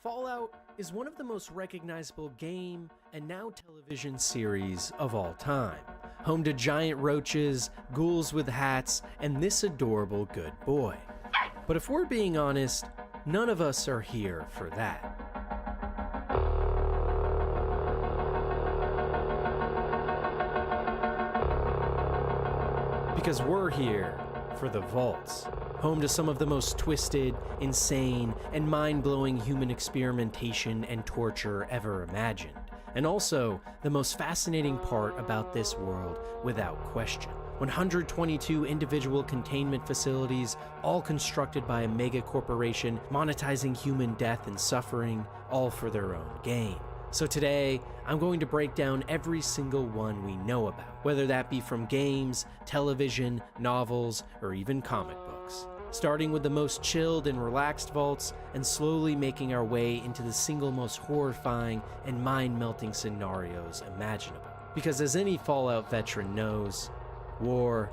Fallout is one of the most recognizable game and now television series of all time, home to giant roaches, ghouls with hats, and this adorable good boy. But if we're being honest, none of us are here for that. Because we're here for the vaults, home to some of the most twisted, insane, and mind-blowing human experimentation and torture ever imagined, and also the most fascinating part about this world without question. 122 individual containment facilities, all constructed by a mega corporation, monetizing human death and suffering, all for their own gain. So today, I'm going to break down every single one we know about, whether that be from games, television, novels, or even comic books. Starting with the most chilled and relaxed vaults, and slowly making our way into the single most horrifying and mind-melting scenarios imaginable. Because as any Fallout veteran knows, war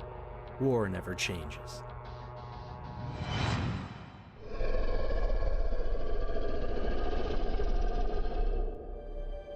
never changes.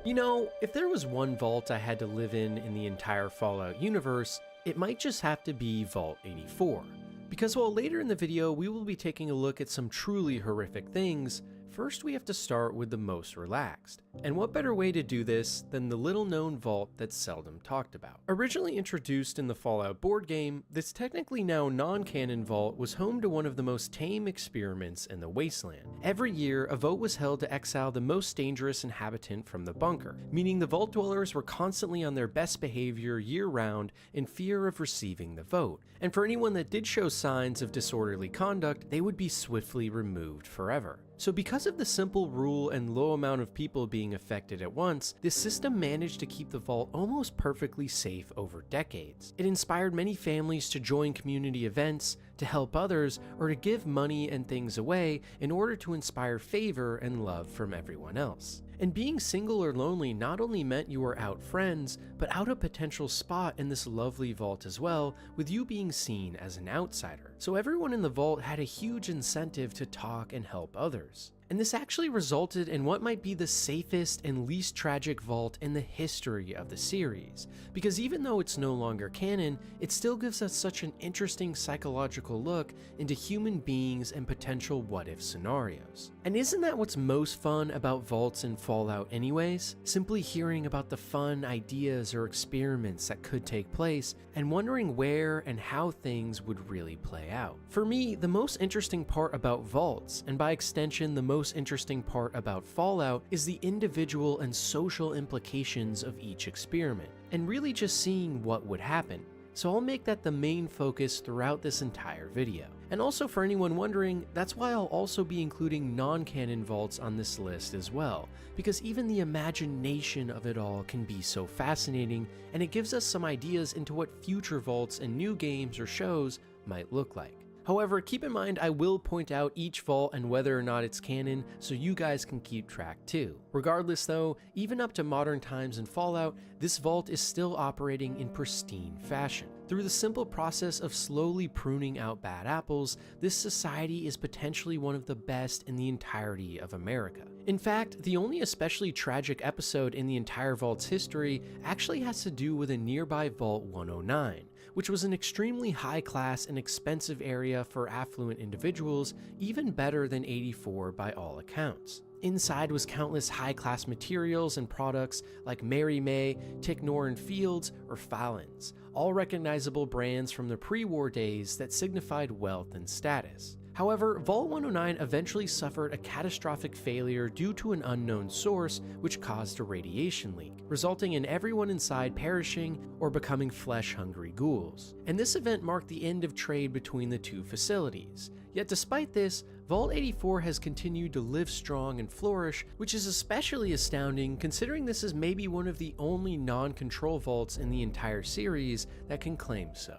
You know, if there was one vault I had to live in the entire Fallout universe, it might just have to be Vault 84. Because while later in the video we will be taking a look at some truly horrific things, first we have to start with the most relaxed. And what better way to do this than the little known vault that's seldom talked about. Originally introduced in the Fallout board game, this technically now non-canon vault was home to one of the most tame experiments in the wasteland. Every year, a vote was held to exile the most dangerous inhabitant from the bunker, meaning the vault dwellers were constantly on their best behavior year-round in fear of receiving the vote. And for anyone that did show signs of disorderly conduct, they would be swiftly removed forever. So because of the simple rule and low amount of people being affected at once, this system managed to keep the vault almost perfectly safe over decades. It inspired many families to join community events, to help others, or to give money and things away in order to inspire favor and love from everyone else. And being single or lonely not only meant you were out friends, but out a potential spot in this lovely vault as well, with you being seen as an outsider. So everyone in the vault had a huge incentive to talk and help others. And this actually resulted in what might be the safest and least tragic vault in the history of the series, because even though it's no longer canon, it still gives us such an interesting psychological look into human beings and potential what-if scenarios. And isn't that what's most fun about vaults in Fallout anyways? Simply hearing about the fun ideas or experiments that could take place, and wondering where and how things would really play out. For me, the most interesting part about vaults, and by extension the most interesting part about Fallout, is the individual and social implications of each experiment, and really just seeing what would happen. So I'll make that the main focus throughout this entire video. And also for anyone wondering, that's why I'll also be including non-canon vaults on this list as well, because even the imagination of it all can be so fascinating, and it gives us some ideas into what future vaults and new games or shows might look like. However, keep in mind I will point out each vault and whether or not it's canon, so you guys can keep track too. Regardless though, even up to modern times in Fallout, this vault is still operating in pristine fashion. Through the simple process of slowly pruning out bad apples, this society is potentially one of the best in the entirety of America. In fact, the only especially tragic episode in the entire vault's history actually has to do with a nearby Vault 109, which was an extremely high-class and expensive area for affluent individuals, even better than 84 by all accounts. Inside was countless high-class materials and products like Mary May, Ticknoran Fields, or Fallon's, all recognizable brands from the pre-war days that signified wealth and status. However, Vault 109 eventually suffered a catastrophic failure due to an unknown source which caused a radiation leak, resulting in everyone inside perishing or becoming flesh-hungry ghouls. And this event marked the end of trade between the two facilities. Yet despite this, Vault 84 has continued to live strong and flourish, which is especially astounding considering this is maybe one of the only non-control vaults in the entire series that can claim so.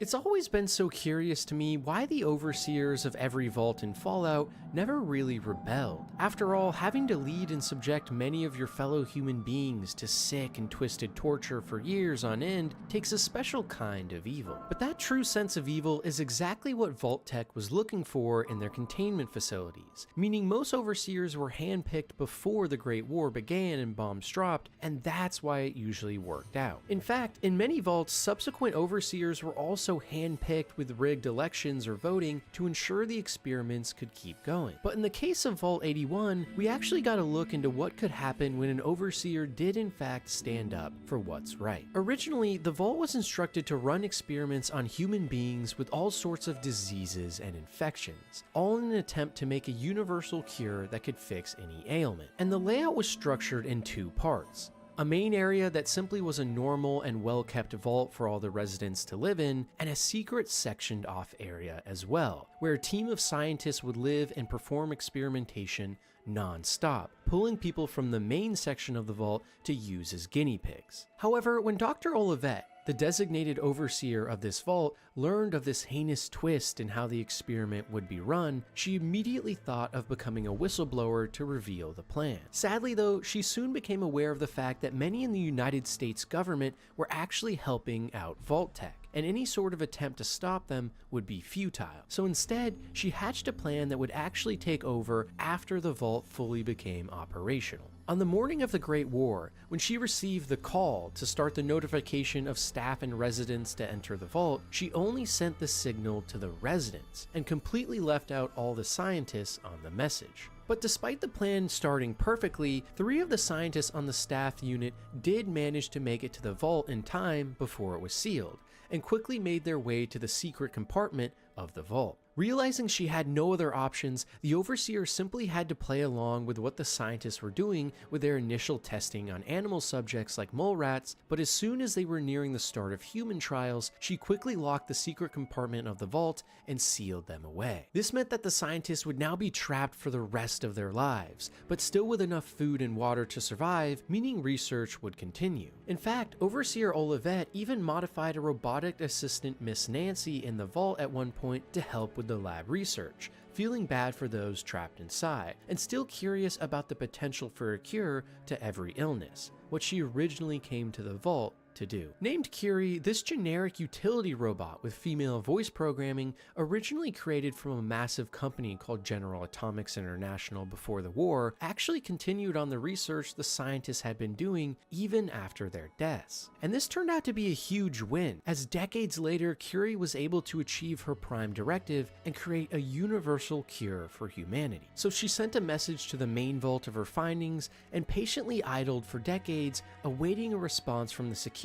It's always been so curious to me why the overseers of every vault in Fallout never really rebelled. After all, having to lead and subject many of your fellow human beings to sick and twisted torture for years on end takes a special kind of evil. But that true sense of evil is exactly what Vault Tech was looking for in their containment facilities, meaning most overseers were handpicked before the Great War began and bombs dropped, and that's why it usually worked out. In fact, in many vaults, subsequent overseers were also handpicked with rigged elections or voting to ensure the experiments could keep going. But in the case of Vault 81, we actually got a look into what could happen when an overseer did in fact stand up for what's right. Originally, the vault was instructed to run experiments on human beings with all sorts of diseases and infections, all in an attempt to make a universal cure that could fix any ailment. And the layout was structured in two parts. A main area that simply was a normal and well-kept vault for all the residents to live in, and a secret sectioned off area as well, where a team of scientists would live and perform experimentation non-stop, pulling people from the main section of the vault to use as guinea pigs. However, when Dr. Olivet, the designated overseer of this vault, learned of this heinous twist in how the experiment would be run, she immediately thought of becoming a whistleblower to reveal the plan. Sadly though, she soon became aware of the fact that many in the United States government were actually helping out Vault Tech, and any sort of attempt to stop them would be futile. So instead, she hatched a plan that would actually take over after the vault fully became operational. On the morning of the Great War, when she received the call to start the notification of staff and residents to enter the vault, she only sent the signal to the residents and completely left out all the scientists on the message. But despite the plan starting perfectly, 3 of the scientists on the staff unit did manage to make it to the vault in time before it was sealed, and quickly made their way to the secret compartment of the vault. Realizing she had no other options, the overseer simply had to play along with what the scientists were doing with their initial testing on animal subjects like mole rats, but as soon as they were nearing the start of human trials, she quickly locked the secret compartment of the vault and sealed them away. This meant that the scientists would now be trapped for the rest of their lives, but still with enough food and water to survive, meaning research would continue. In fact, Overseer Olivet even modified a robotic assistant, Miss Nancy, in the vault at one point to help with the lab research, feeling bad for those trapped inside, and still curious about the potential for a cure to every illness, what she originally came to the vault to do. Named Curie, this generic utility robot with female voice programming, originally created from a massive company called General Atomics International before the war, actually continued on the research the scientists had been doing even after their deaths. And this turned out to be a huge win, as decades later Curie was able to achieve her prime directive and create a universal cure for humanity. So she sent a message to the main vault of her findings and patiently idled for decades, awaiting a response from the security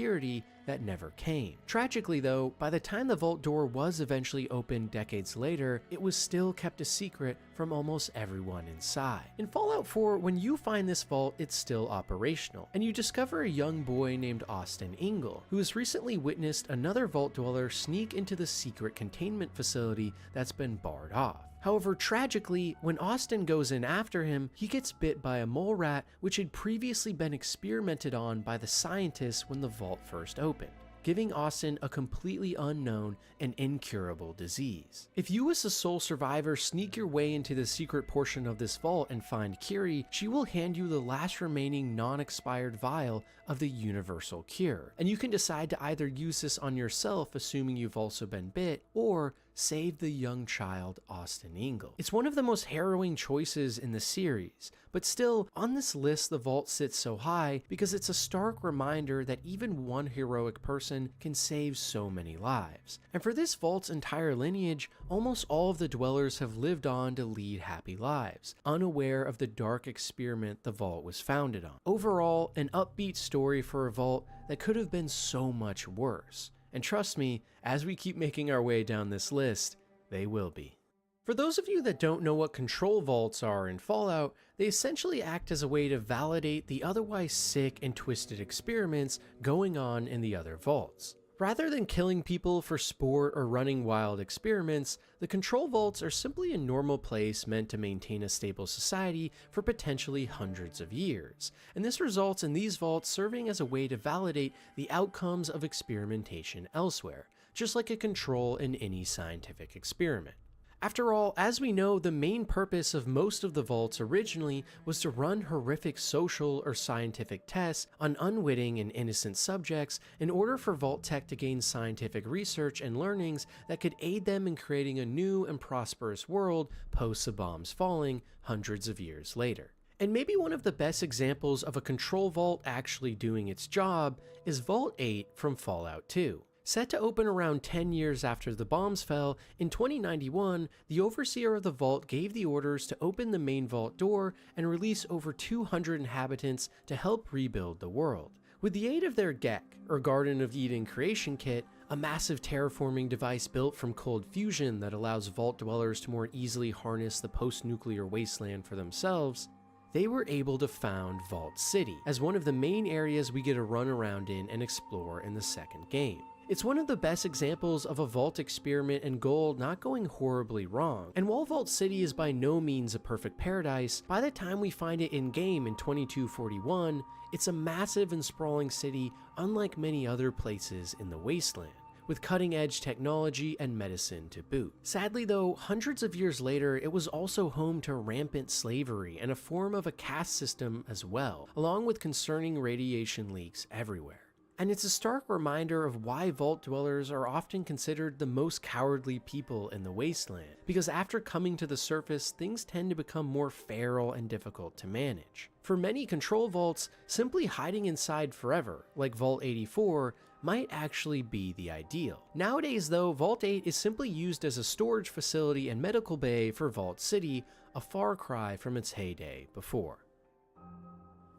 that never came. Tragically though, by the time the vault door was eventually opened decades later, it was still kept a secret from almost everyone inside. In Fallout 4, when you find this vault, it's still operational, and you discover a young boy named Austin Ingle, who has recently witnessed another vault dweller sneak into the secret containment facility that's been barred off. However, tragically, when Austin goes in after him, he gets bit by a mole rat which had previously been experimented on by the scientists when the vault first opened, giving Austin a completely unknown and incurable disease. If you as the sole survivor sneak your way into the secret portion of this vault and find Curie, she will hand you the last remaining non-expired vial of the universal cure, and you can decide to either use this on yourself, assuming you've also been bit, or save the young child Austin Ingle. It's one of the most harrowing choices in the series, but still, on this list the vault sits so high because it's a stark reminder that even one heroic person can save so many lives. And for this vault's entire lineage, almost all of the dwellers have lived on to lead happy lives, unaware of the dark experiment the vault was founded on. Overall, an upbeat story for a vault that could have been so much worse. And trust me, as we keep making our way down this list, they will be. For those of you that don't know what control vaults are in Fallout, they essentially act as a way to validate the otherwise sick and twisted experiments going on in the other vaults. Rather than killing people for sport or running wild experiments, the control vaults are simply a normal place meant to maintain a stable society for potentially hundreds of years, and this results in these vaults serving as a way to validate the outcomes of experimentation elsewhere, just like a control in any scientific experiment. After all, as we know, the main purpose of most of the vaults originally was to run horrific social or scientific tests on unwitting and innocent subjects in order for Vault Tech to gain scientific research and learnings that could aid them in creating a new and prosperous world post the bombs falling hundreds of years later. And maybe one of the best examples of a control vault actually doing its job is Vault 8 from Fallout 2. Set to open around 10 years after the bombs fell, in 2091, the overseer of the vault gave the orders to open the main vault door and release over 200 inhabitants to help rebuild the world. With the aid of their GECK, or Garden of Eden creation kit, a massive terraforming device built from cold fusion that allows vault dwellers to more easily harness the post-nuclear wasteland for themselves, they were able to found Vault City as one of the main areas we get to run around in and explore in the second game. It's one of the best examples of a Vault experiment and goal not going horribly wrong, and while Vault City is by no means a perfect paradise, by the time we find it in-game in 2241, it's a massive and sprawling city unlike many other places in the wasteland, with cutting-edge technology and medicine to boot. Sadly though, hundreds of years later, it was also home to rampant slavery and a form of a caste system as well, along with concerning radiation leaks everywhere. And it's a stark reminder of why vault dwellers are often considered the most cowardly people in the wasteland, because after coming to the surface, things tend to become more feral and difficult to manage. For many control vaults, simply hiding inside forever, like Vault 84, might actually be the ideal. Nowadays though, Vault 8 is simply used as a storage facility and medical bay for Vault City, a far cry from its heyday before.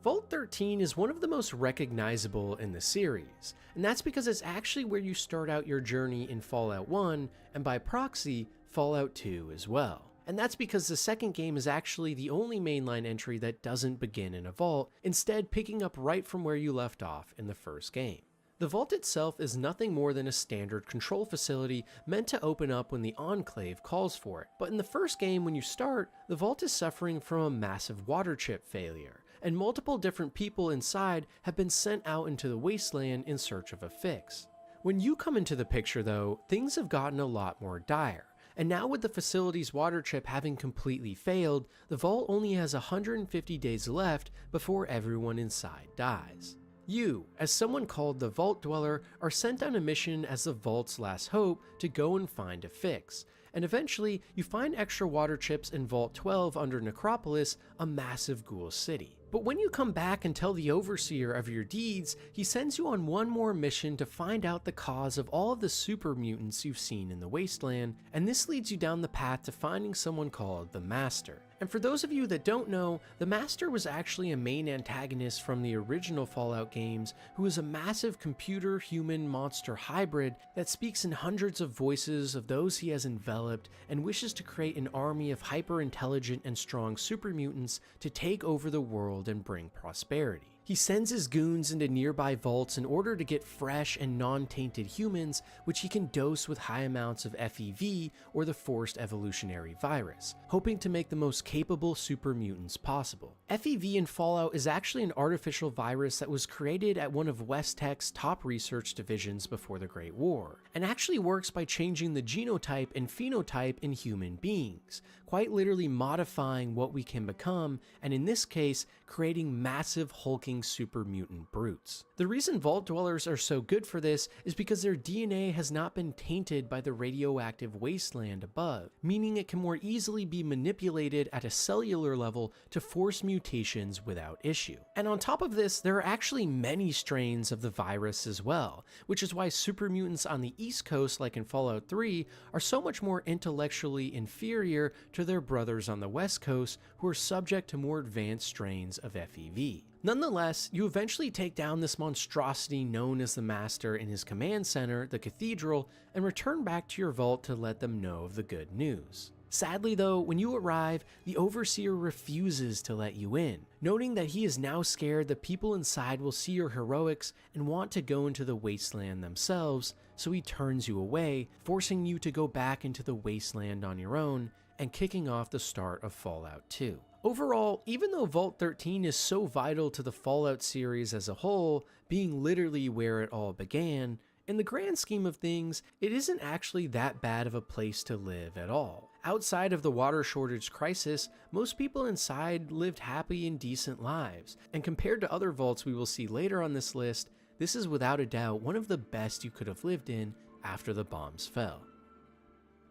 Vault 13 is one of the most recognizable in the series, and that's because it's actually where you start out your journey in Fallout 1, and by proxy, Fallout 2 as well. And that's because the second game is actually the only mainline entry that doesn't begin in a vault, instead picking up right from where you left off in the first game. The vault itself is nothing more than a standard control facility meant to open up when the Enclave calls for it. But in the first game, when you start, the vault is suffering from a massive water chip failure, and multiple different people inside have been sent out into the wasteland in search of a fix. When you come into the picture though, things have gotten a lot more dire. And now with the facility's water chip having completely failed, the vault only has 150 days left before everyone inside dies. You, as someone called the Vault Dweller, are sent on a mission as the Vault's last hope to go and find a fix. And eventually, you find extra water chips in Vault 12 under Necropolis, a massive ghoul city. But when you come back and tell the Overseer of your deeds, he sends you on one more mission to find out the cause of all of the super mutants you've seen in the wasteland, and this leads you down the path to finding someone called the Master. And for those of you that don't know, the Master was actually a main antagonist from the original Fallout games, who is a massive computer-human-monster hybrid that speaks in hundreds of voices of those he has enveloped and wishes to create an army of hyper-intelligent and strong super mutants to take over the world and bring prosperity. He sends his goons into nearby vaults in order to get fresh and non-tainted humans, which he can dose with high amounts of FEV, or the Forced Evolutionary Virus, hoping to make the most capable super mutants possible. FEV in Fallout is actually an artificial virus that was created at one of West Tech's top research divisions before the Great War, and actually works by changing the genotype and phenotype in human beings, quite literally modifying what we can become, and in this case, creating massive hulking super mutant brutes. The reason Vault Dwellers are so good for this is because their DNA has not been tainted by the radioactive wasteland above, meaning it can more easily be manipulated at a cellular level to force mutations without issue. And on top of this, there are actually many strains of the virus as well, which is why super mutants on the East Coast, like in Fallout 3, are so much more intellectually inferior to their brothers on the West Coast, who are subject to more advanced strains of FEV. Nonetheless, you eventually take down this monstrosity known as the Master in his command center, the Cathedral, and return back to your vault to let them know of the good news. Sadly though, when you arrive, the Overseer refuses to let you in, noting that he is now scared that people inside will see your heroics and want to go into the wasteland themselves, so he turns you away, forcing you to go back into the wasteland on your own, and kicking off the start of Fallout 2. Overall, even though Vault 13 is so vital to the Fallout series as a whole, being literally where it all began, In the grand scheme of things, it isn't actually that bad of a place to live at all. Outside of the water shortage crisis, most people inside lived happy and decent lives, and compared to other vaults we will see later on this list, this is without a doubt one of the best you could have lived in after the bombs fell.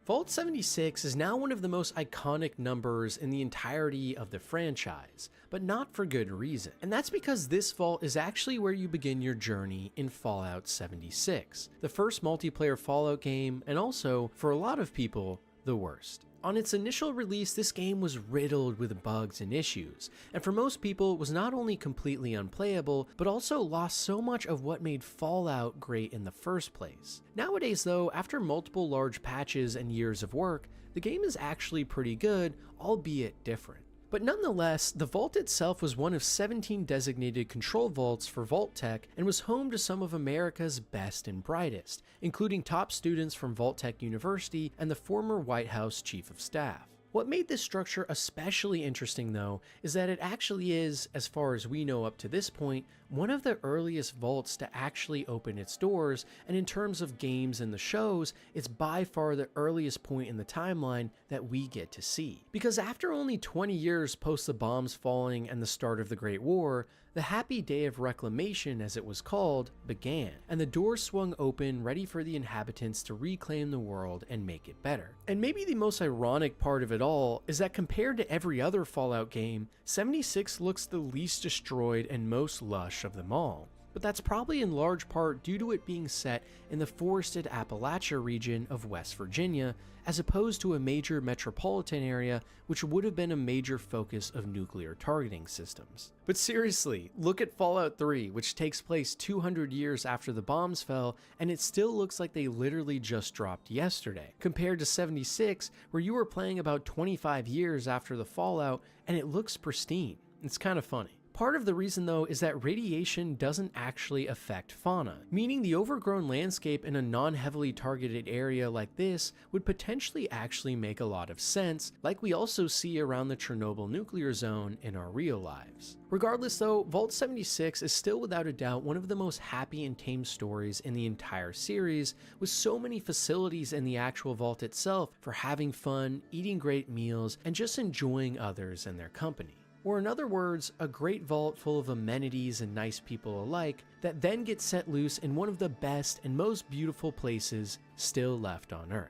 Vault 76 is now one of the most iconic numbers in the entirety of the franchise, but not for good reason. And that's because this vault is actually where you begin your journey in Fallout 76, the first multiplayer Fallout game, and also, for a lot of people, the worst. On its initial release, this game was riddled with bugs and issues, and for most people was not only completely unplayable, but also lost so much of what made Fallout great in the first place. Nowadays though, after multiple large patches and years of work, the game is actually pretty good, albeit different. But nonetheless, the vault itself was one of 17 designated control vaults for Vault-Tec and was home to some of America's best and brightest, including top students from Vault-Tec University and the former White House Chief of Staff. What made this structure especially interesting though, is that it actually is, as far as we know up to this point, one of the earliest vaults to actually open its doors, and in terms of games and the shows, it's by far the earliest point in the timeline that we get to see. Because after only 20 years post the bombs falling and the start of the Great War, the happy day of reclamation, as it was called, began, and the doors swung open ready for the inhabitants to reclaim the world and make it better. And maybe the most ironic part of it all is that compared to every other Fallout game, 76 looks the least destroyed and most lush of them all. But that's probably in large part due to it being set in the forested Appalachia region of West Virginia, as opposed to a major metropolitan area which would have been a major focus of nuclear targeting systems. But seriously, look at Fallout 3, which takes place 200 years after the bombs fell, and it still looks like they literally just dropped yesterday, compared to 76, where you were playing about 25 years after the fallout, and it looks pristine. It's kind of funny. Part of the reason though is that radiation doesn't actually affect fauna, meaning the overgrown landscape in a non-heavily targeted area like this would potentially actually make a lot of sense, like we also see around the Chernobyl nuclear zone in our real lives. Regardless though, Vault 76 is still without a doubt one of the most happy and tame stories in the entire series, with so many facilities in the actual vault itself for having fun, eating great meals, and just enjoying others and their company. Or in other words, a great vault full of amenities and nice people alike that then gets set loose in one of the best and most beautiful places still left on Earth.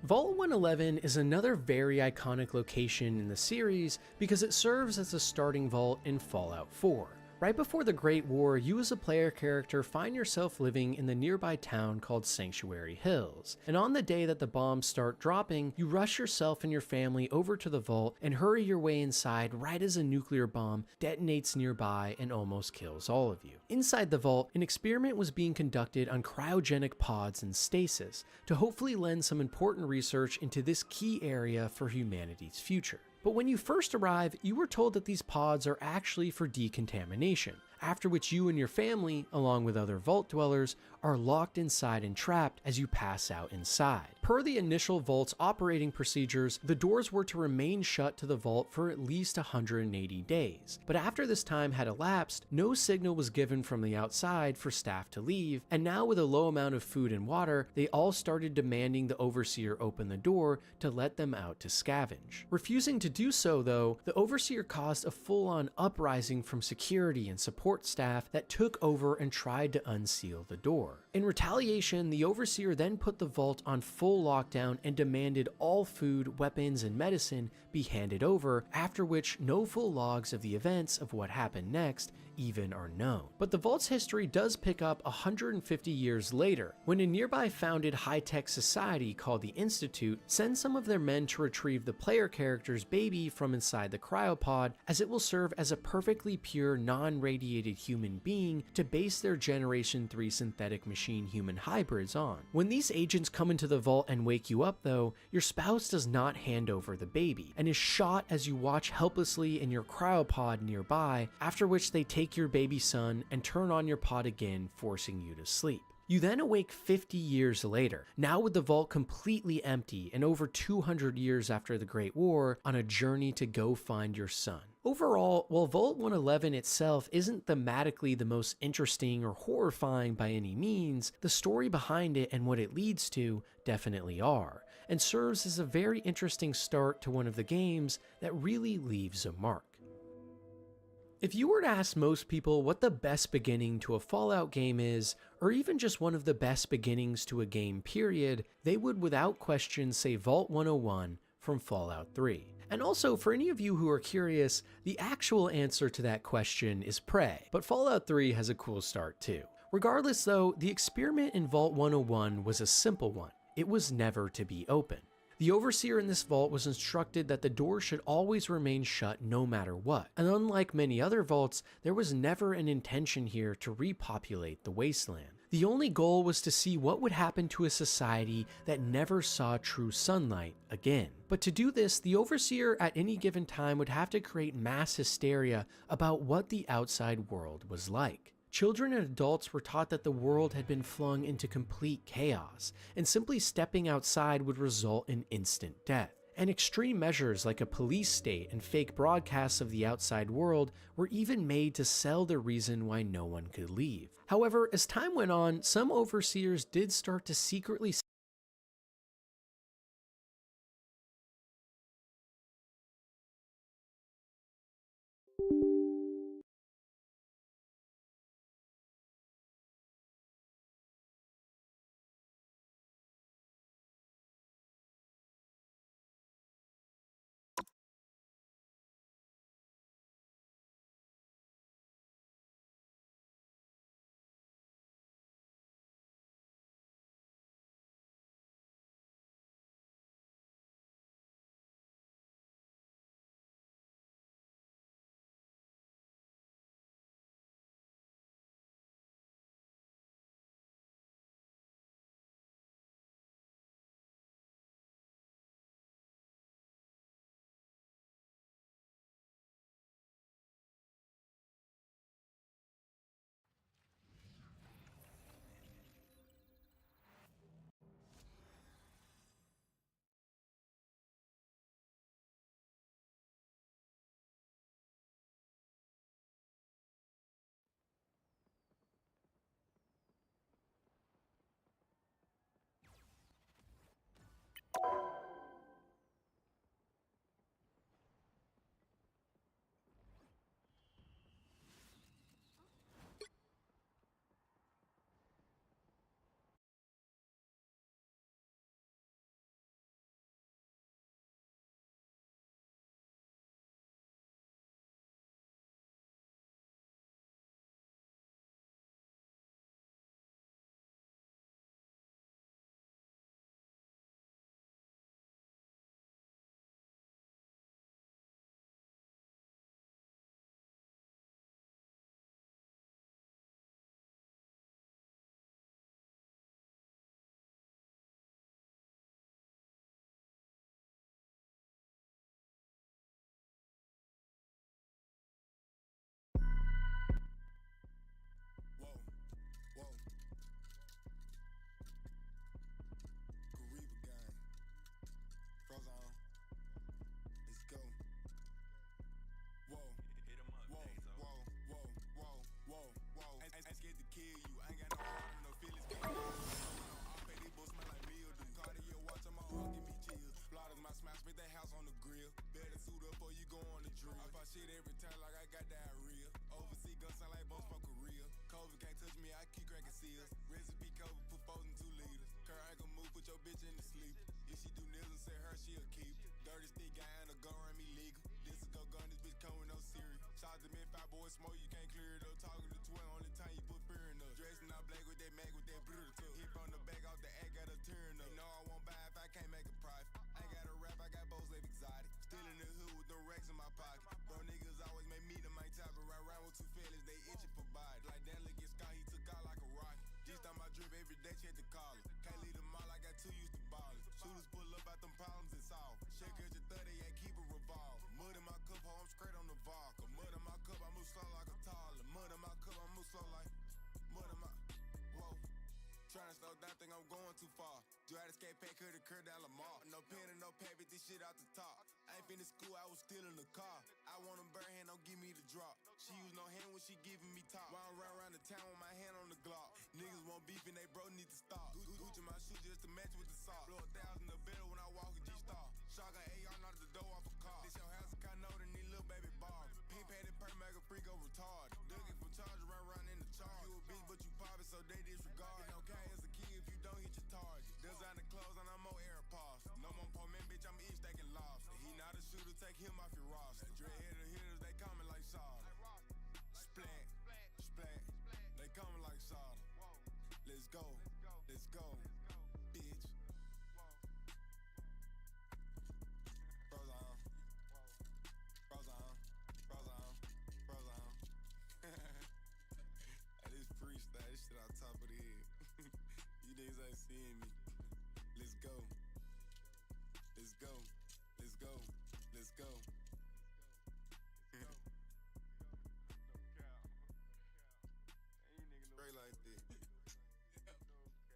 Vault 111 is another very iconic location in the series because it serves as a starting vault in Fallout 4. Right before the Great War, you as a player character find yourself living in the nearby town called Sanctuary Hills, and on the day that the bombs start dropping, you rush yourself and your family over to the vault and hurry your way inside right as a nuclear bomb detonates nearby and almost kills all of you. Inside the vault, an experiment was being conducted on cryogenic pods and stasis to hopefully lend some important research into this key area for humanity's future. But when you first arrive, you were told that these pods are actually for decontamination, after which you and your family, along with other vault dwellers, are locked inside and trapped as you pass out inside. Per the initial vault's operating procedures, the doors were to remain shut to the vault for at least 180 days. But after this time had elapsed, no signal was given from the outside for staff to leave, and now with a low amount of food and water, they all started demanding the overseer open the door to let them out to scavenge. Refusing to do so though, the overseer caused a full-on uprising from security and support staff that took over and tried to unseal the door. In retaliation, the overseer then put the vault on full lockdown and demanded all food, weapons, and medicine be handed over, after which no full logs of the events of what happened next even are known. But the vault's history does pick up 150 years later, when a nearby founded high-tech society called the Institute sends some of their men to retrieve the player character's baby from inside the cryopod, as it will serve as a perfectly pure, non-radiated human being to base their Generation 3 synthetic machine-human hybrids on. When these agents come into the vault and wake you up though, your spouse does not hand over the baby, and is shot as you watch helplessly in your cryopod nearby, after which they take your baby son and turn on your pod again, forcing you to sleep. You then awake 50 years later, now with the vault completely empty and over 200 years after the Great War, on a journey to go find your son. Overall, while Vault 111 itself isn't thematically the most interesting or horrifying by any means, the story behind it and what it leads to definitely are, and serves as a very interesting start to one of the games that really leaves a mark. If you were to ask most people what the best beginning to a Fallout game is, or even just one of the best beginnings to a game period, they would without question say Vault 101 from Fallout 3. And also, for any of you who are curious, the actual answer to that question is Prey, but Fallout 3 has a cool start too. Regardless though, the experiment in Vault 101 was a simple one. It was never to be open. The Overseer in this vault was instructed that the door should always remain shut no matter what, and unlike many other vaults, there was never an intention here to repopulate the wasteland. The only goal was to see what would happen to a society that never saw true sunlight again. But to do this, the Overseer at any given time would have to create mass hysteria about what the outside world was like. Children and adults were taught that the world had been flung into complete chaos, and simply stepping outside would result in instant death. And extreme measures like a police state and fake broadcasts of the outside world were even made to sell the reason why no one could leave. However, as time went on, some overseers did start to secretly This shit out the top. I ain't finished school, I was still in the car. I want them burn hand, don't give me the drop. She use no hand when she giving me top. While I'm around the town with my hand on the Glock. Niggas want beef and they bro need to stop. Gucci my shoes just to match with the sock. Blow 1,000 a bill when I walk in G-Star. Shotgun AR knock the door off a car. This your house, I know than these little baby bars. Pink padded perk, make a freak over retard. Dugging from charge, run in the charge. You a bitch, but you poppin', so they disregard. It's okay as a kid if you don't hit your target. Designer clothes and I'm more AirPods. No more poor man, bitch, I'm each stacking lost. He not a shooter, take him off your roster. Dreadheaded hitters, they coming like solid. Splat, splat, they coming like solid. Let's go, bitch. Bros on, bros on, bros on, bros on. Hey, this freestyle, this shit on top of the head. You niggas ain't seeing me. Let's go. Let's go. Let's go. Let's go. Straight like this.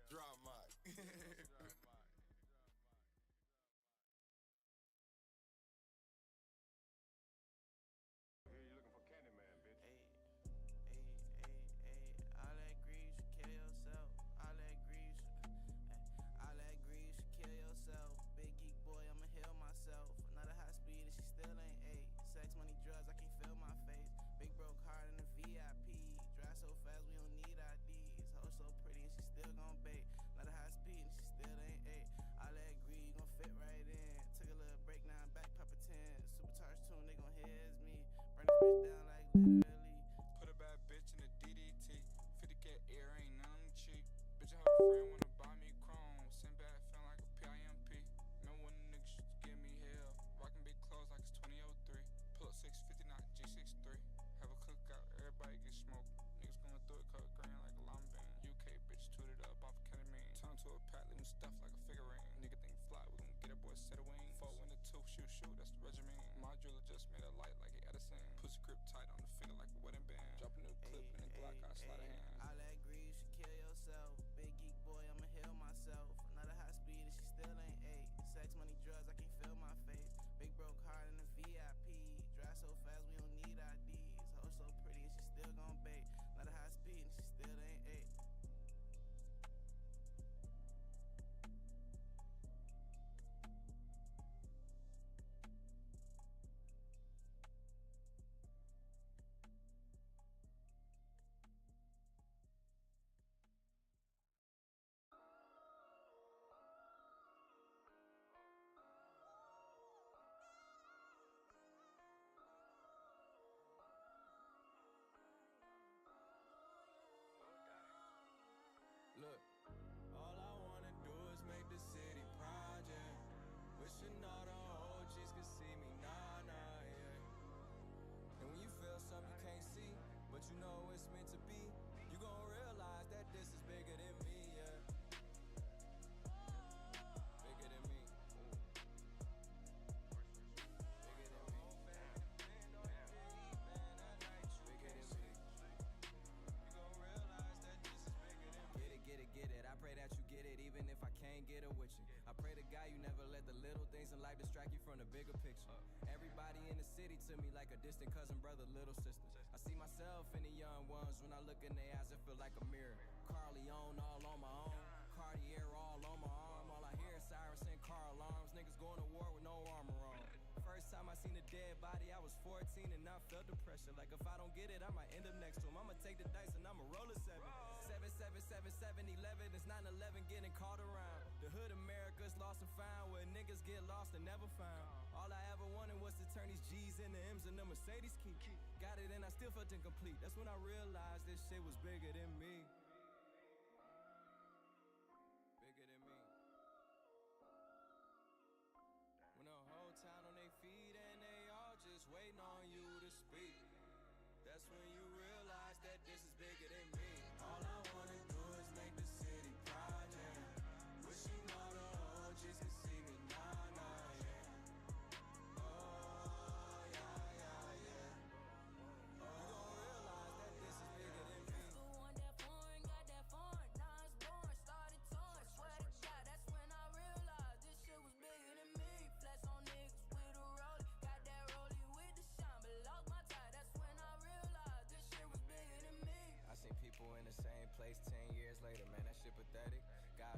Drop mic. You looking for Candyman, bitch. Ay, all that grease, kill yourself. All that grease, all that grease, kill yourself. Big geek boy, I'ma heal myself. Another high speed and she still ain't 8. Sex, money, drugs, I can't feel my face. Big broke heart in the VIP. Drive so fast, we don't need IDs. Hoe so pretty and she still gon' bait. Another high speed and she still ain't 8. All that greed gon' fit right in. Took a little break, now I'm back, Papa 10. Supercharged tune, they gon' hear it's me. Burn this bitch down like literally. Put a bad bitch in the DDT. 50K air ain't none cheap. Bitch and her friend wanna buy me chrome. Send back feeling like a PIMP. Remember when the niggas used to give me hell. Rockin' big clothes like it's 2003. Pull up 650, not G63. Have a cookout, everybody get smoked. Niggas going through it, cut green like a lime bean. UK bitch tweeted up off a ketamine. Turn to a pack, leave him stuffed like a figurine. Nigga think fly, we gon' get a boy set of wings. 4 in the 2, shoot, that's the regimen. My jeweler just made a light like it Edison. Pussy grip tight on the finger like a wedding band. Drop a new clip in the Glock, I slide a hand. All that grease, kill yourself. Big geek boy, I'ma heal myself. Another high speed and she still ain't 8. Sex, money, drugs, I can't feel my face. Big broke heart in the VIP. Drive so fast, we don't need IDs. Hoe so pretty and she still gon' bait. Another high speed and she still ain't 8. Look, all I wanna do is make the city project. Wishing all the OGs could see me, nah, yeah. And when you feel something you can't see, but you know it's meant to be, you gon' realize that this is bigger than me, yeah. Bigger than me. Bigger than me. Bigger than me. You gon' realize that this is bigger than me. Get it. I pray that you get it, even if I can't get it with you. I pray to God you never let the little things in life distract you from the bigger picture. Everybody in the city to me like a distant cousin, brother, little sister. I see myself in the young ones. When I look in their eyes, it feel like a mirror. Carleone all on my own, Cartier all on my arm. All I hear is sirens and car alarms. Niggas going to war with no armor on. First time I seen a dead body, I was 14 and I felt the pressure. Like if I don't get it, I might end up next to him. I'ma take the dice and I'ma roll a 7. 7, 7, 7, 7, 11. It's 9/11 getting caught around. The hood America's lost and found, where niggas get lost and never found. All I ever wanted was to turn these G's into M's and the Mercedes key. Got it and I still felt incomplete. That's when I realized this shit was bigger than me. Bigger than me. When the whole town on their feet and they all just waiting on you to speak, that's when you realize that this is bigger than me. All I wanna do is make the city project. Wishing all the OGs could see me, nah, yeah. Oh, yeah, yeah. You gon' realize that this is bigger than me. The one that foreign, got that foreign. Now it's born, started touring. Swear to God, that's when I realized this shit was bigger than me. Flex on niggas with a rollie. Got that rollie with the shine, but lost my tie.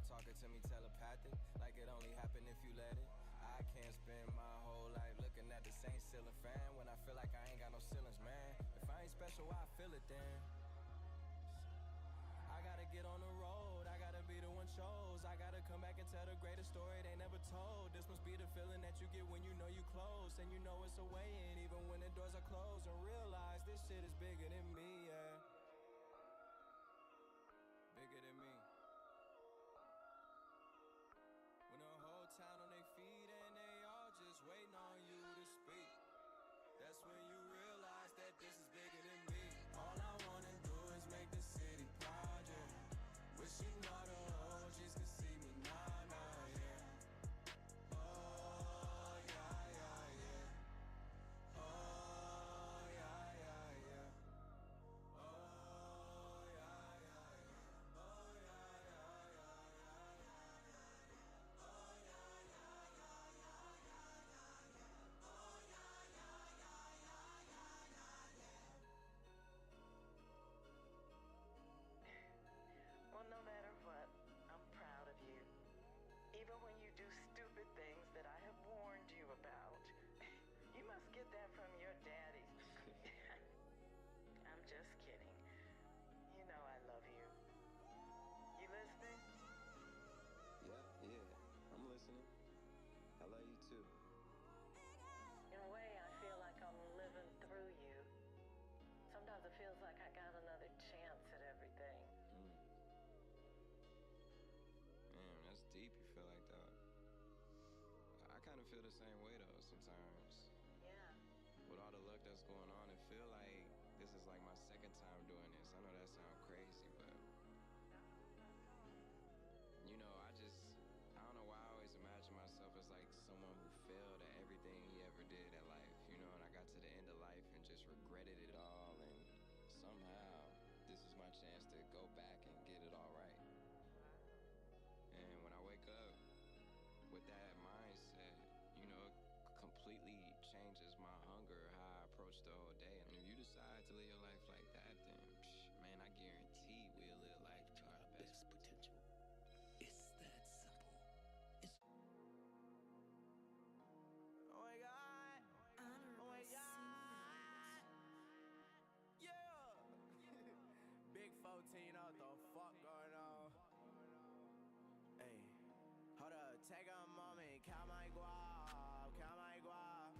talking to me telepathic, like it only happened if you let it. I can't spend my whole life looking at the same ceiling fan when I feel like I ain't got no ceilings, man. If I ain't special, why I feel it then? I gotta get on the road, I gotta be the one chose. I gotta come back and tell the greatest story they never told. This must be the feeling that you get when you know you close, and you know it's a way in, even when the doors are closed. And realize this shit is bigger than me, yeah. Bigger than me. When the whole town on their feet and they all just waiting on you to speak, that's when you realize that this is bigger than me. All I wanna do is make the city proud, yeah. Wishing all the OGs could see me, nah, yeah. Oh, yeah, yeah, yeah. Oh, yeah, yeah, yeah. Oh, yeah, yeah, yeah. Oh, yeah, yeah, yeah, yeah, yeah. Oh, yeah, yeah, yeah, yeah, yeah, yeah. Oh, yeah, yeah, yeah, yeah, yeah, yeah. Well, no matter what, I'm proud of you. Even when you do stupid things that I have warned you about. You must get that from your daddy. I'm just kidding. You know I love you. You listening? Yeah, I'm listening. I love you too. In a way, I feel like I'm living through you. Sometimes it feels like I got another chance at everything. Man, that's deep, you feel like that. I kind of feel the same way though sometimes. Yeah. With all the luck that's going on, it feel like this is like my second time doing this. I know that sounds crazy, but you know, I don't know why I always imagine myself as like someone who failed at everything he ever did at life, you know, and I got to the end of life and just regretted it all, and somehow this is my chance to go back and get it all right. And when I wake up with that mindset, you know, it completely changes my hunger, how I approach the whole day. And if you decide to live your life like that, then, man, I guarantee we'll live life to our best potential. It's that simple. It's Oh my God. Oh my God. Yeah. Big 14, you know what the fuck going on? Hey, hold up, take a moment, count my guap, count my guap.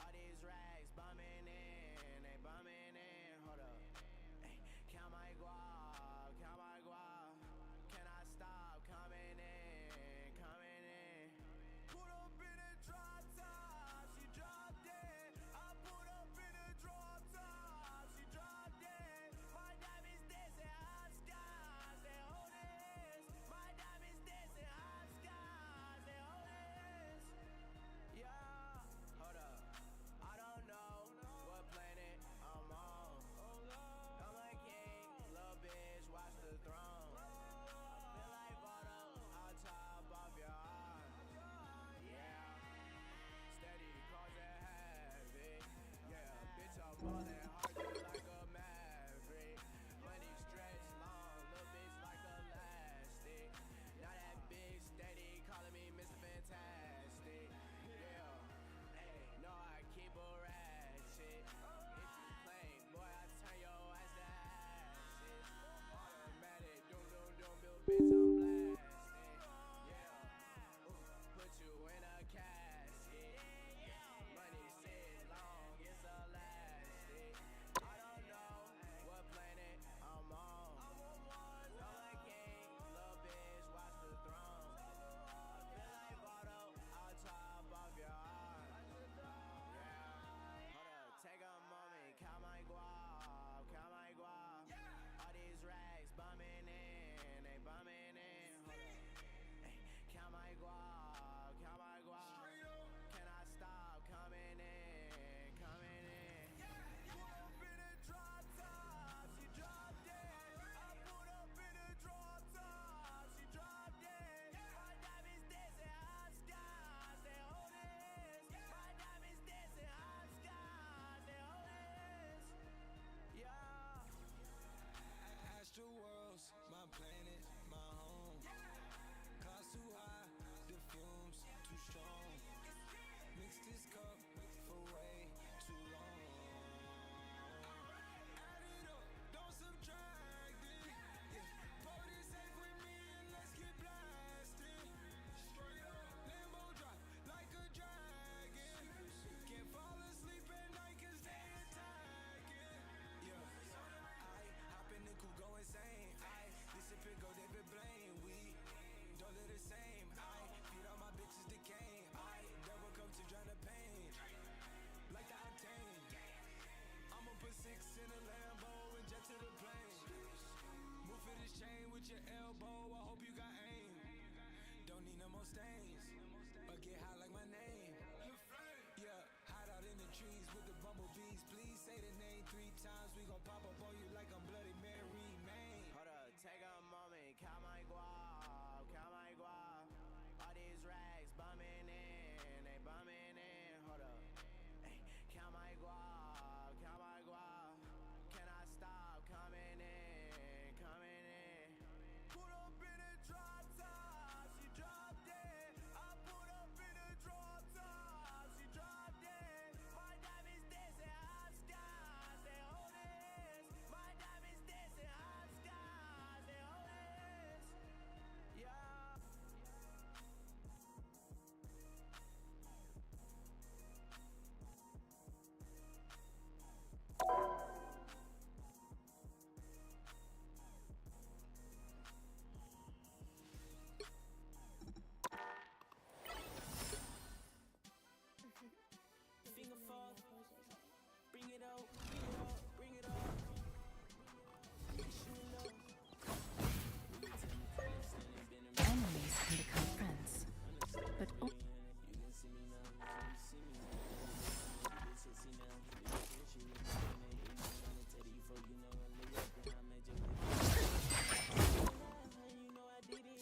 All these rags bumming in, they bumming in. Hold up, hey, count my guap, count my guap. Can I stop coming in, coming in? Put up in a drop top, she dropped it. I put up in a drop top, she dropped it. My diamonds dancing high skies, they hold it. My diamonds dancing high skies, they stains. But get high like my name. Yeah, hide out in the trees with the bumblebees. Please say the name 3 times. We gon' pop up on you like I'm Bloody Mary, man. Hold up, take a moment, count my guap, count my guap. All these rags bumming in, they bumming in. Hold up, ay, count my guap, count my guap. Can I stop coming in, coming in? Put up in a drop top, she dropped it. I put up in a drop top, she dropped it. My diamonds dancing hot skies, they hold it. My diamonds dancing hot skies, they hold it. Yeah. Finger fall, bring it out, bring it out, bring it out. Enemies can become friends, but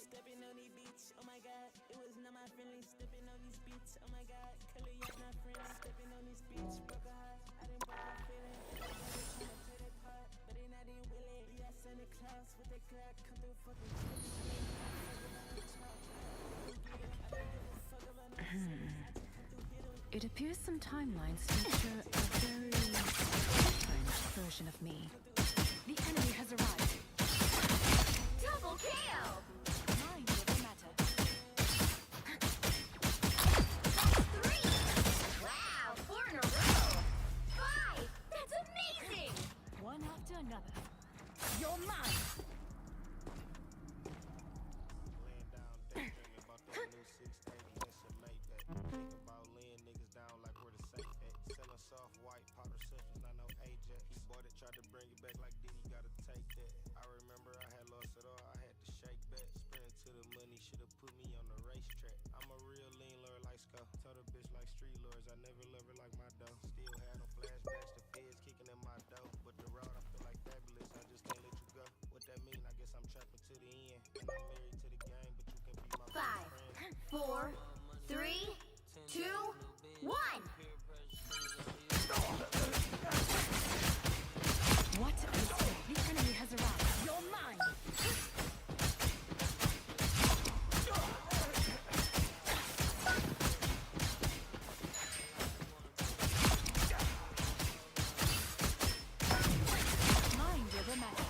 Stepping on these beats, oh my god, it was not my friendly. Stepping on these beats, oh my god, color you're not friendly. Stepping on these beats, broke a heart, I didn't break my feeling. I was trying to play that part, but then I didn't will it. Yeah, Santa Claus with that Glock, come through fucking it appears some timelines feature a very different version of me. The enemy has arrived. Double kill! Mind over matter. Three! Wow, 4 in a row! 5! That's amazing! One after another. You're mine! Laying down, daydreaming about that new 680 and some Maybach. Think about laying niggas down like where the safe at. Selling soft white powder substance, not no Ajax. He bought it, tried to bring it back like Diddy, gotta take that. I remember I had lost it all, I had to shake back. Sprint to the money, should've put me on the racetrack. I'm a real lean lord like Sco. Told a bitch like street lords, I never love her like my dough. Still had them flashbacks, the feds kicking in my dough. But the route I feel like fabulous, I just can't let you go. What that mean? I guess I'm trapping to the end. And I'm married to the game, but you can be my 5, friend. 4, 3, 2, 1! What is it? The enemy has arrived. You're mine! Mind over matter.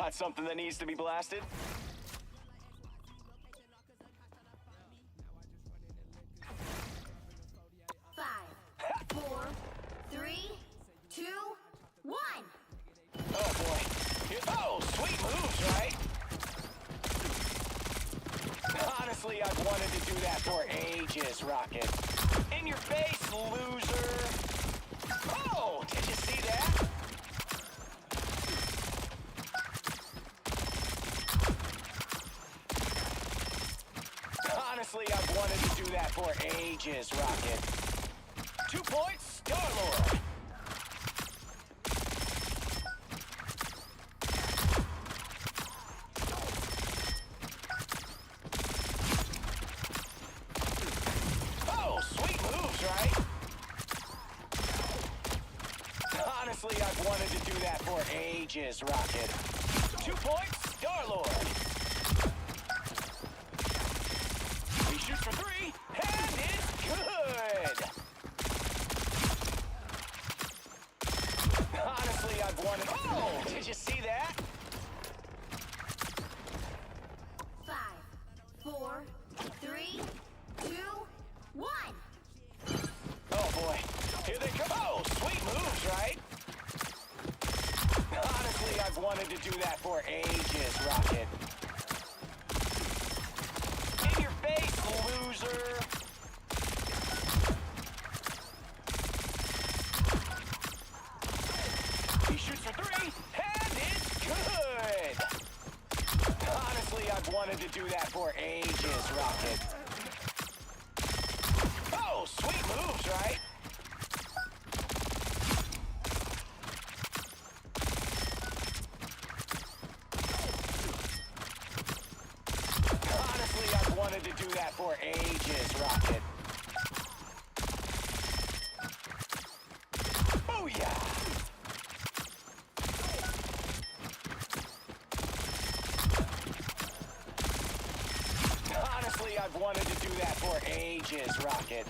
Got something that needs to be blasted? Five, four, three, two, one. Oh boy. Oh, sweet moves, right? Honestly, I've wanted to do that for ages, Rocket. In your face, loser. Oh, did you see that? Honestly, I've wanted to do that for ages, Rocket. 2 points, Star-Lord. Oh, sweet moves, right? Honestly, I've wanted to do that for ages, Rocket. 2 points, Star-Lord. He shoots for 3, and it's good! Honestly, I've wanted... Oh, did you see that? 5, 4, 3, 2, 1. Oh boy, here they come. Oh, sweet moves, right? Honestly, I've wanted to do that for ages, Rocket. In your face, loser. He shoots for 3, and it's good! Honestly, I've wanted to do that for ages, Rocket. Oh, sweet moves, right? Honestly, I've wanted to do that for ages, Rocket. Booyah! Honestly, I've wanted to do that for ages, Rocket.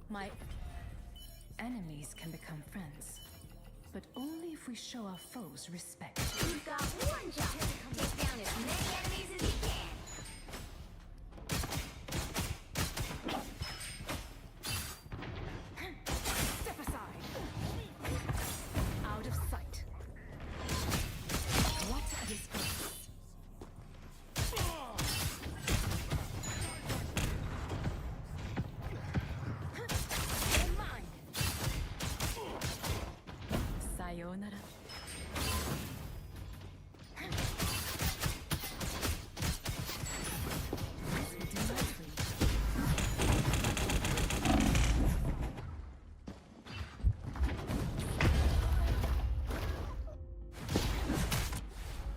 My enemies can become friends, but only if we show our foes respect. You've got one job. Take down as many enemies as you can. Step aside! Out of sight. What a disgrace. You're mine. Sayonara.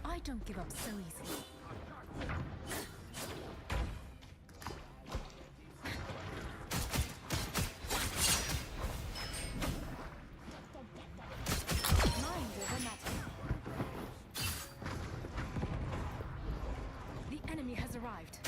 I don't give up so easily. Mind over matter. The enemy has arrived.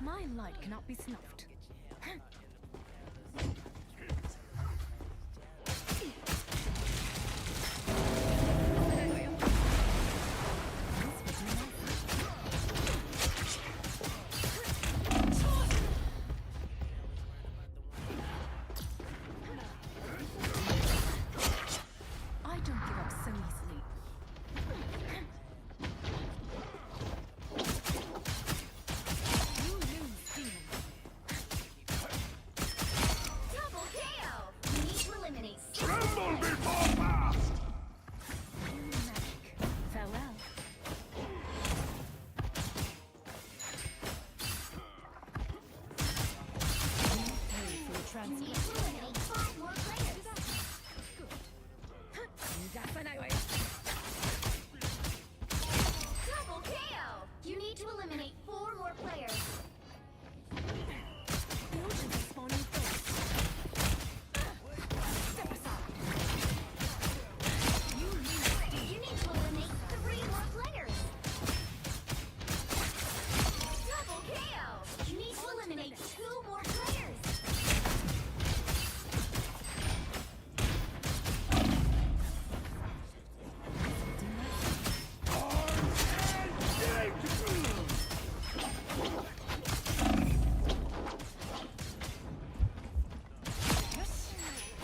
My light cannot be snuffed. I don't give up so easily. You lose, demon. Double KO! You need to eliminate 6 Tremble before fast! Magic. Farewell. Pay for the You need transport. to eliminate 5 more players. Double KO! You need to eliminate 4 more players. Illusions are spawning first. Step aside. You lose. You need to eliminate 3 more players. Double KO! You need to eliminate 2 more players.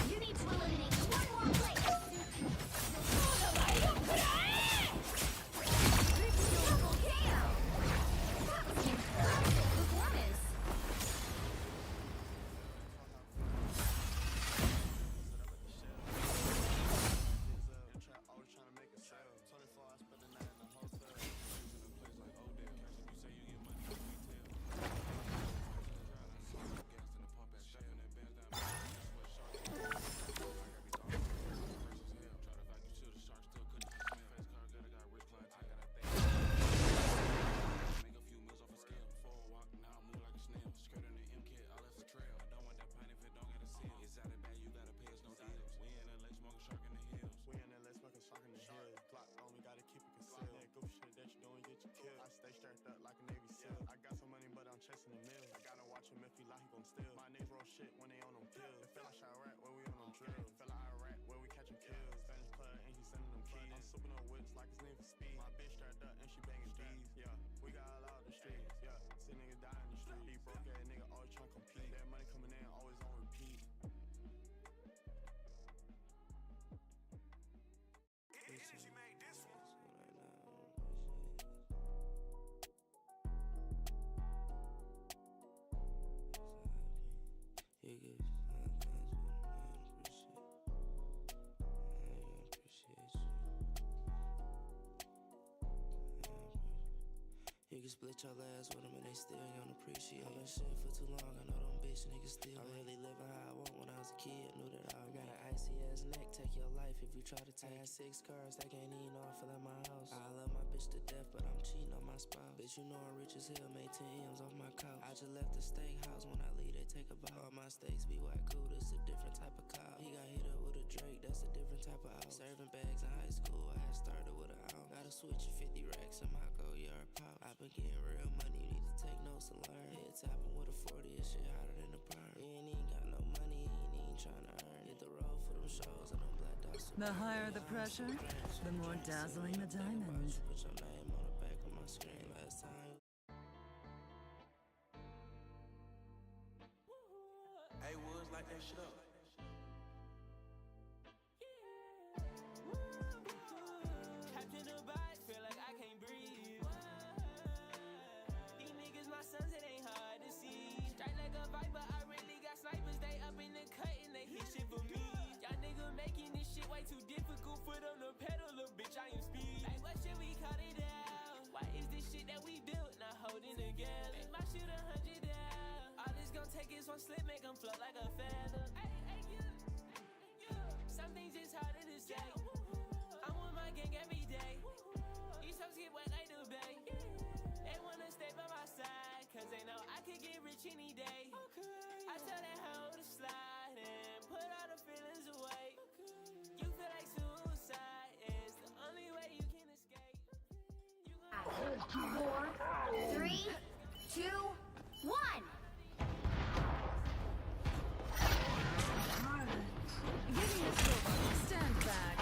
You need to eliminate 1 more player. Double KO! That was an impressive performance. Always trying to make a sale. 24 hours, spend the night in the hotel. We in LA smoking shark in the hill. Glock on me, gotta keep it concealed. That goofy shit that you doing, get you killed. I stay strapped up like a Navy SEAL. I got some money, but I'm chasing the meal. I gotta watch him if he lie, he gon' steal. My niggas roll shit when they on them pills. It feel like Chirac when we on them drills. Feel like Iraq when we catching kills. Spanish plug and he sending them keys. I'm souping up whips like his name for speed. My bitch strapped up and she banging D's. Yeah, we got all out the streets. Yeah, see niggas die in the street. He broke ass nigga always tryna compete. That money coming in always on repeat. Energy made this one. You can split your last with them and they still don't appreciate. I've been shit for too long, I know them bitch niggas still. I'm really living how I want when I was a kid, knew that I got an icy ass neck, take your life if you try to take. I had 6 cars, I can't even offer at my house. I love my bitch to death, but I'm cheating on my spouse. Bitch, you know I'm rich as hell, made 10 M's off my couch. I just left the steakhouse, when I leave, they take a bite. All my steaks be white cool, this a different type of cow. He got hit up with a Drake, that's a different type of out. Serving bags in high school, I had started with a ounce. Gotta switch 50 racks in my go-yard pouch. I been getting real money, you need to take notes and learn. Head tapping with a 40, and shit hotter than a perm. He ain't even got no money, he ain't even tryna earn. Hit the road for them shows and them black dots. The higher the pressure, the more dazzling the diamond. Put your name on the back of my screen last time. one slip, make them float like a feather. Some things is harder to say. I'm with my gang every day. These hoes get wet like the bay. They wanna stay by my side, cause they know I could get rich any day. I tell that hoe to slide and put all the feelings away. You feel like suicide is the only way you can escape. 4, 3, 2, 1. Giving this robot a stand back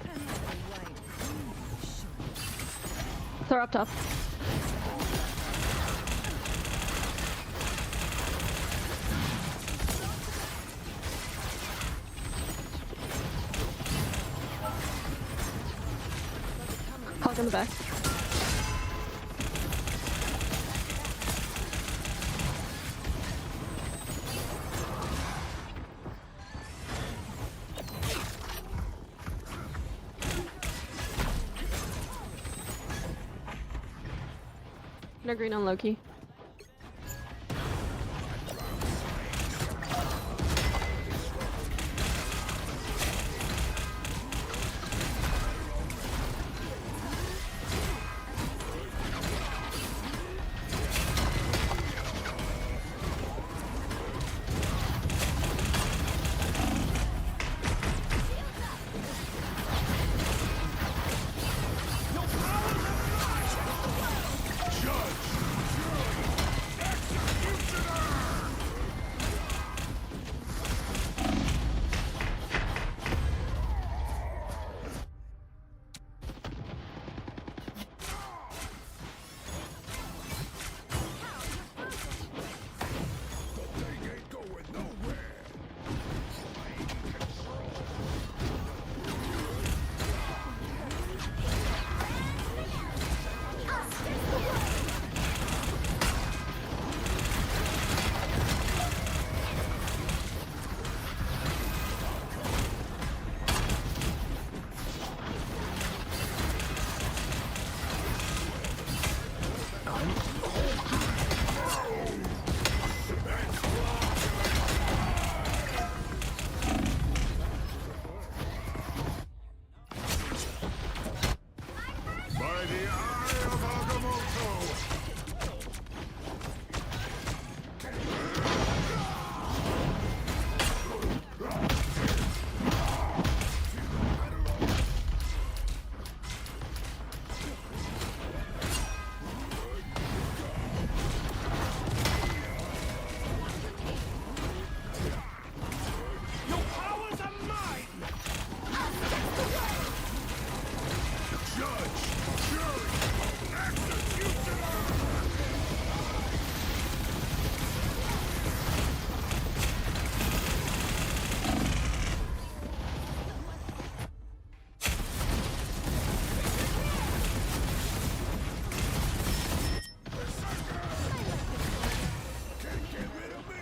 and let the white really show. Throw up top. Hog in the back. No green on Loki.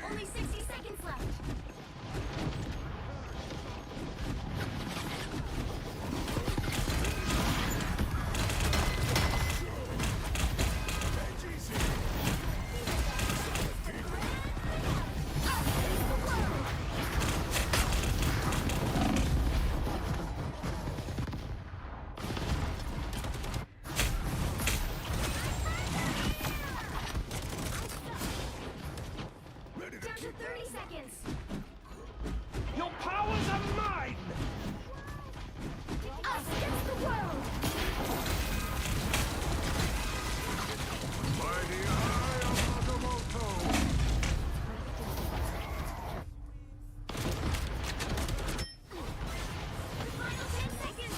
Only 60 seconds left. Down to 30 seconds. Your powers are mine! Us against the world. By the eye of Agamotto! Final 10 seconds.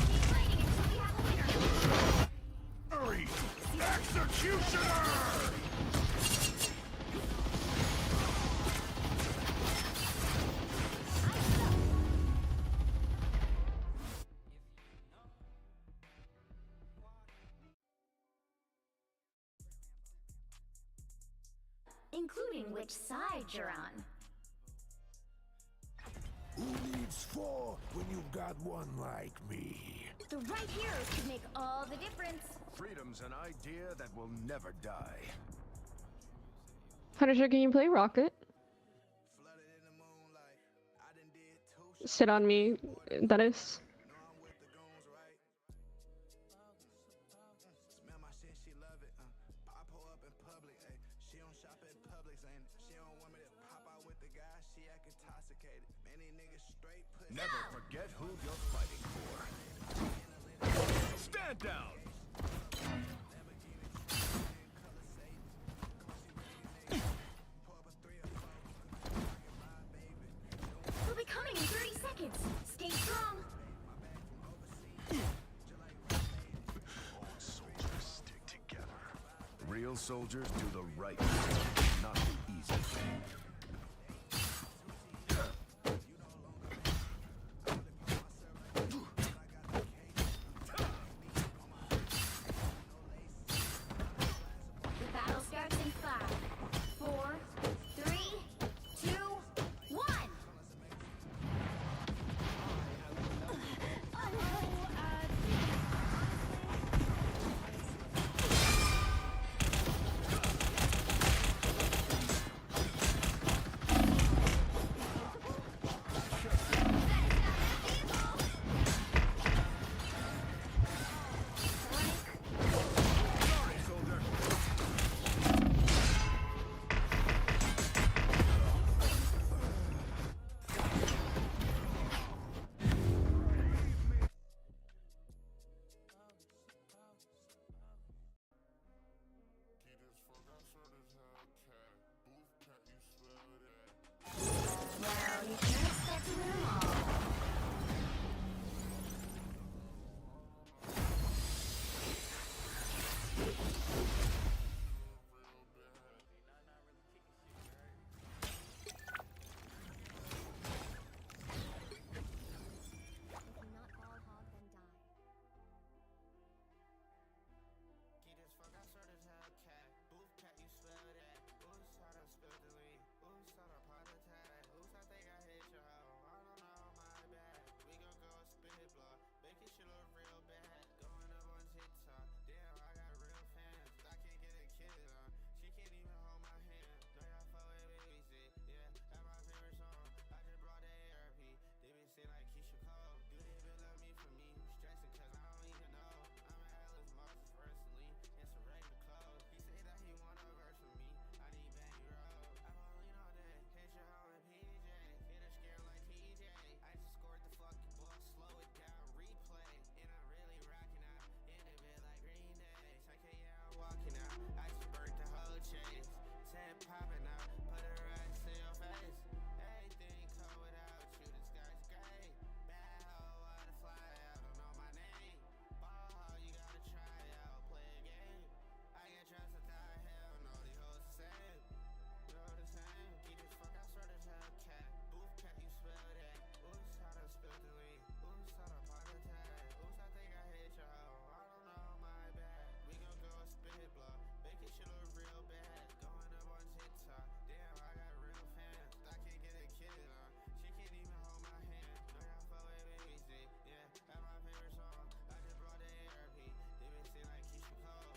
Keep fighting until we have a winner. Hurry! Executioner! Including which side you're on. Who needs 4 when you've got one like me? The right heroes could make all the difference. Freedom's an idea that will never die. Punisher, can you play Rocket? Sit on me, that is. Never forget who you're fighting for. Stand down! We'll be coming in 30 seconds. Stay strong. All soldiers stick together. Real soldiers do the right thing, not the easy thing. The battle starts in 5, 4, 3, 2, 1. Sorry, soldier. Well, you can't expect to win them all. Get as fuck, I swear this Hellcat. Booth cat, you smell that. Ooh, shot up, spilled the lean. Ooh, shot up, pot attack. Ooh, I think I hit your hoe. I don't know, my bad. We gon' go spit block. Making shit look real bad. Going up on TikTok. Damn, I got real fans. I can't get a kid on. She can't even hold my hand. No, y'all fuck with babysit. Yeah, that's my favorite song. I just brought the ARP. They been saying like Keisha Cole. Do they even love me for me? Stressing cause I don't even know. I'm an Alice Moss personally. In some regular clothes. He say that he want a verse from me. I need bankroll. I'm only know that. Hit your hoe in PJ. Hit her scare like TJ. I just scored the fucking ball. Slow it down. Replay. And I'm really rocking out. In a bit like Green Day. Check it, yeah, I'm walking out. I just burnt the whole chase. 10 popping out. Put a rice in your face. Everything cold without you. This guy's great. Bad hoe, wanna fly out. Don't know my name. Ball hoe, you gotta try out. Play a game. I get trust without hell. No, these hoes the same. No, the same. Get this fuck, I swear this Hellcat. Booth cat, you smell that. Ooh, shot up, spilled the lean. Ooh, shot up, pot attack. Ooh, I think I hit your hoe. I don't know, my bad. We gon' go spit block. Making shit look real bad. Going up on TikTok. Damn, I got real fans. I can't get a kid on. She can't even hold my hand. No, y'all fuck with babysit. Yeah, that's my favorite song. I just brought the ARP. They been saying like Keisha Cole.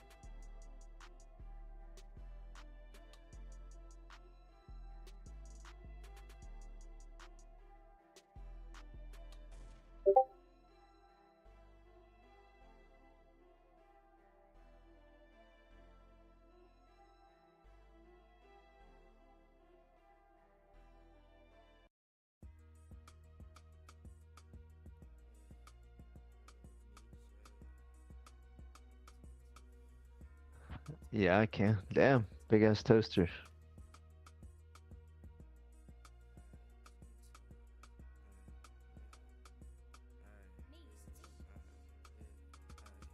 Yeah, I can. Damn, big ass toaster.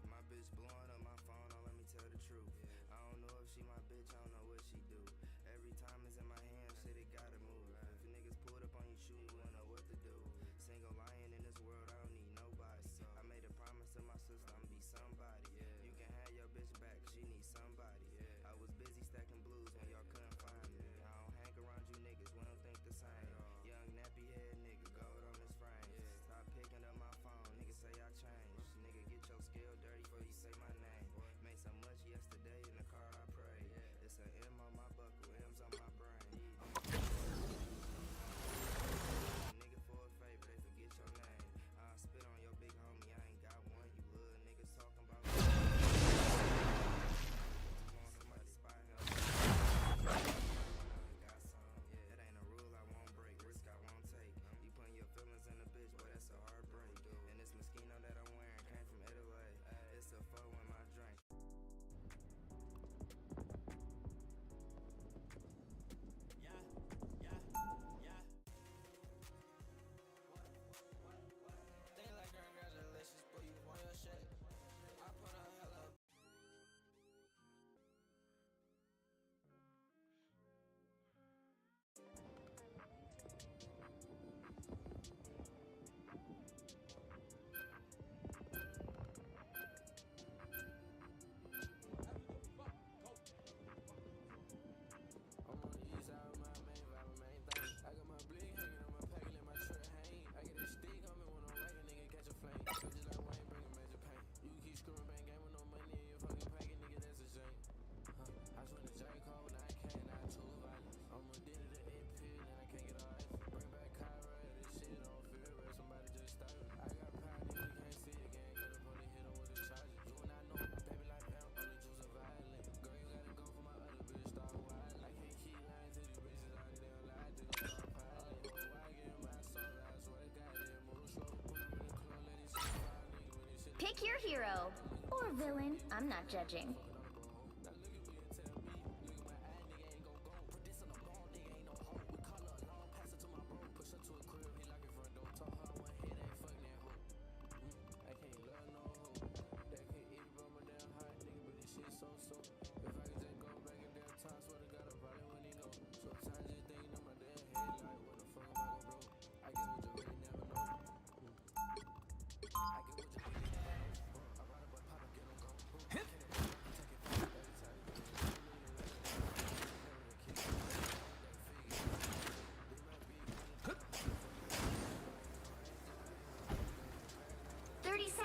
My bitch blowing up my phone, don't let me tell the truth. I don't know if she my bitch, I don't know what she do. Every time it's in my hand, shit, it gotta move. If niggas pulled up on you, shoot, you wouldn't know what to do. Single lion in this world, I don't need nobody. I made a promise to my sister, I'ma be somebody. You can have your bitch back, she needs somebody. I was busy stacking blues when y'all couldn't I'm not judging.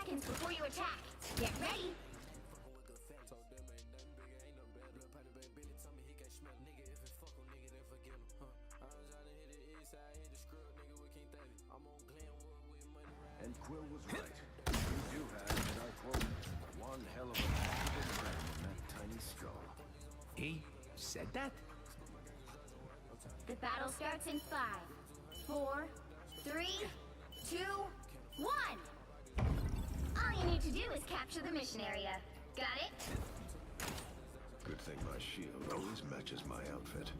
Before you attack, get ready. And Quill was right. You do have, and I quote, one hell of a valuable friend in that tiny skull. He said that? The battle starts in 5, 4, 3, 2, 1. All you need to do is capture the mission area. Got it? Good thing my shield always matches my outfit.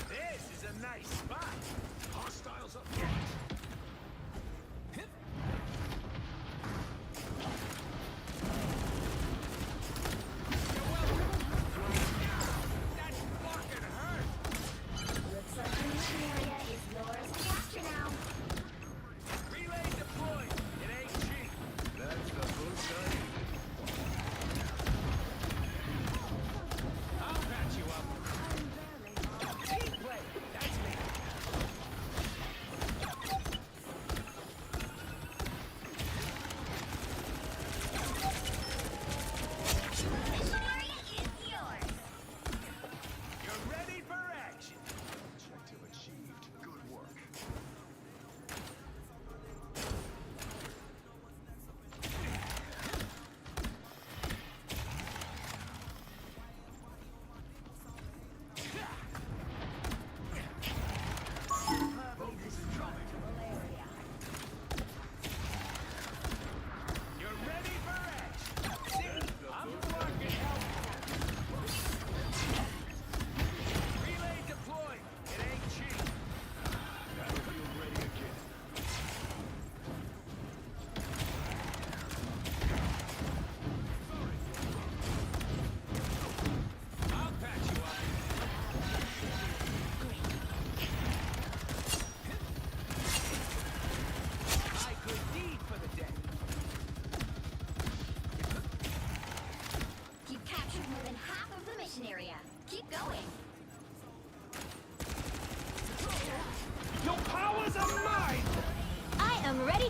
This is a nice spot. Hostiles up front.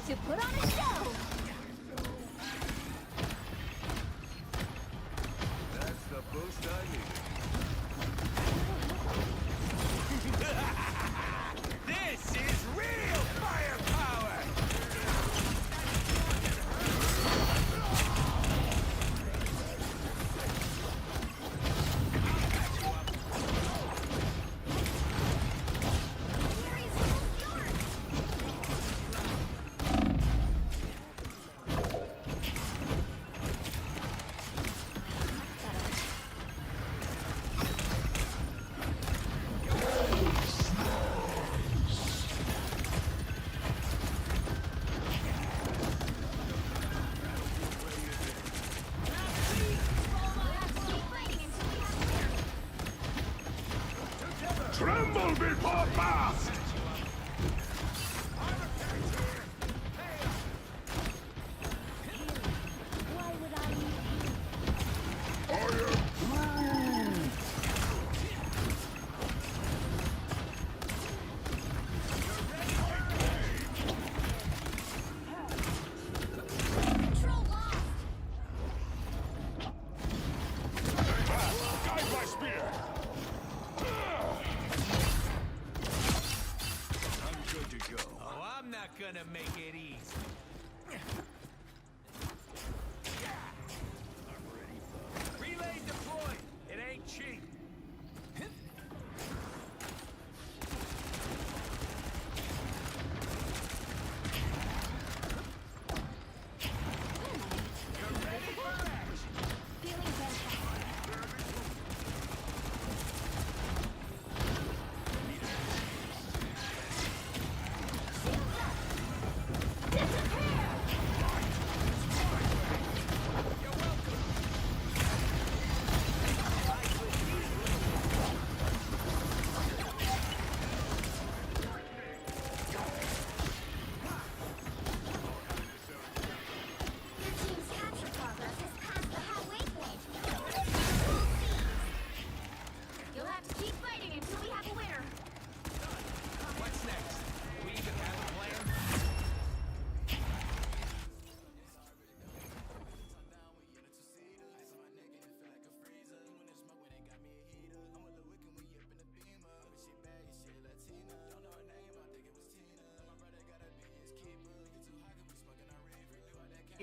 To put on a show! That's the boost I needed. This is real firepower! Tremble before blast! Gonna make it easy. Relay deployed. It ain't cheap.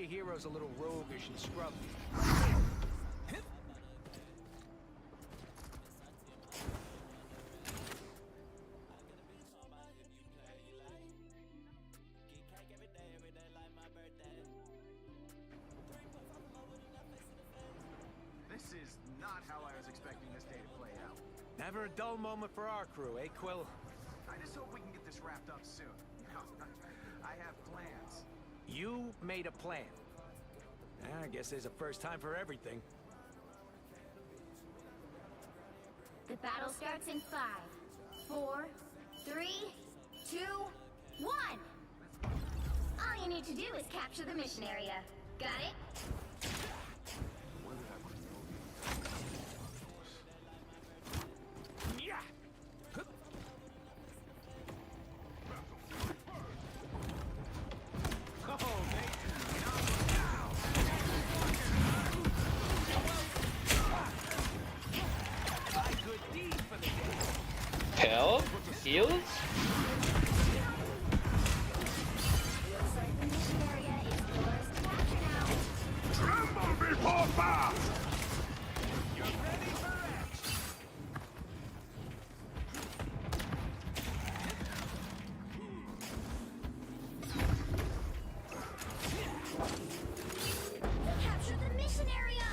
your hero's a little roguish and scrubby. This is not how I was expecting this day to play out. Never a dull moment for our crew, eh, Quill? I just hope we can get this wrapped up soon. You know, I have plans. You made a plan. I guess there's a first time for everything. The battle starts in 5, 4, 3, 2, 1. All you need to do is capture the mission area. Got it? Yeah! Oh, Help? Heals? Tremble before fire! You're ready for action! Capture the mission area!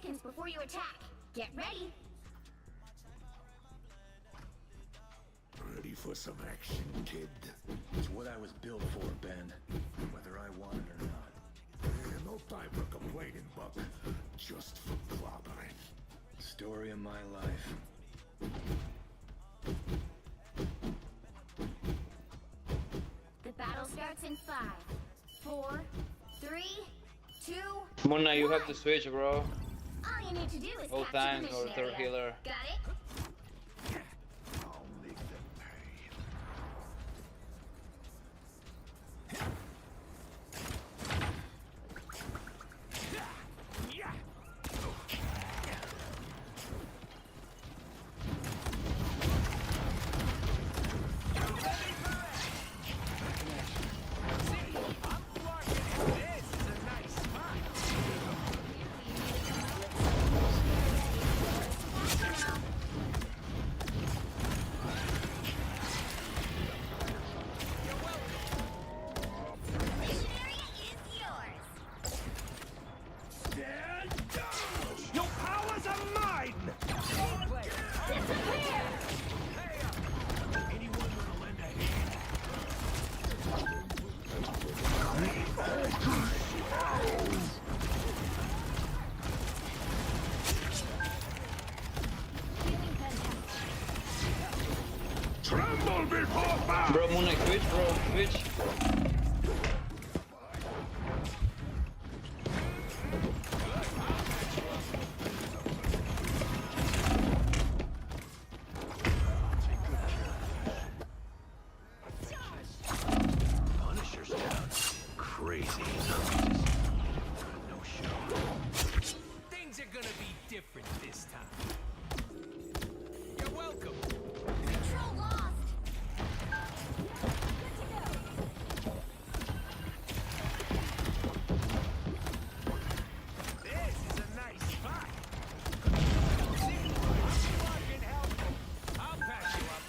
seconds before you attack. Get ready. Ready for some action, kid? It's what I was built for, Ben. Whether I want it or not. No time for complaining, Buck. Just for clobbering. Story of my life. The battle starts in 5, 4, 3, 2. Mona, you have to switch, bro. All you need to do is Both capture the times mission or third area. healer. Got it? I'll make them pay. Your powers are mine! Anyone wanna lend a hand? Tremble before fire! Bro, Moon Knight, switch, bro, switch. Punisher's down. Crazy. No show. Things are gonna be different this time. You're welcome. Control lost. This is a nice spot. See, I can help you. I'll patch you up.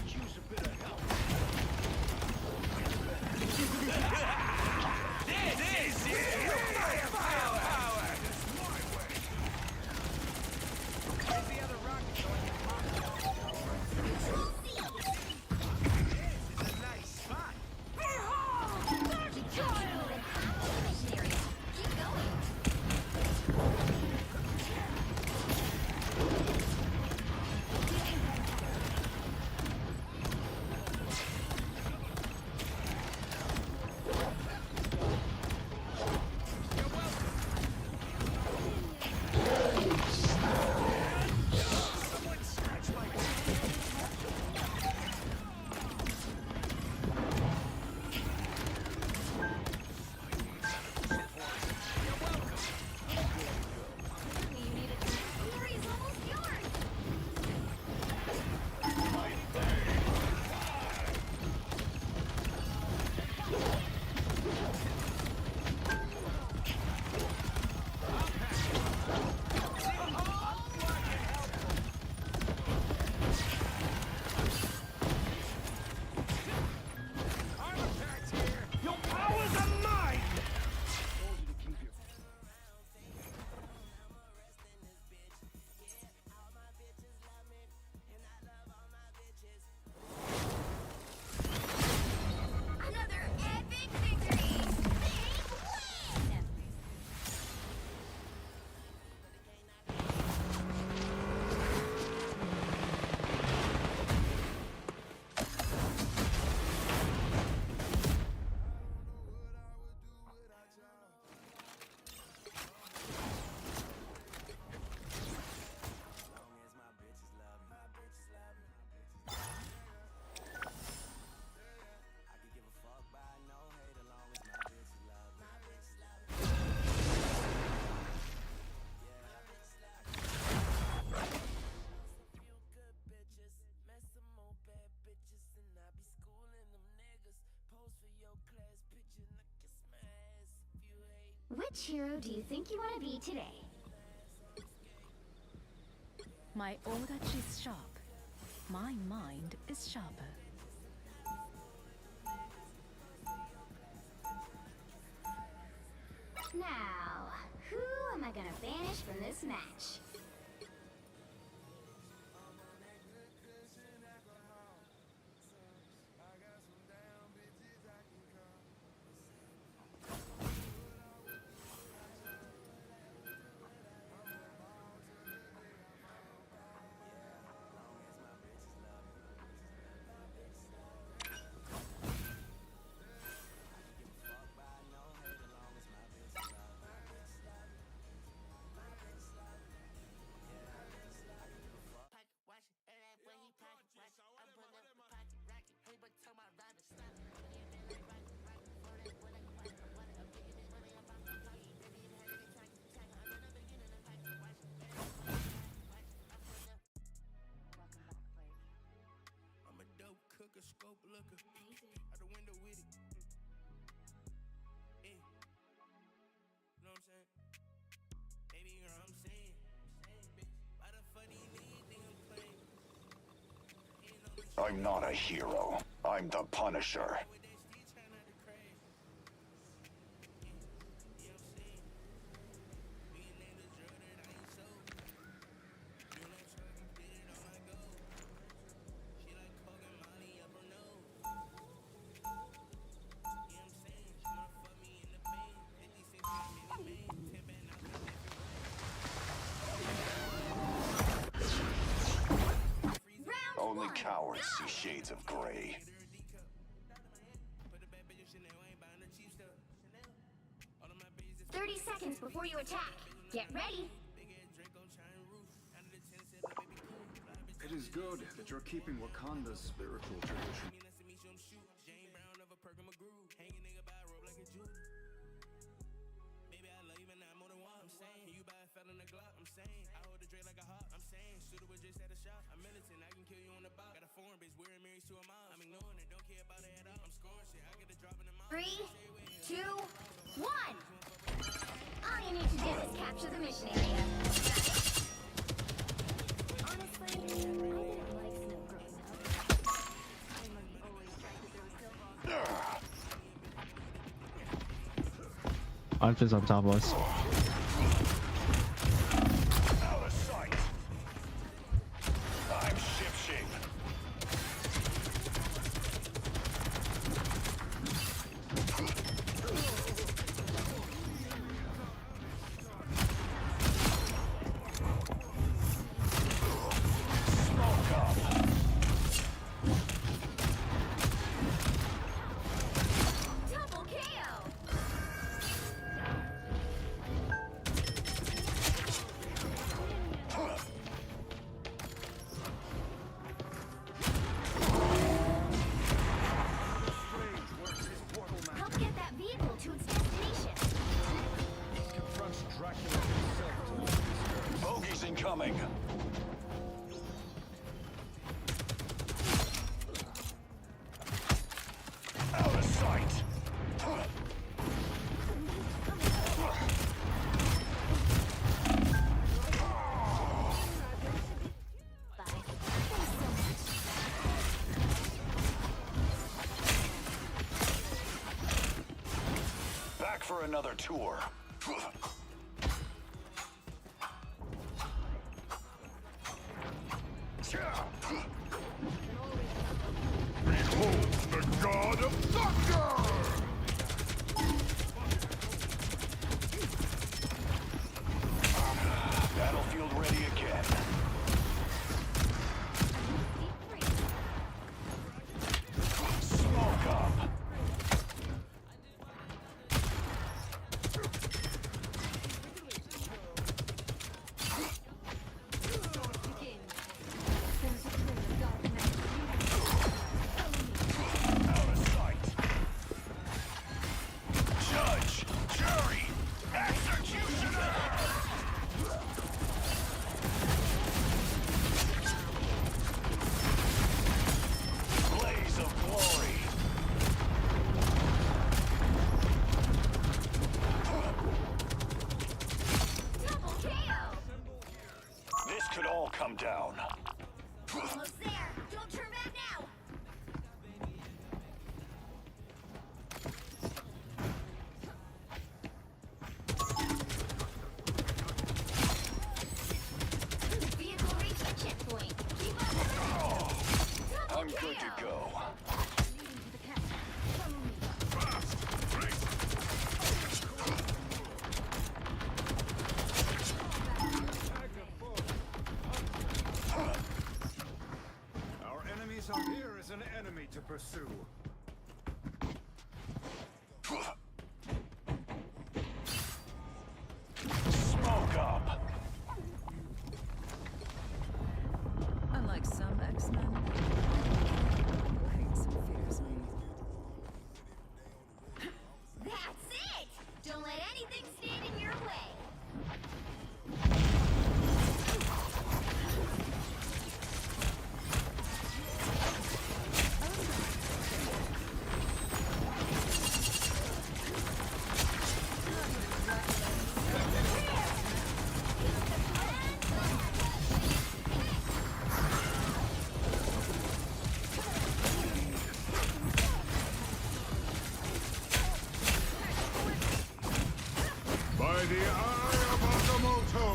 Use a bit of help. This is firepower. Where's the other rocket going to pop? This is a nice spot. Mission area. Keep going. Glory's almost yours. Armor pack's here. Your powers are mine. Another epic victory. Big win. Which hero do you think you want to be today? My Odachi is sharp. My mind is sharper. Now, who am I gonna banish from this match? I'm a dope cooker, scope looker. Out the window with it. Yeah. Know what I'm saying? Baby girl, I'm saying. Why the fuck do you think I'm playing? I'm not a hero. I'm the Punisher. Only cowards see shades of gray. 30 seconds before you attack. Get ready. It is good that you're keeping Wakanda's spiritual tradition. Three, two, one. All you need to do is capture the mission area. Honestly, I didn't like snow growing up. I always liked that there was still I'm just on top of us. Out of sight. I'm shipshape. double KO. Help get that vehicle to its destination. Confronts Dracula himself. Bogies incoming. Out of sight. Back for another tour. Behold the god of thunder! Battlefield ready again. Smoke up. Out of sight. Judge, jury, executioner! Blaze of glory. Double KO. This could all come down. Almost there. Don't turn back now. pursue. Smoke up. Unlike some X-Men, who hates and fears me. That's it! Don't let anything stand in your way. By the eye of Agamotto!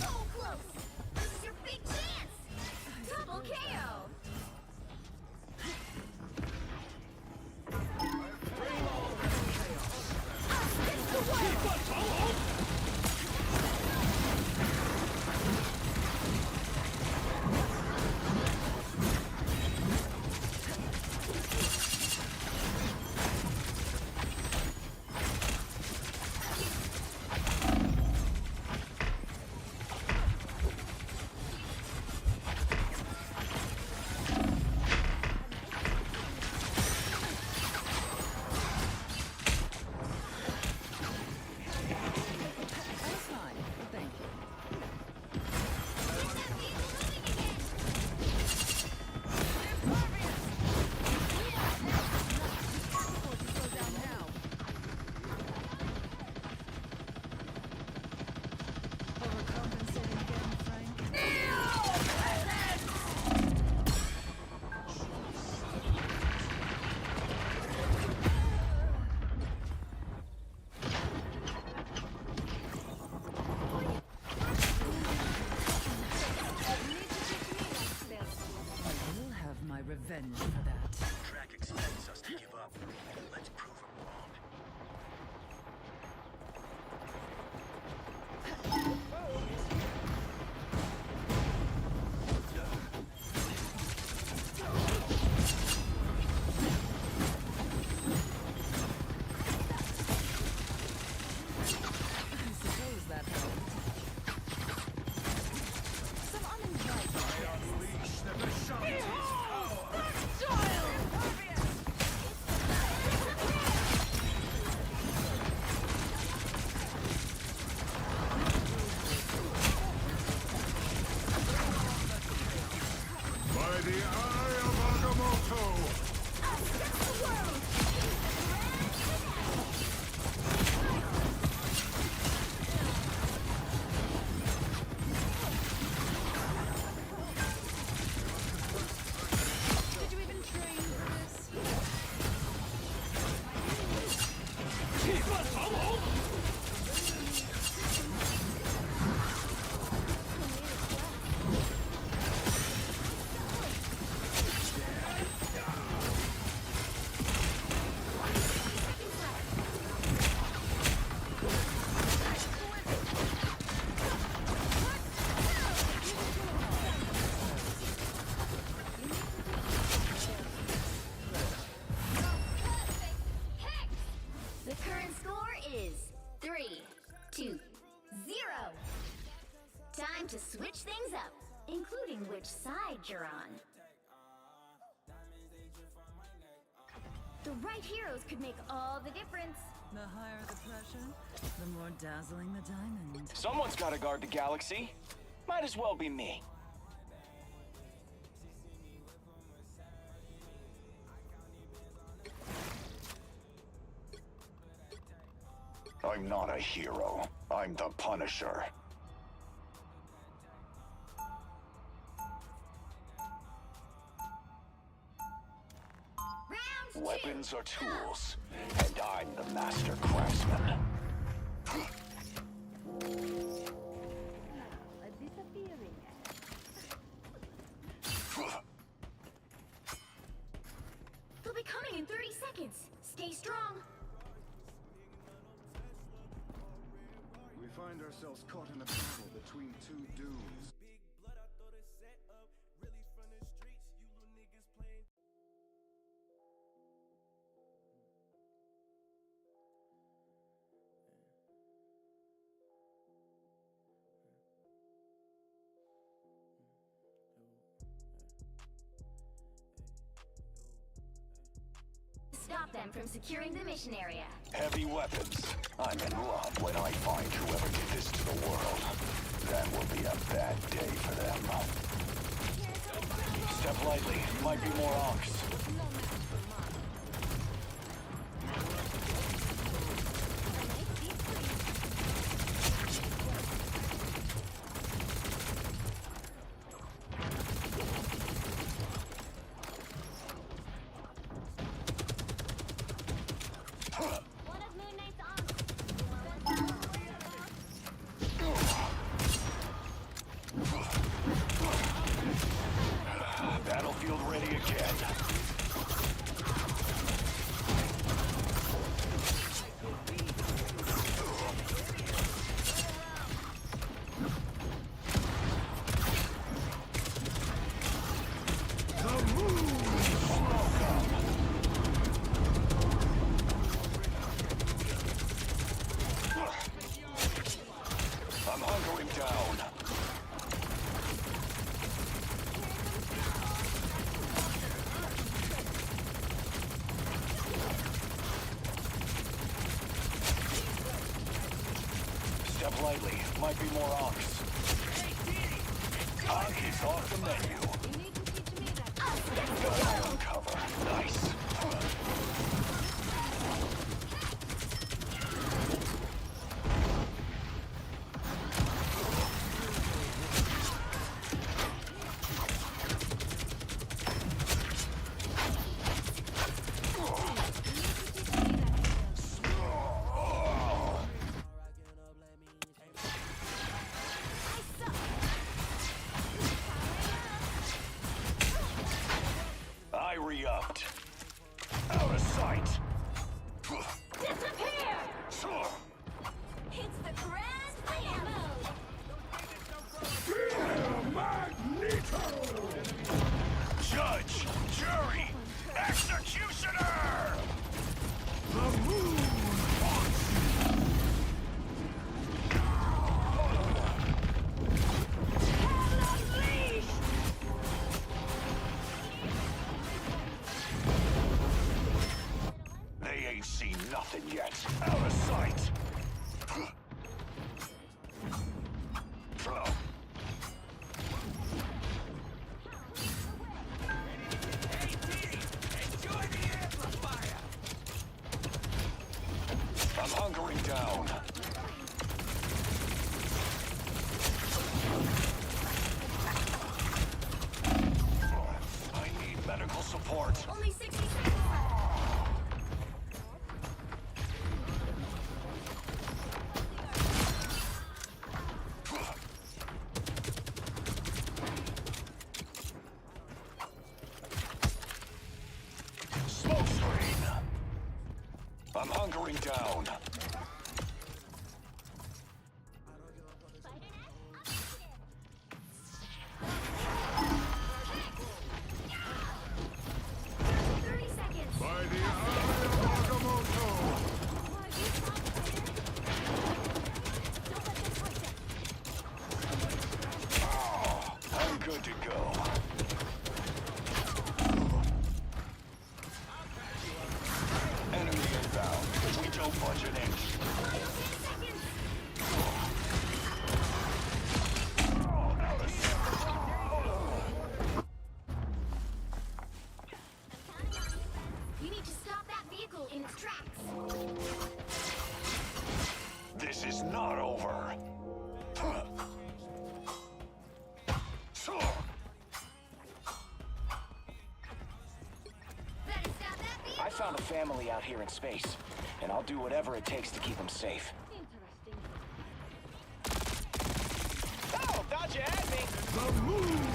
So close! This is your big chance! Double KO! That's fine. Thank you. Overcompensating again, Frank. I will have my revenge for that. Track expects us to give up. Let's prove him wrong. I suppose that helped. Some uninvited guests. By the eye of Agamotto! Did you even train for this? The current score is 3-2-0. Time to switch things up, including which side you're on. The right heroes could make all the difference. The higher the pressure, the more dazzling the diamond. Someone's got to guard the galaxy. Might as well be me. I'm not a hero. I'm the Punisher. Weapons are tools, and I'm the master craftsman. die in 30 seconds. Stay strong. We find ourselves caught in a battle between two dudes. Stop them from securing the mission area. Heavy weapons. I'm in love when I find whoever did this to the world. That will be a bad day for them. Step lightly. Might be more onks. Battlefield ready again. I'm hunkering down. Step lightly. Might be more onks. Onk is off the menu. Got my own cover. Nice. I re-upped. Out of sight. Disappear! It's the grand finale. Magneto! Judge, jury, executioner! The moon wants They ain't seen nothing yet. Out of sight. I'm hunkering down. I need medical support. Only 60 seconds left. Smoke screen. I'm hunkering down. by the eye of Agamotto! I'm good to go. Enemy inbound. We don't budge an inch. You need to stop that vehicle in its tracks. This is not over. I found a family out here in space, and I'll do whatever it takes to keep them safe. Oh, thought you had me. The moon!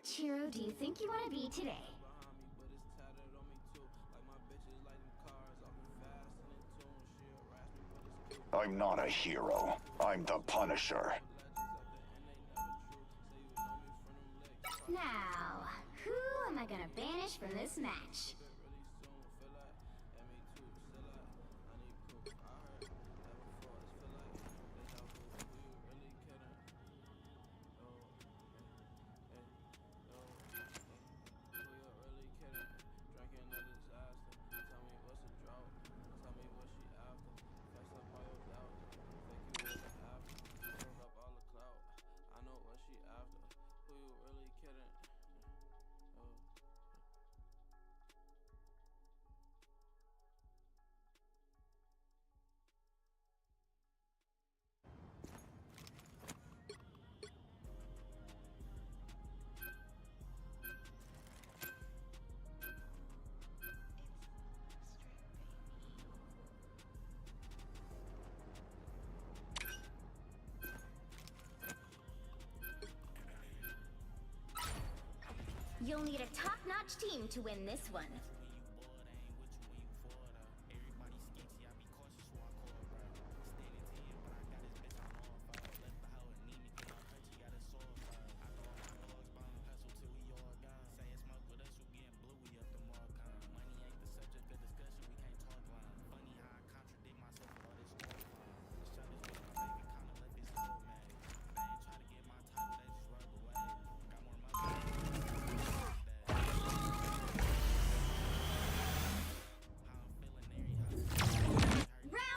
Chiro do you think you want to be today? I'm not a hero. I'm the Punisher. Now, who am I gonna banish from this match? You'll need a top-notch team to win this one.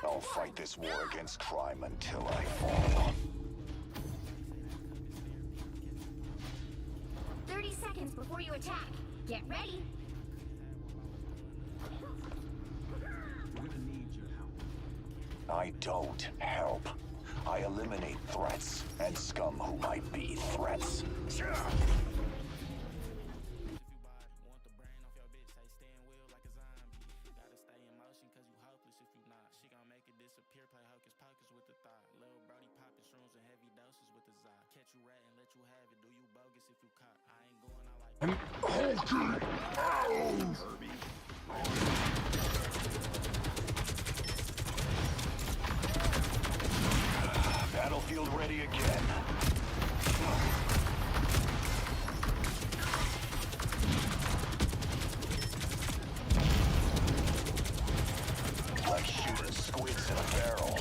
I'll fight this war against crime until I fall. 30 seconds before you attack. Get ready. We're gonna need your help. I don't help. I eliminate threats and scum who might be threats. I'm halted! Battlefield ready again. Like shooting squids in a barrel.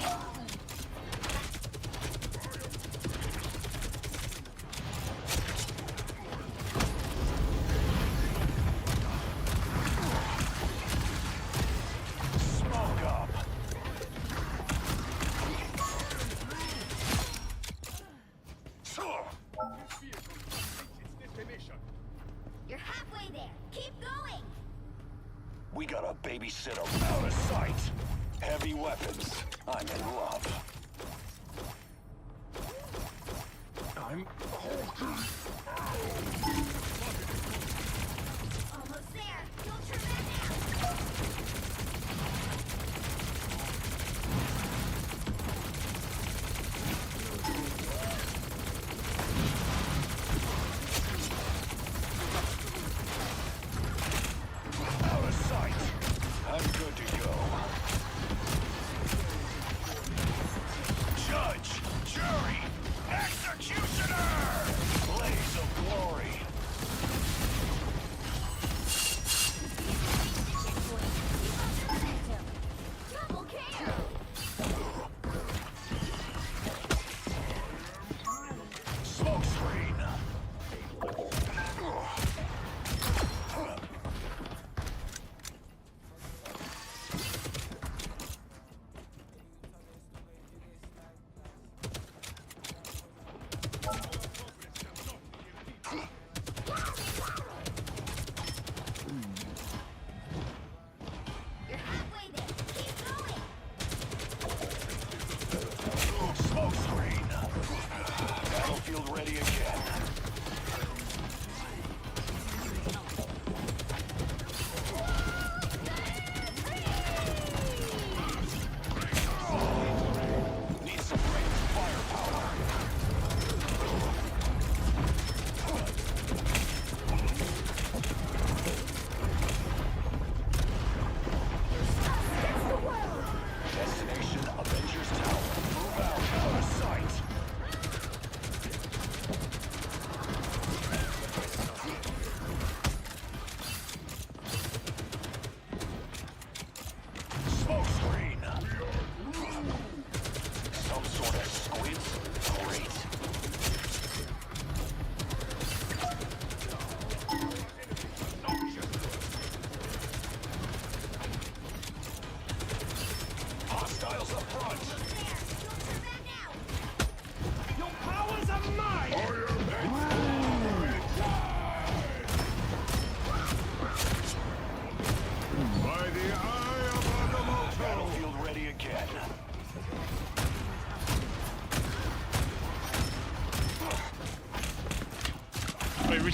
You're halfway there. Keep going. We got a babysitter out of sight. Heavy weapons. I'm in love. I'm halted! Almost there. You'll turn that now. Out of sight. I'm good to go. Judge, jury, executioner!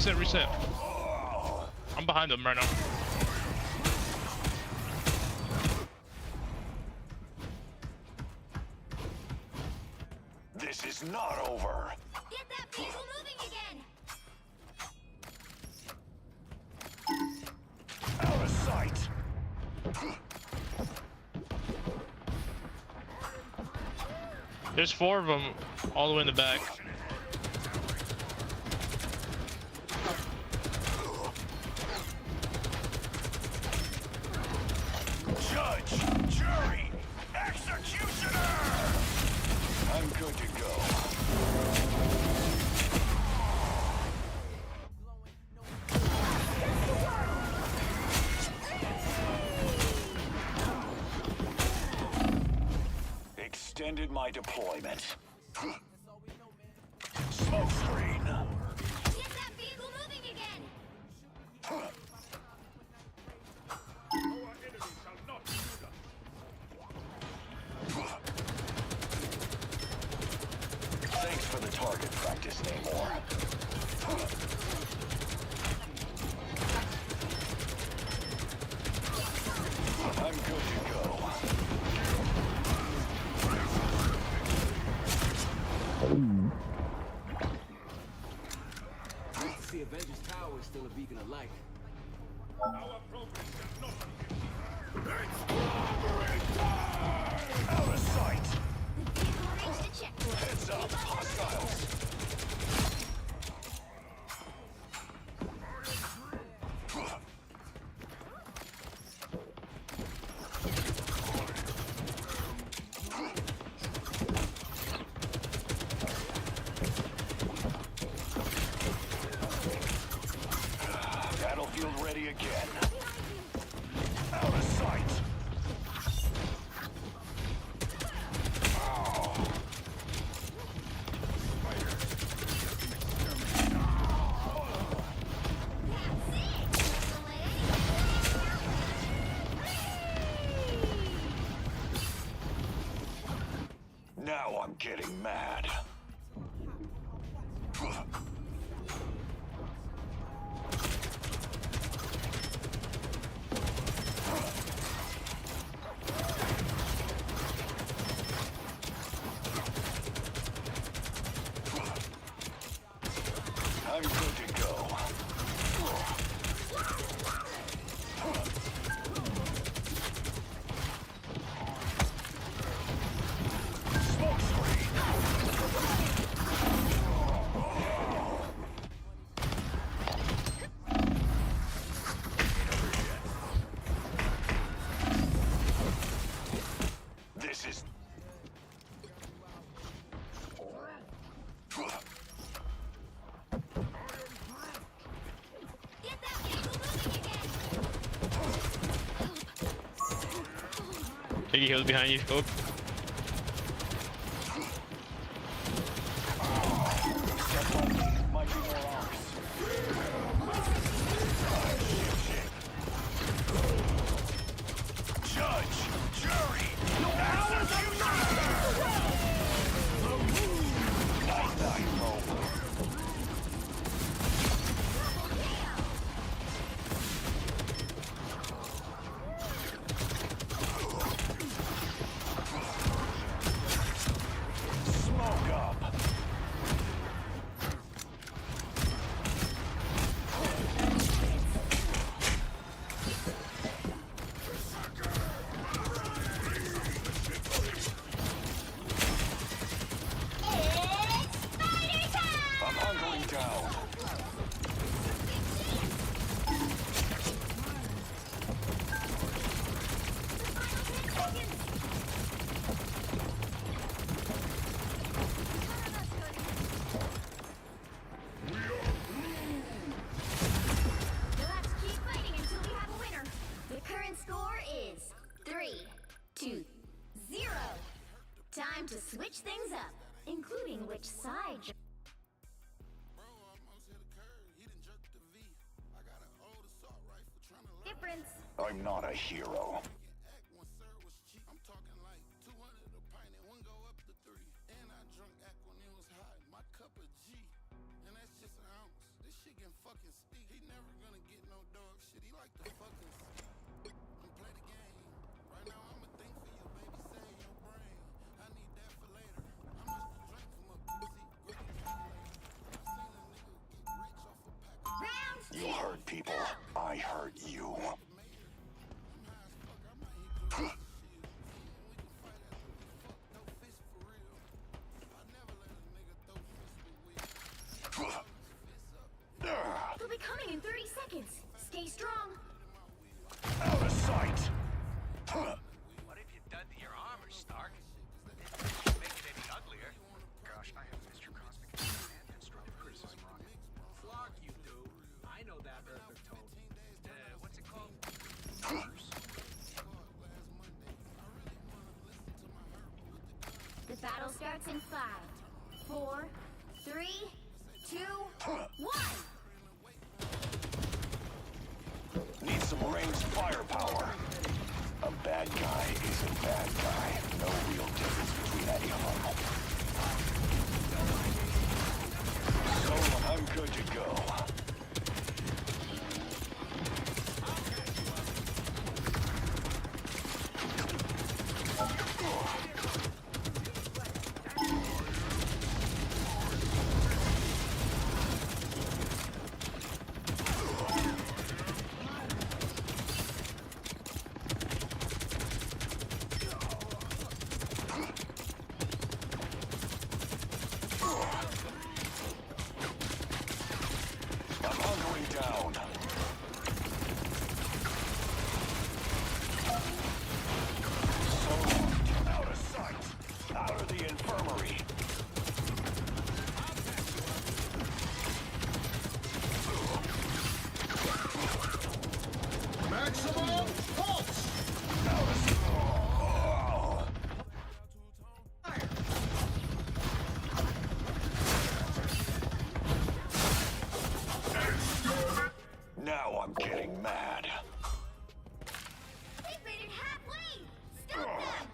reset, reset. I'm behind them right now. This is not over. Get that vehicle moving again! Out of sight. There's 4 of them all the way in the back. Judge, jury, executioner! I'm good to go. Extended my deployment. Smoke screen. Get that vehicle moving again! Thanks for the target practice, Namor. I'm good to go. See, Avengers Tower is still a beacon of light. Our progress cannot be Out of sight. The vehicle reached a checkpoint. Heads up, hostiles. Battlefield ready again. Out of sight. Now I'm getting mad. I'm good to go. Smoke screen. This is Get that vehicle moving again! Biggie Hill's behind you, Scope. might be more Judge, jury, executioner! Night, night, Rover. Smoke up. I'm hunkering down. Let's keep fighting until we have a winner. The current score is 3-2-0. Time to switch things up, including which side. Difference. I'm not a hero. I'm talking like 200 a pint and one go up to 3. And I drunk act when it was hot. My cup of G. And that's just an ounce. This shit can fucking speak. He never gonna get no dog shit. He like to fucking speak and play the game. Right now I'ma think for you, baby. Save your brain. I need that for later. How much to drink from a pussy? Go to calculator. I seen a nigga get rich off a pack of You hurt people. I hurt you. They'll be coming in 30 seconds. Stay strong. Out of sight. What have you done to your armor, Stark? Didn't make it any uglier. Gosh, I have missed your cosmic and constructive criticism, Rocket. Flock you do. I know that Earther tone. What's it called? The battle starts in 5, 4, 3, 2, 1. Need some ranged firepower. A bad guy is a bad guy. No real difference between any of them. So I'm good to go. Maximum pulse! Now I'm getting mad. They've made it halfway! Stop them!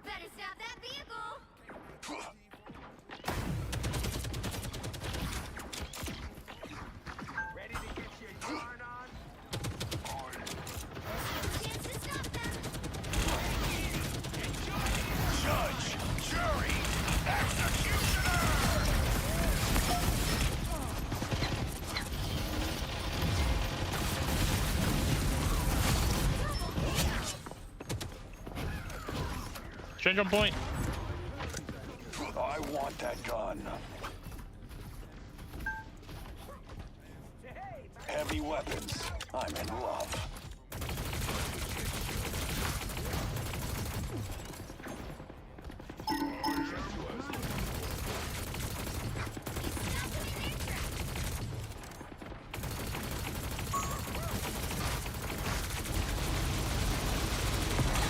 Better stop that vehicle! Ready to get your yarn on? Chance to stop them! Judge, jury, executioner! Change on point. I want that gun. Heavy weapons. I'm in love.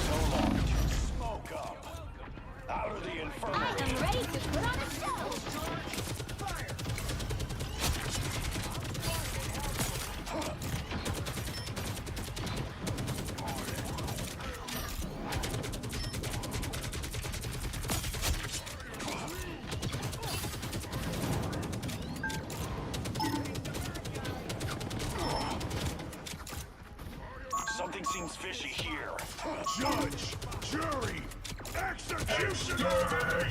So long. Smoke up. Out of the infirmary. I am ready to put on a show! Something seems fishy here. Judge, jury, executioner!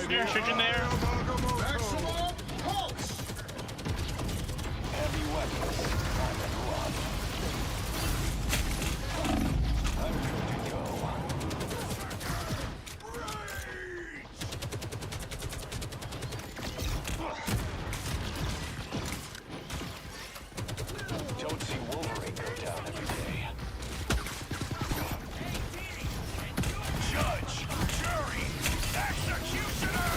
You're shooting there. Maximum pulse! Heavy weapons. I'm in love. I'm good to go. Don't see Wolverine go down every day. Judge, jury, executioner!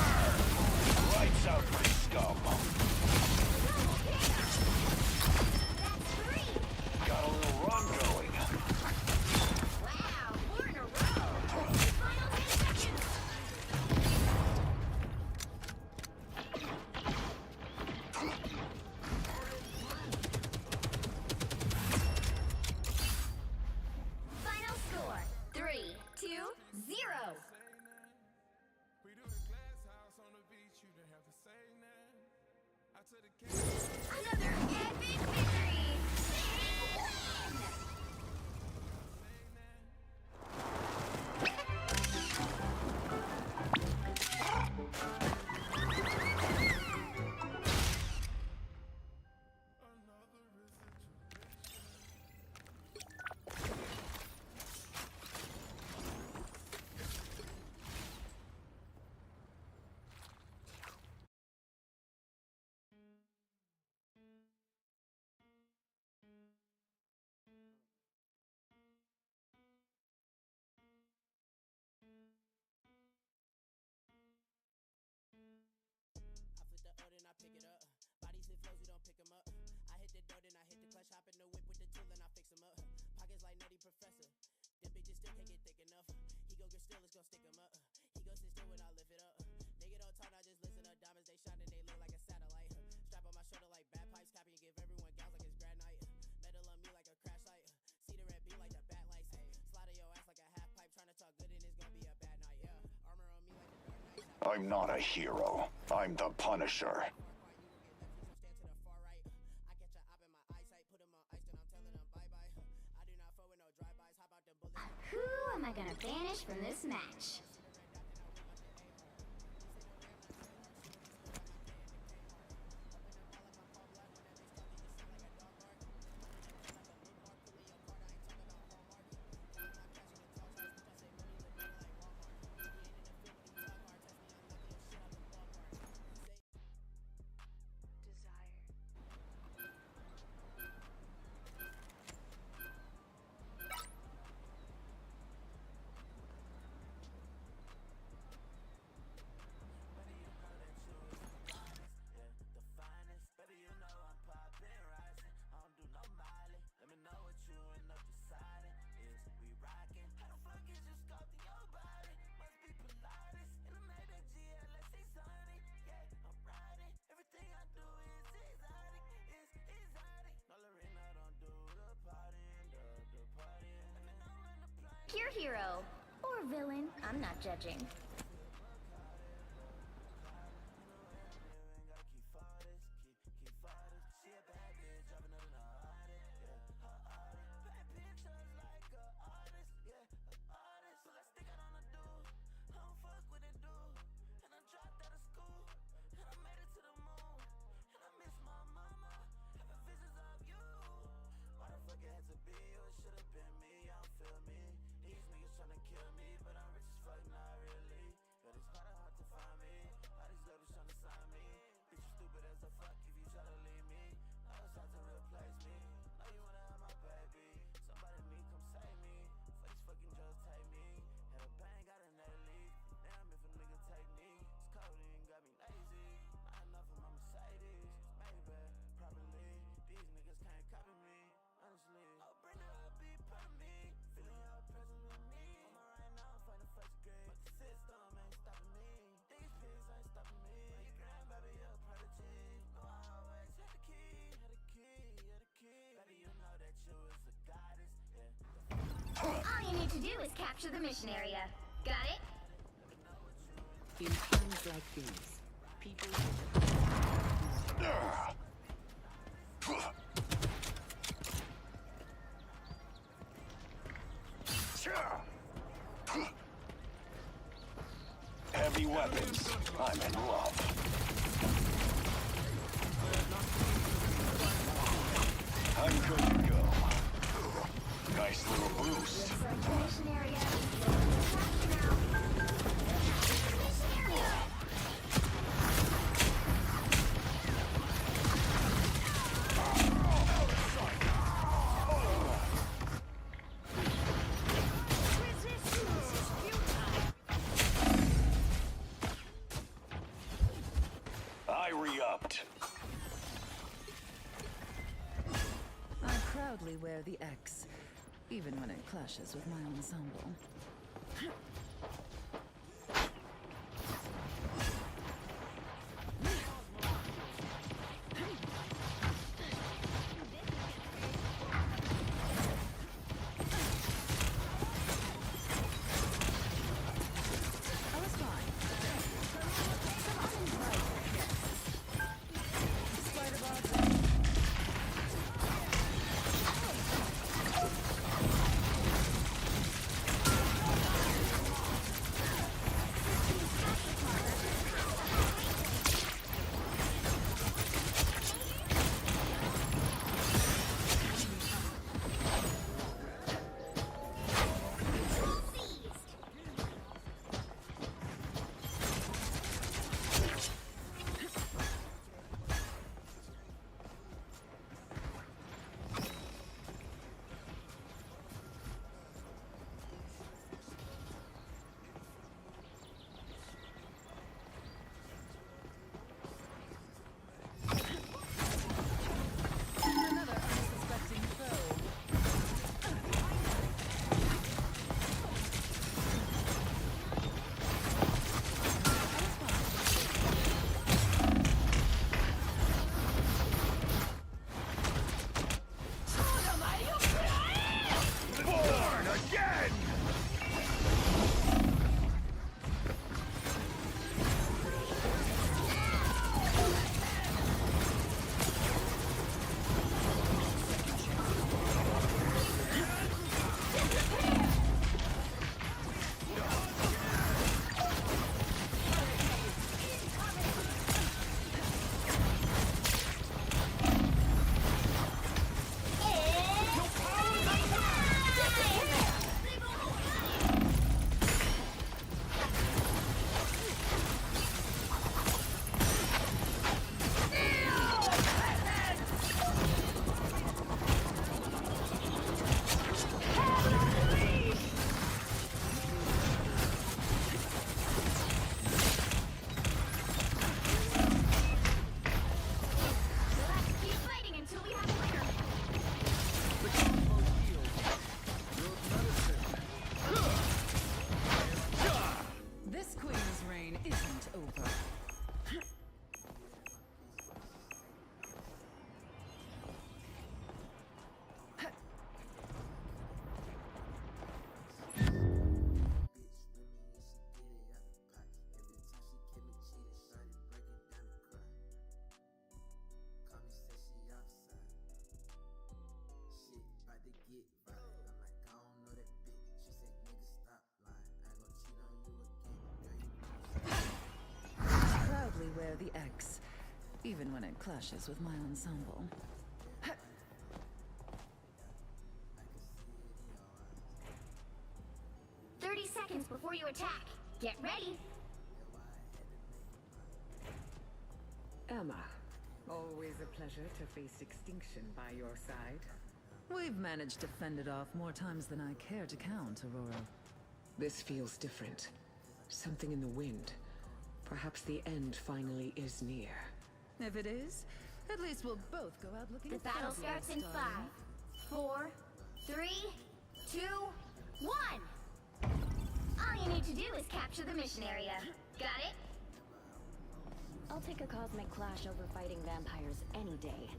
I'm not a hero. I'm the Punisher. Who am I gonna banish from this match? Pure hero. Or villain, I'm not judging. All you need to do is capture the mission area. Got it? In times like these, people... Heavy weapons. I'm in love. I'm good to go. Nice little boost. Mission area. I re-upped. I proudly wear the X, even when it clashes with my ensemble. wear the X, even when it clashes with my ensemble. 30 seconds before you attack. Get ready. Emma, always a pleasure to face extinction by your side. We've managed to fend it off more times than I care to count, Aurora. This feels different. Something in the wind. Perhaps the end finally is near. If it is, at least we'll both go out looking The battle fabulous, starts in darling. 5, 4, 3, 2, 1. All you need to do is capture the mission area. Got it? I'll take a cosmic clash over fighting vampires any day.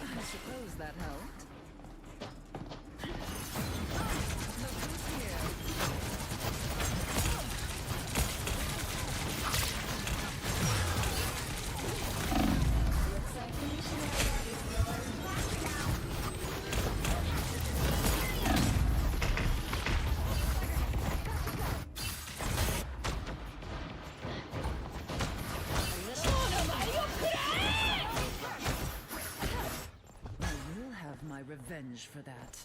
I suppose that helped. I will have my revenge for that.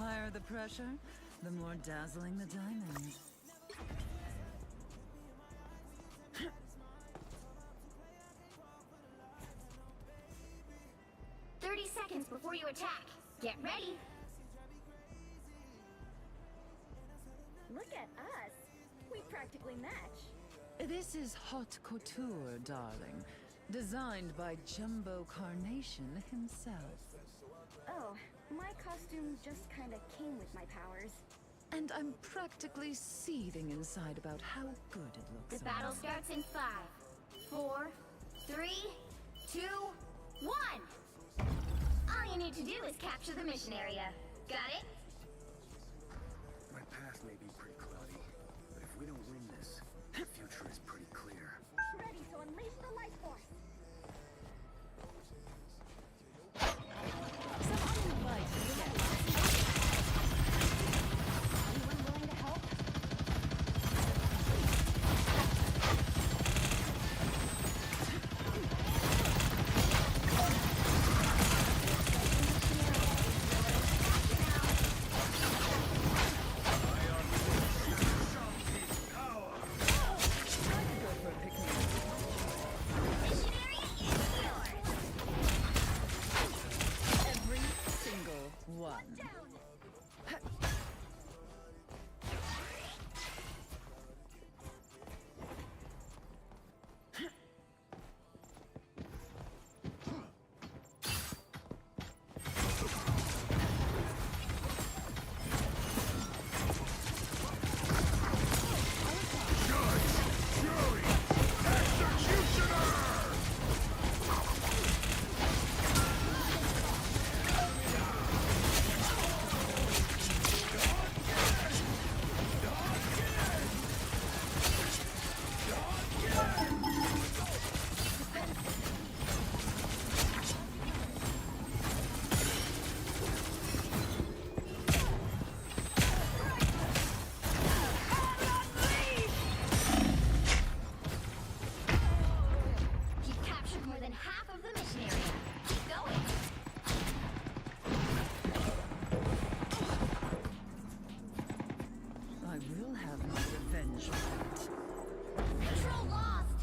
higher the pressure, the more dazzling the diamond. 30 seconds before you attack. Get ready. Look at us. We practically match. This is haute couture, darling. Designed by Jumbo Carnation himself. Oh, my costume just kind of came with my powers. And I'm practically seething inside about how good it looks. The battle starts in 5, 4, 3, 2, 1. All you need to do is capture the mission area. Got it? My path may be pretty cloudy, but if we don't win this, the future is pretty clear. Ready to unleash the life force. Anyone willing to help? Every single one. You've captured more than half of the mission area. Keep going. I will have my revenge for that. Control lost.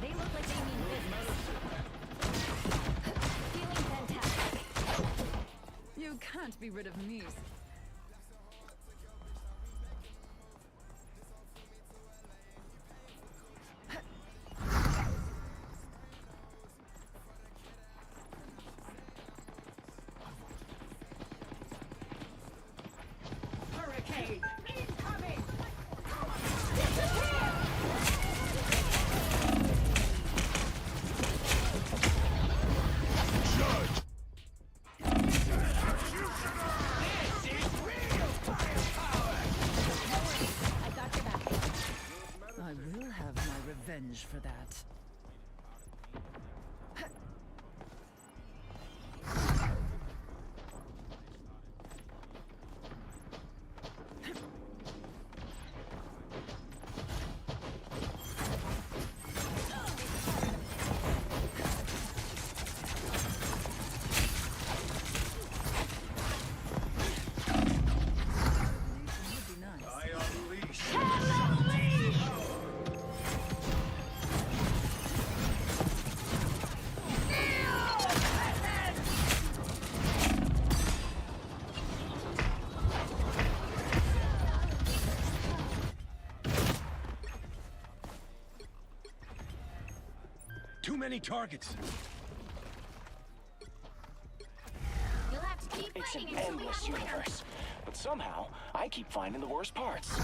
They look like they mean business. Feeling fantastic. You can't be rid of me. Hurricane incoming! This is real firepower! I got your back. I will have my revenge for that. Would be nice. I unleash. Too many targets. You'll have to keep It's an fighting until we endless have a winner. universe, but somehow I keep finding the worst parts.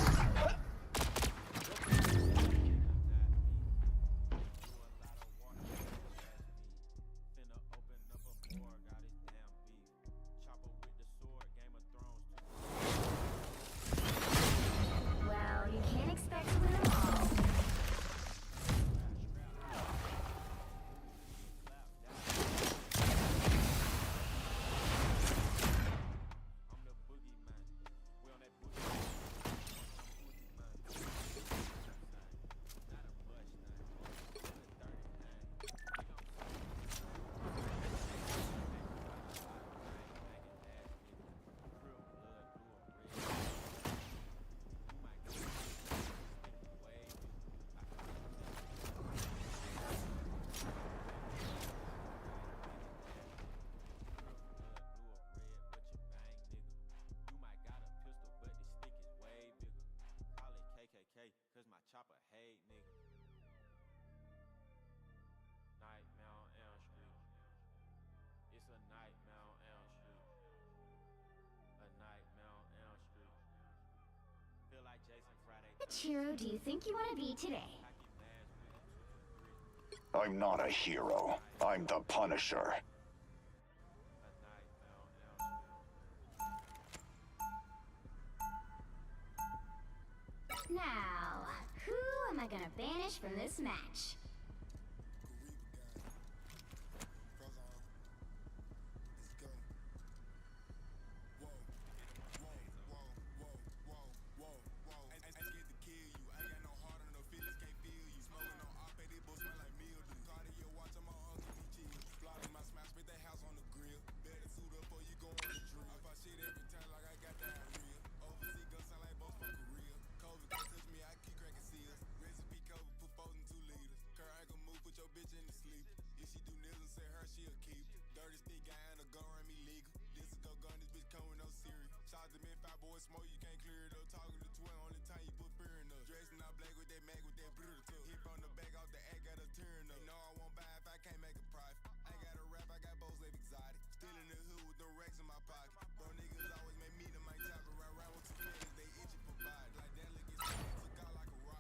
Well, you can't expect to win them all. Which hero do you think you want to be today? I'm not a hero. I'm the Punisher. Now, who am I gonna banish from this match?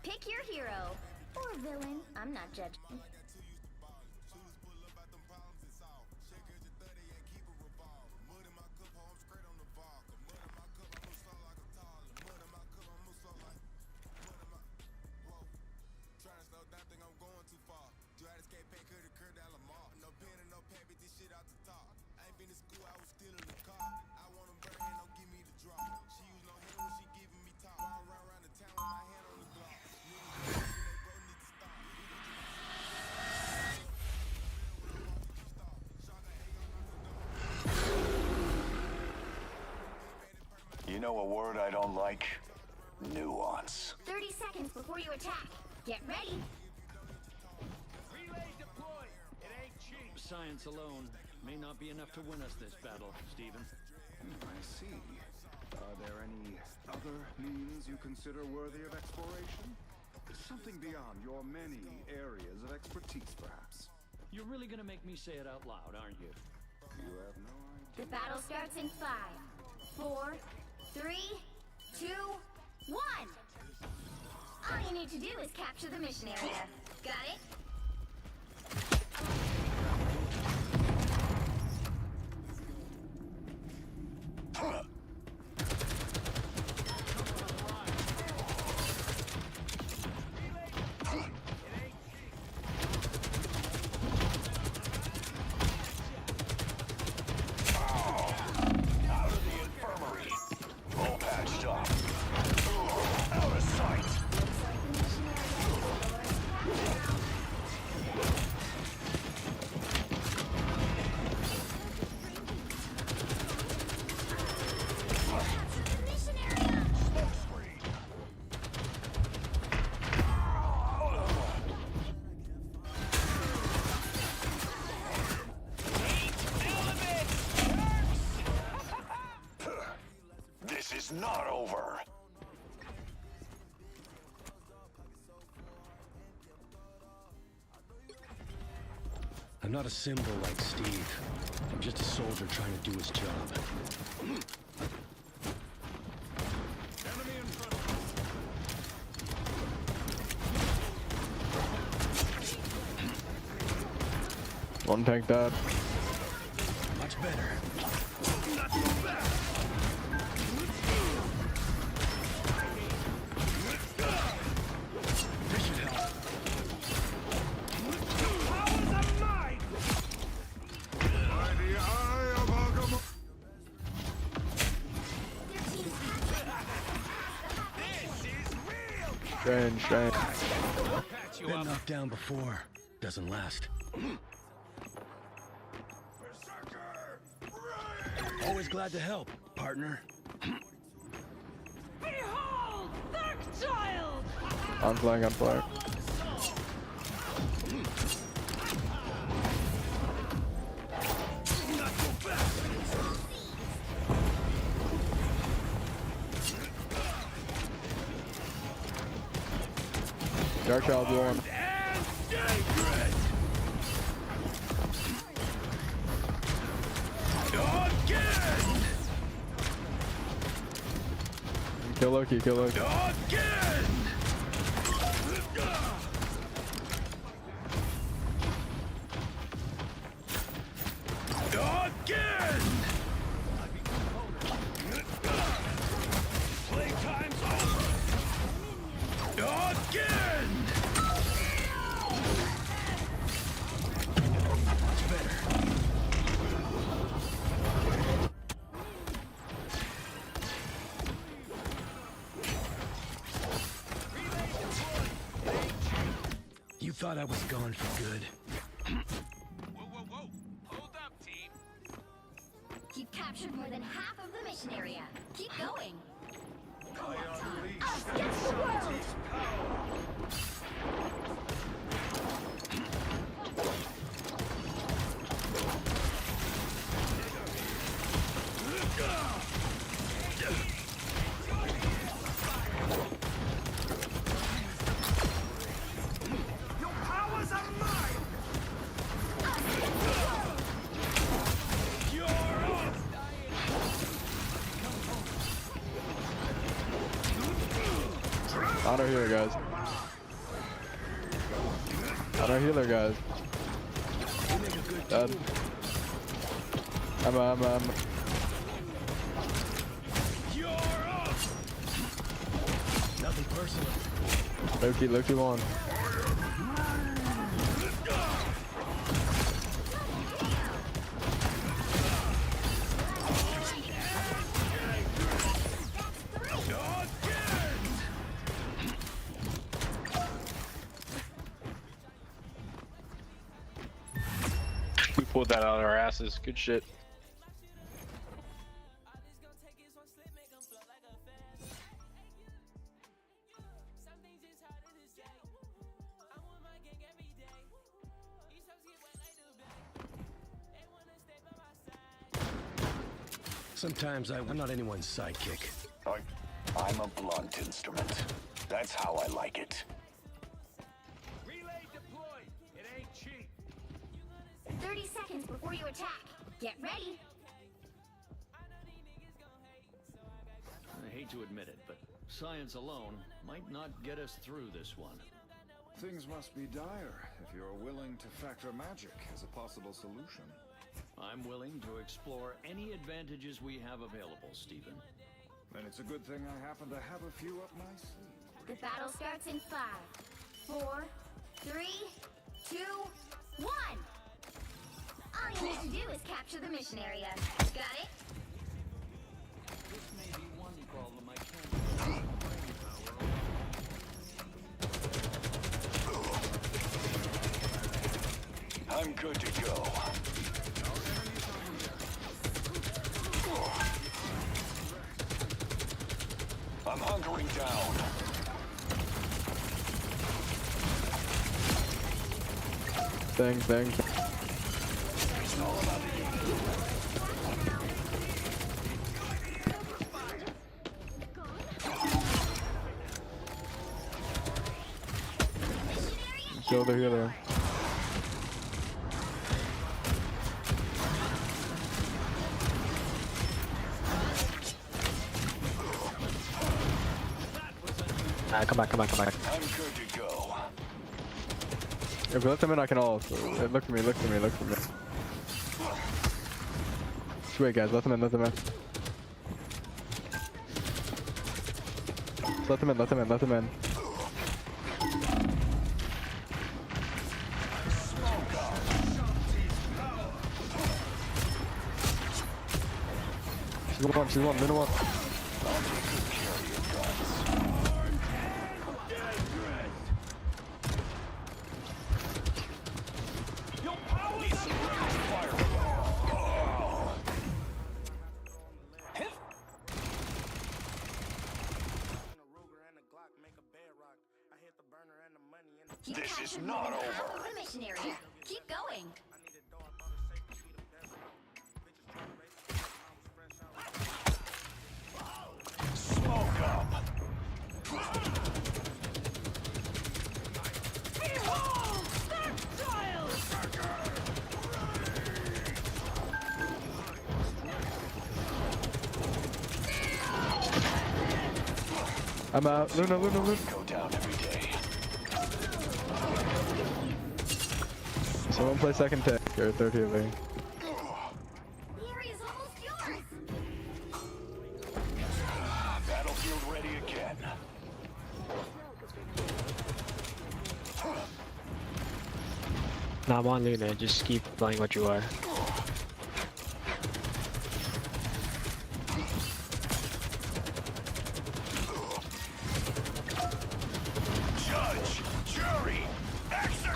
Pick your hero. Or villain. I'm not judging. You know a word I don't like? Nuance. 30 seconds before you attack. Get ready. Relay deployed. It ain't cheap. Science alone may not be enough to win us this battle, Stephen. I see. Are there any other means you consider worthy of exploration? Something beyond your many areas of expertise, perhaps. You're really gonna make me say it out loud, aren't you? You have no idea. The battle starts in 5, 4, 3, 2, 1. All you need to do is capture the mission area. Got it? This is not over. I'm not a symbol like Steve. I'm just a soldier trying to do his job. Enemy in front of us. One tank dead. Much better. Not too bad. This should help. Powers of might! By the eye of Agam. Strange. Been knocked down before. Doesn't last. Always glad to help, partner. Behold, Dark Child! On flank. Dark Child's warm. Kill Loki. Again! thought I was gone for good. You've captured more than half of the mission area. Keep going. I unleash Us against the world! Your powers are mine! You're up! On our healer, guys. On our healer, guys. Dead. I'm. You're up! Nothing personal. Loki won. We pulled that out of our asses. Good shit. Sometimes I'm not anyone's sidekick. I'm a blunt instrument. That's how I like it. Relay deployed. It ain't cheap. 30 seconds before you attack. Get ready. I hate to admit it, but science alone might not get us through this one. Things must be dire if you're willing to factor magic as a possible solution. I'm willing to explore any advantages we have available, Stephen. Then it's a good thing I happen to have a few up my sleeve. The battle starts in 5, 4, 3, 2, 1. All you need to do is capture the mission area. Got it? This may be one problem I can't. I'm good to go. I'm hunkering down. Bang. It's all about Shoulder healer. Come back. I'm good to go. If we let them in, I can all. Look at me. Just wait, guys. Let them in. Just let them in. She's one. Minute one. This is not over. The mission area. Keep going. Smoke up. Behold! That child! I'm out. Luna. Go down every day. Someone play second tank or third healer. The area's almost yours. Battlefield ready again. Nah, I'm on Luna. Just keep playing what you are. Judge, jury, execute!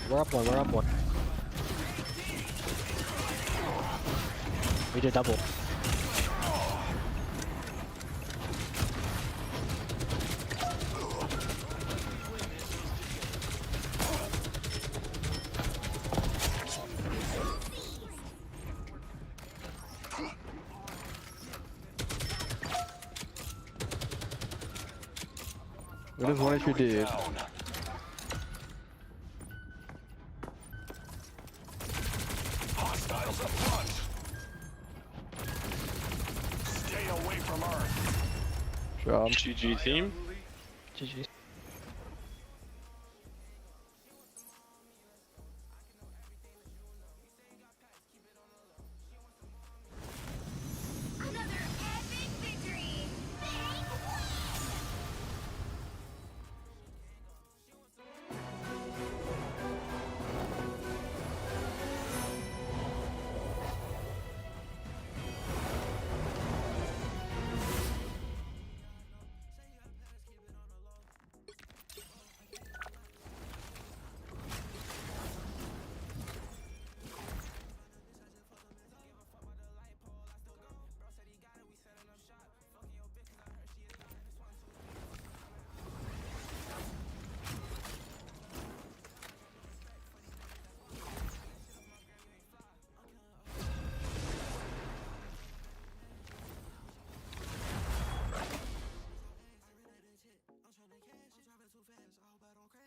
We're up one, we're up one. We did double. What if one if you did? Hostiles up front. Stay away from Earth. Job. GG team. GG. Another epic victory! Big win!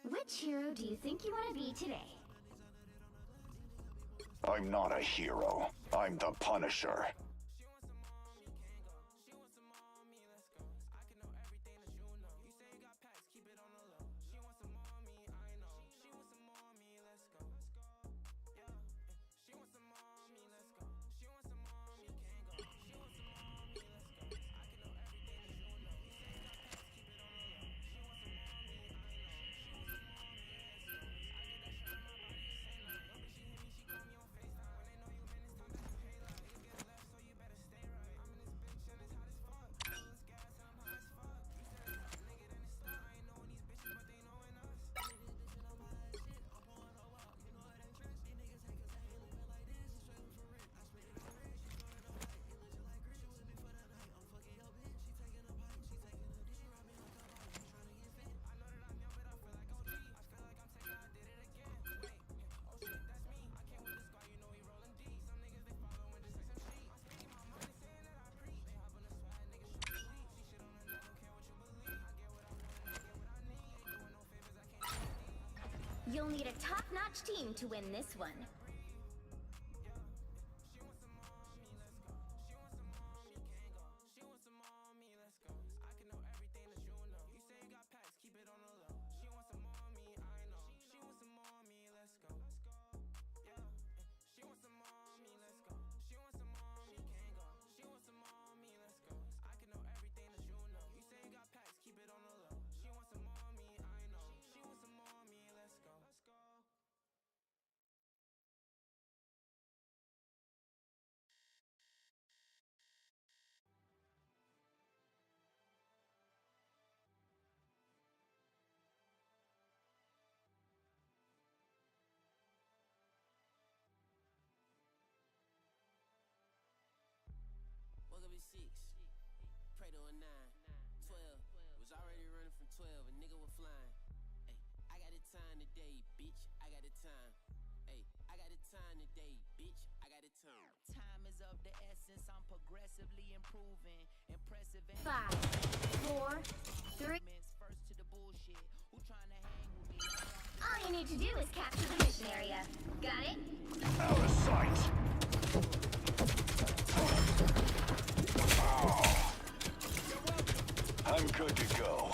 Which hero do you think you want to be today? I'm not a hero. I'm the Punisher. You'll need a top-notch team to win this one. Woke up at 6, pray to a 9, 12, was already running from 12, a nigga was flying. Ay, I got the time today, bitch, I got the time. Ay, I got the time today, bitch, I got the time. Time is of the essence, I'm progressively improving. Impressive and 5, 4, 3. First to the bullshit, who trying to hang with me? All you need to do is capture the mission area. Got it? Out of sight. I'm good to go.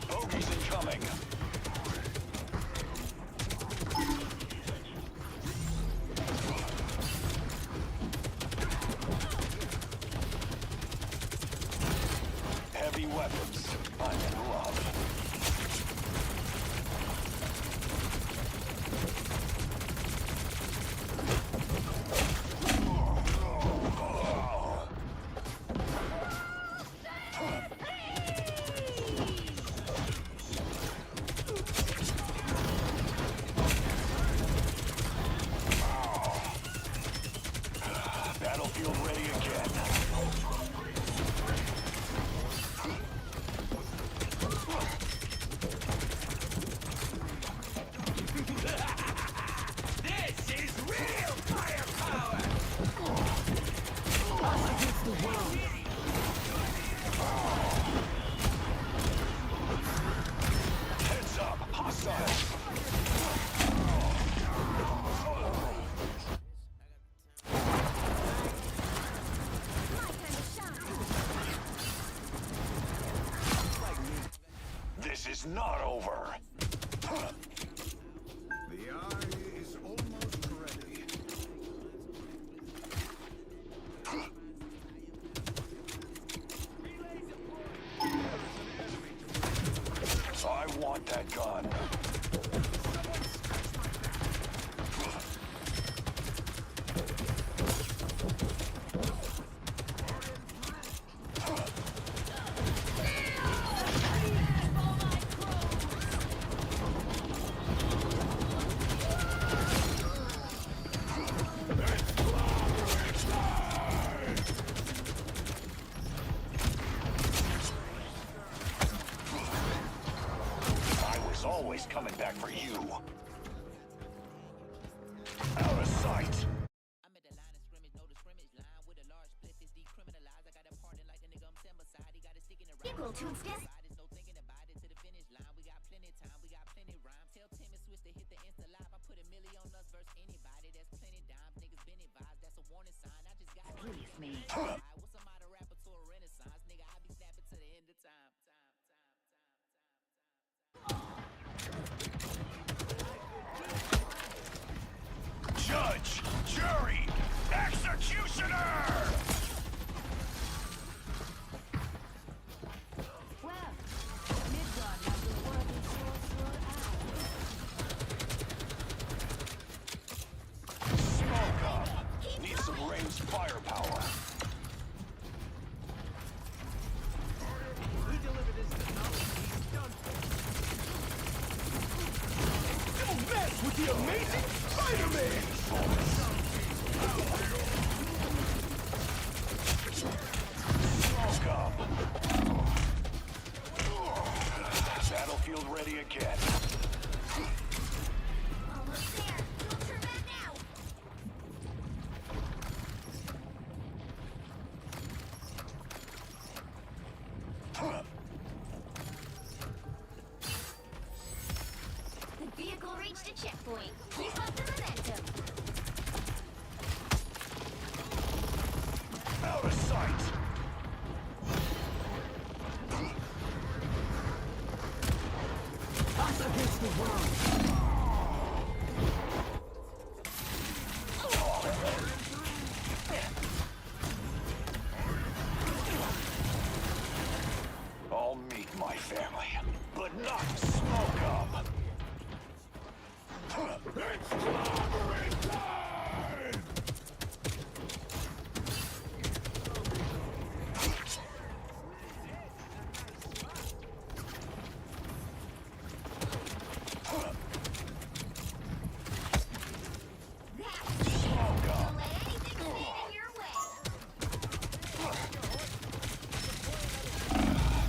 Bogeys incoming. Heavy weapons. I'm in love. This is not over. The eye is almost ready. I want that gun. Always coming back for you. Out of sight. I'm at the line of scrimmage, no the scrimmage line with a large split is decriminalized. I got a pardon like the nigga I'm beside. He got a stick in the right. Equal to its death. There's no thinking about it to the finish line. We got plenty time, we got plenty rhymes. Tell Tim and Swiss to hit the Insta live. I put a million on us versus anybody. That's plenty dimes. Niggas been advised. That's a warning sign. I just got Please me. What's some out of rapper to a renaissance? Nigga, I be snapping to the end of time. Judge, jury, executioner! Well, Midgard has the worthy sorcerer out. Smoke up. Need some ranged firepower. We deliver this technology, he's done for. Don't mess with the amazing Spider-Man! Smoke up. Battlefield ready again. Almost there. Don't turn back now. The vehicle reached a checkpoint. Keep up the momentum. Out of sight. Us against the world. I'll meet my family, but not smoke up. It's clobbering time! Smoke up. Don't let anything stand in your way.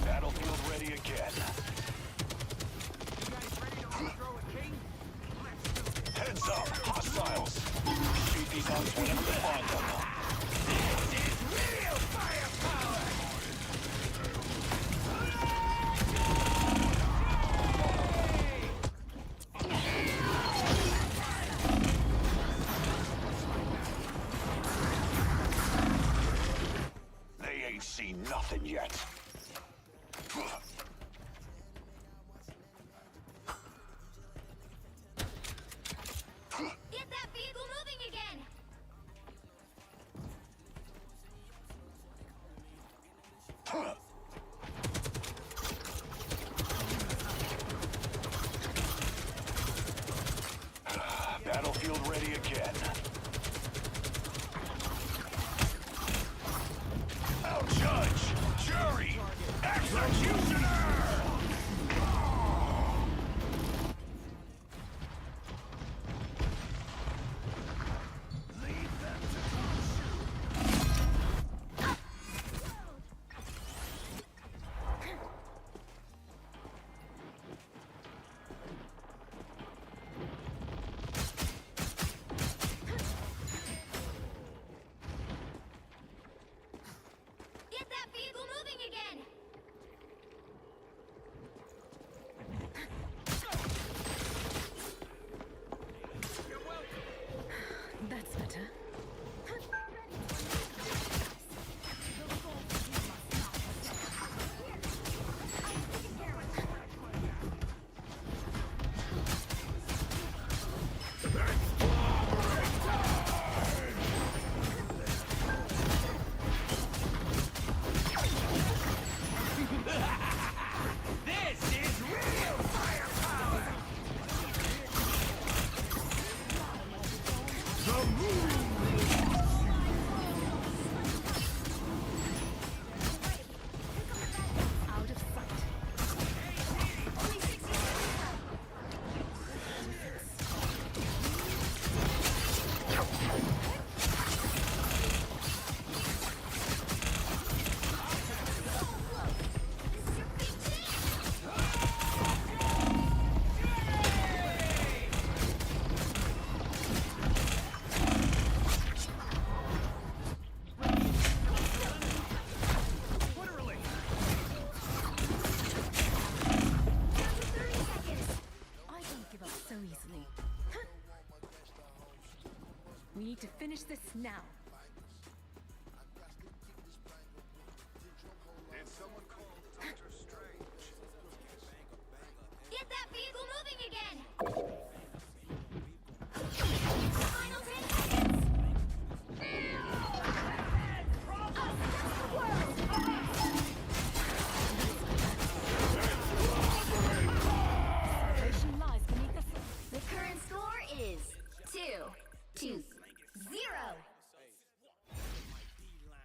Battlefield ready again. You guys ready to overthrow a king? Let's do it. Heads up, hostiles. need to finish this now. Did someone call Doctor Strange? Get that vehicle moving again! Final 10 seconds! Salvation lies beneath the floor. The current score is 2-0.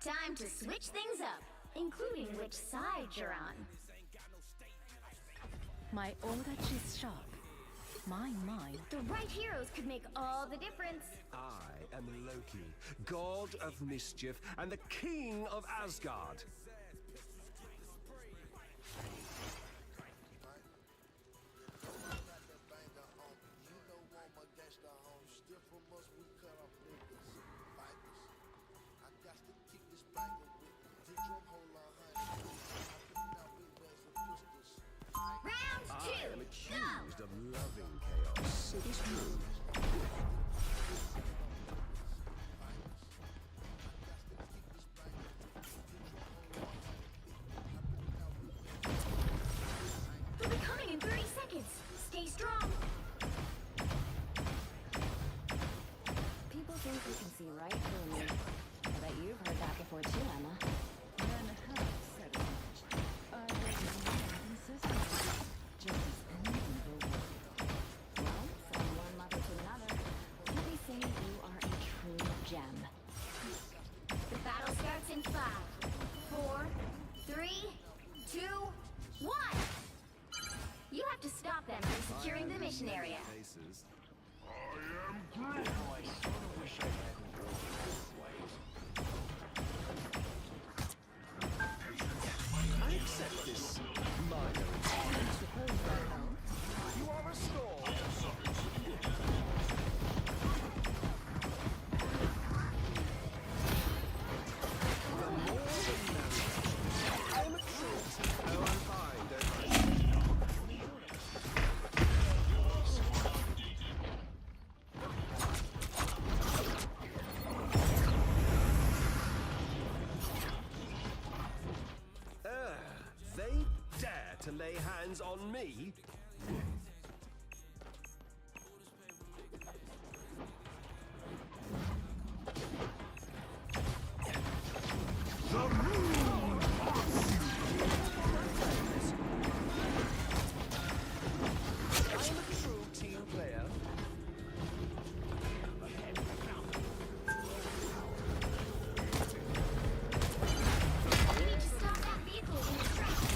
Time to switch things up, including which side you're on. My aura is sharp. My mind. The right heroes could make all the difference. I am Loki, god of mischief and the king of Asgard. Round I 2, am go! accused of loving chaos. It is true. They'll be coming in 30 seconds. Stay strong. People think they can see right through me. I bet you've heard that before too, Emma. Men have said as much. I was inconsistent. Just as any evil would. Well, from one mother to another, let me say you are a true gem. The battle starts in 5, 4, 3, 2, 1. You have to stop them from securing the mission area. Faces. I accept this minor. You are restored. I am a truth. Oh, I'm fine, don't worry. They dare to lay hands on me? I am a true team player. We need to stop that vehicle in its tracks.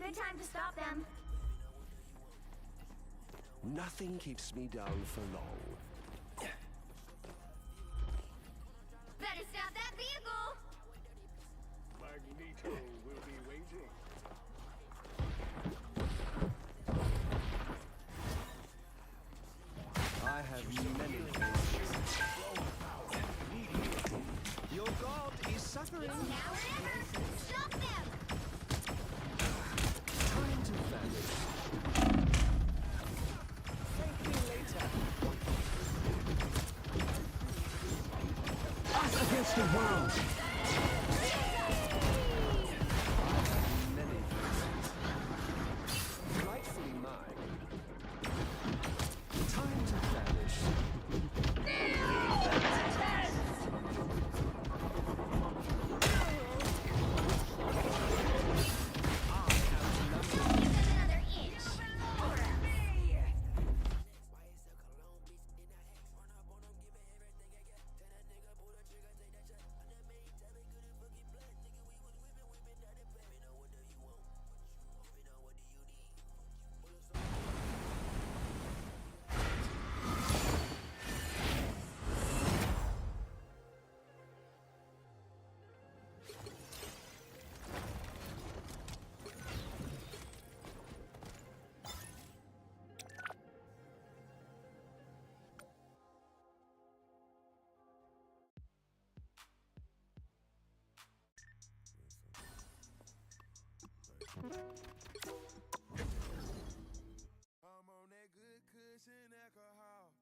Good time to stop them. Nothing keeps me down for long. Better stop that vehicle! Magneto will be waiting. I have many things. Your god is suffering. It's now or never! Stop them! Time to vanish. Thank me later. Us against the world! Many things. Rightfully mine. Time to vanish. Another inch. Or else. I'm on that good cushion alcohol.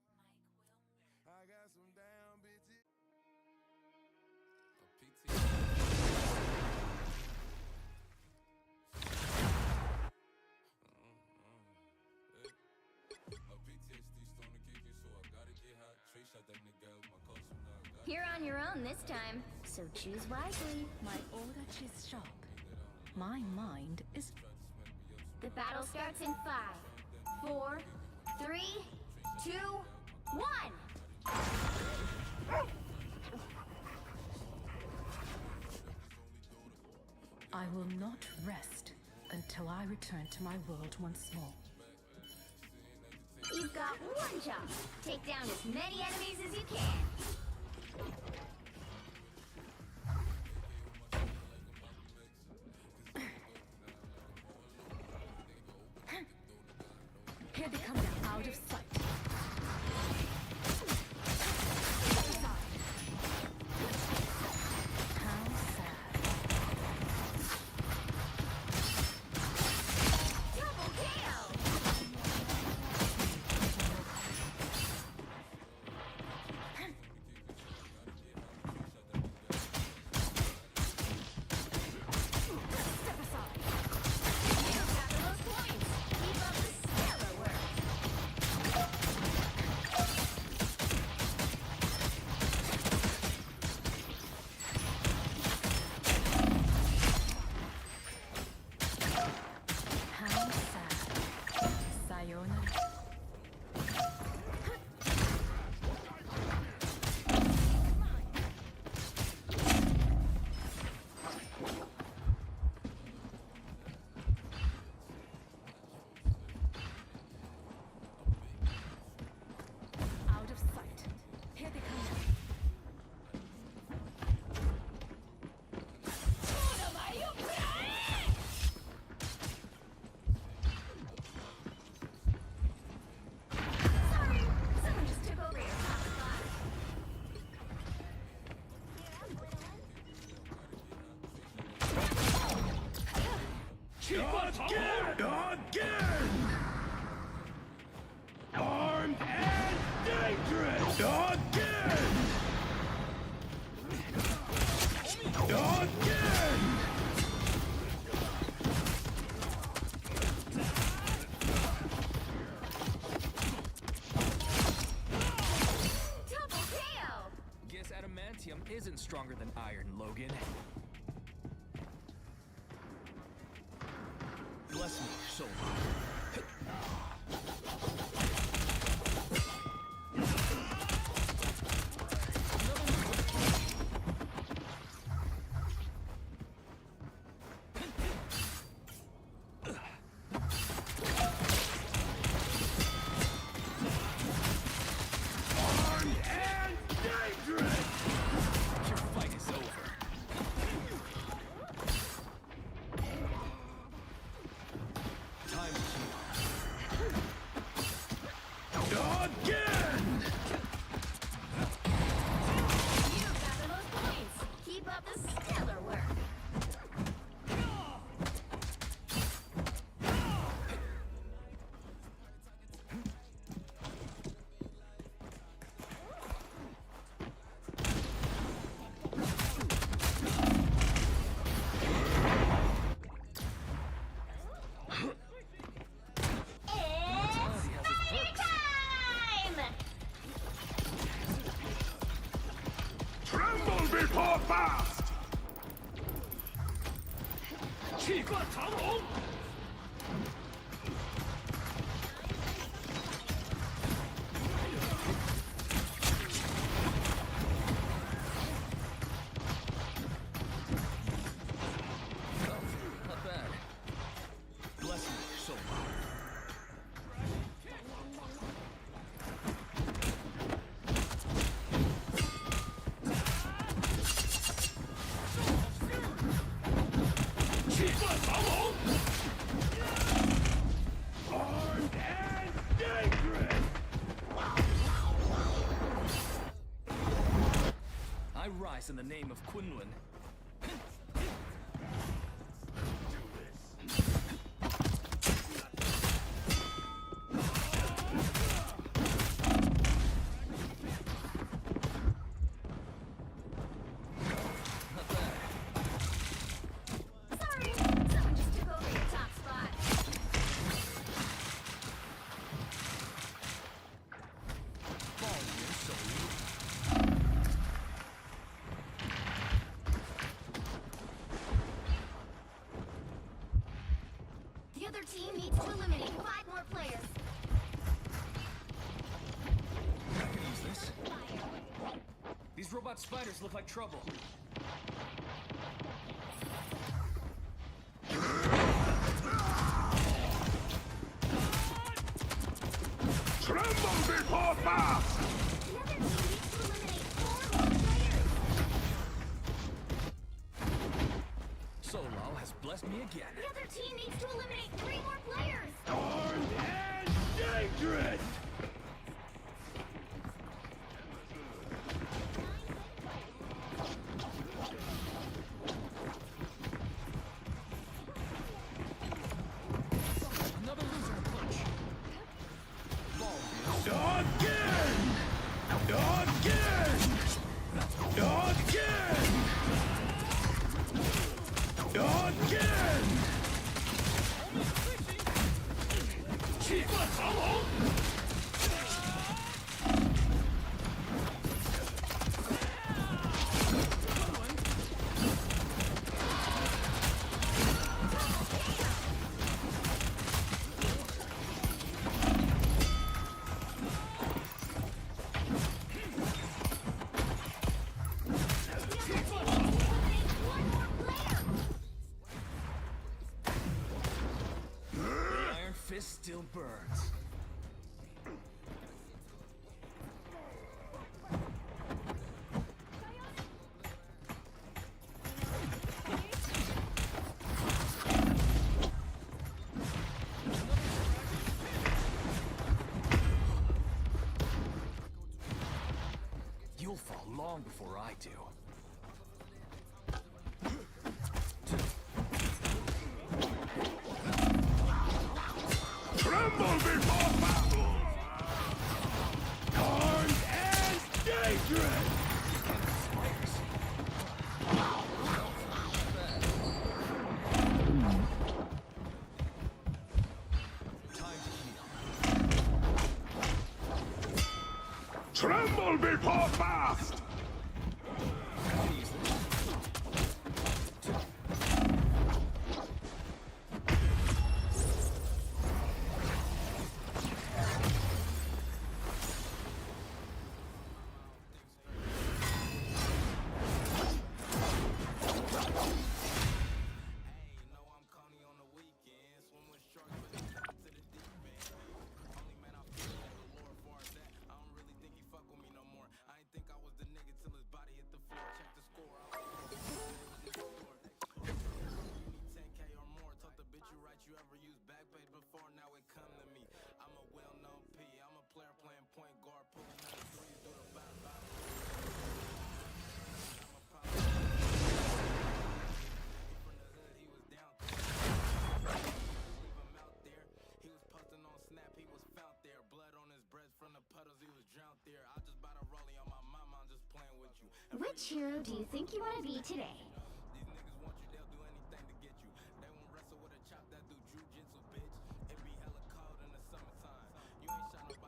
I got some down bitches. You're on your own this time, so choose wisely. My order is sharp. My mind is... The battle starts in 5, 4, 3, 2, 1! I will not rest until I return to my world once more. You've got one job. Take down as many enemies as you can. Here they come now, out of sight. How sad. Double kill! Step aside. You got the most points. Keep up the stellar work. How sad. Sayonara. Out of sight. Here they come. Sorry, someone just took over your top spot. Again! Armed and dangerous! Again! Again! Double KO! Guess adamantium isn't stronger than iron, Logan. Bless me, soul. Again! You've got the most points. Keep up the stellar work. Tremble before fast! 气贯长龙。 Not bad. Bless me, so Armed and dangerous! I rise in the name of Kunlun. Not bad. Sorry, someone just took over your top spot. The other team needs to eliminate 5 more players. I can use this. These robot spiders look like trouble. Tremble before fast! The other team needs to eliminate 4 more players. Solal has blessed me again. The other team needs to eliminate 3 more players. Armed and dangerous! Another loser punch. Again! Again! Again! Again! 气贯长龙。 The iron fist still burns. You'll fall long before I do. Tremble before battle! Armed and dangerous! Tremble before fast! I ain't think I was the nigga. Which hero do you think you want to be today?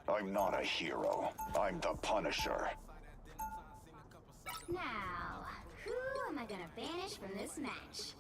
I'm not a hero. I'm the Punisher. Now, who am I gonna banish from this match?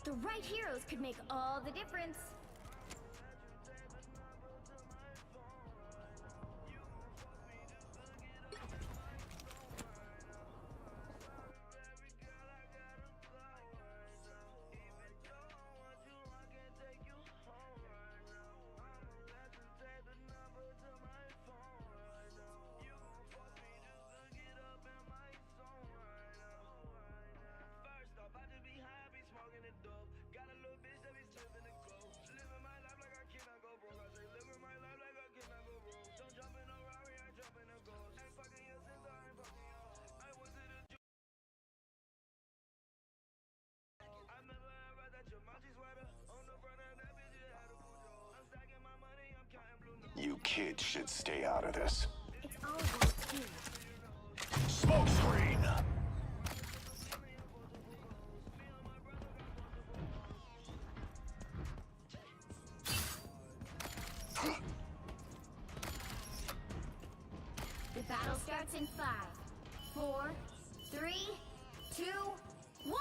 The right heroes could make all the difference. You kids should stay out of this. It's all about skill. Smoke screen! The battle starts in 5, 4, 3, 2, 1!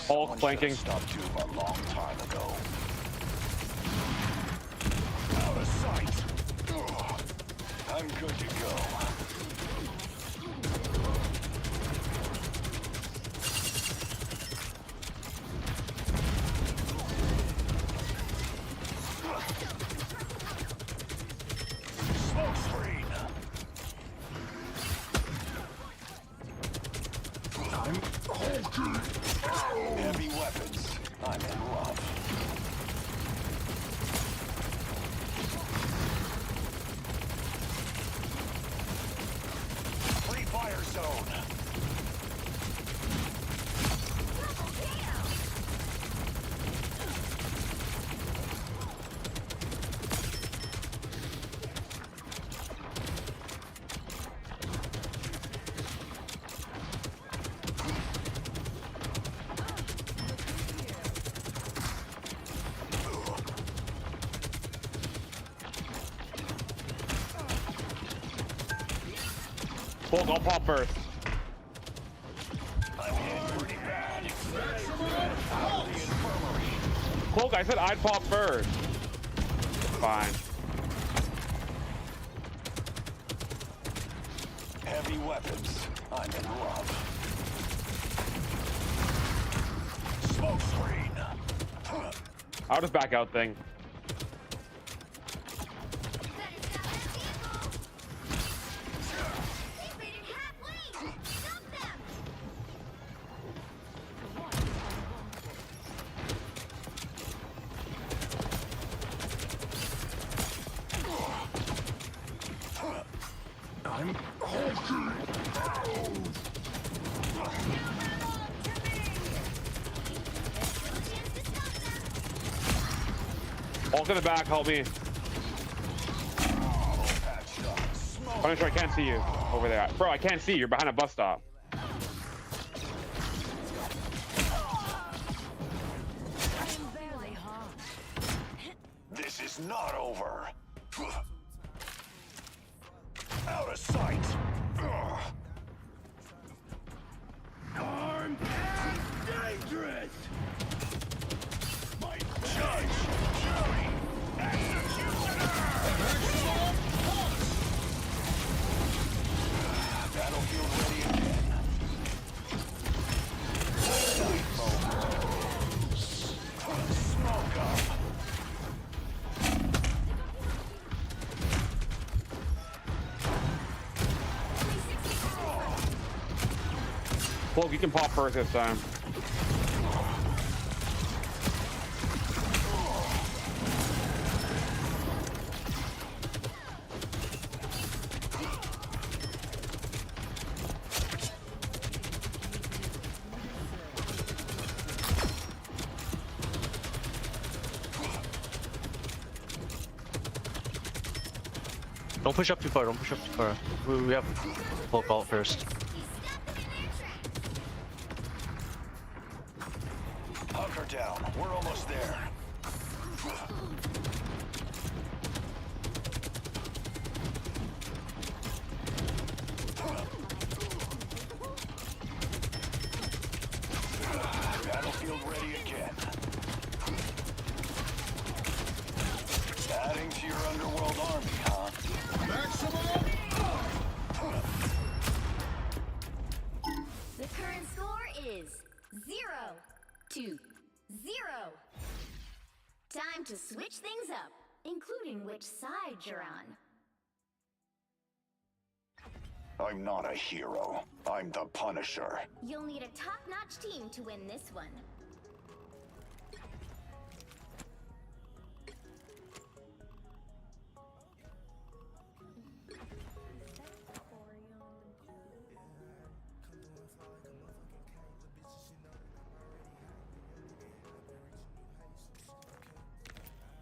Hulk flanking. Stopped you a long time ago. Out of sight. I'm good to go. Smoke screen. I'm hulking. Heavy weapons. I'm in love. Free fire zone. Hulk, I'll pop first. I'm hit pretty bad. Out of the infirmary. Hulk, I said I'd pop first. Fine. Heavy weapons. I'm in love. Smoke screen. I'll just back out thing. I'm hulking. Hulk in the back, help me. Punisher, I can't see you over there. Bro, I can't see you. You're behind a bus stop. This is not over. Out of sight. Bulk, you can pop first this time. Don't push up too far, don't push up too far. We have Bulk ult first. Hunker down. We're almost there. Battlefield ready again. Adding to your underworld army, huh? The current score is 0-0. Time to switch things up, including which side you're on. I'm not a hero. I'm the Punisher. You'll need a top-notch team to win this one.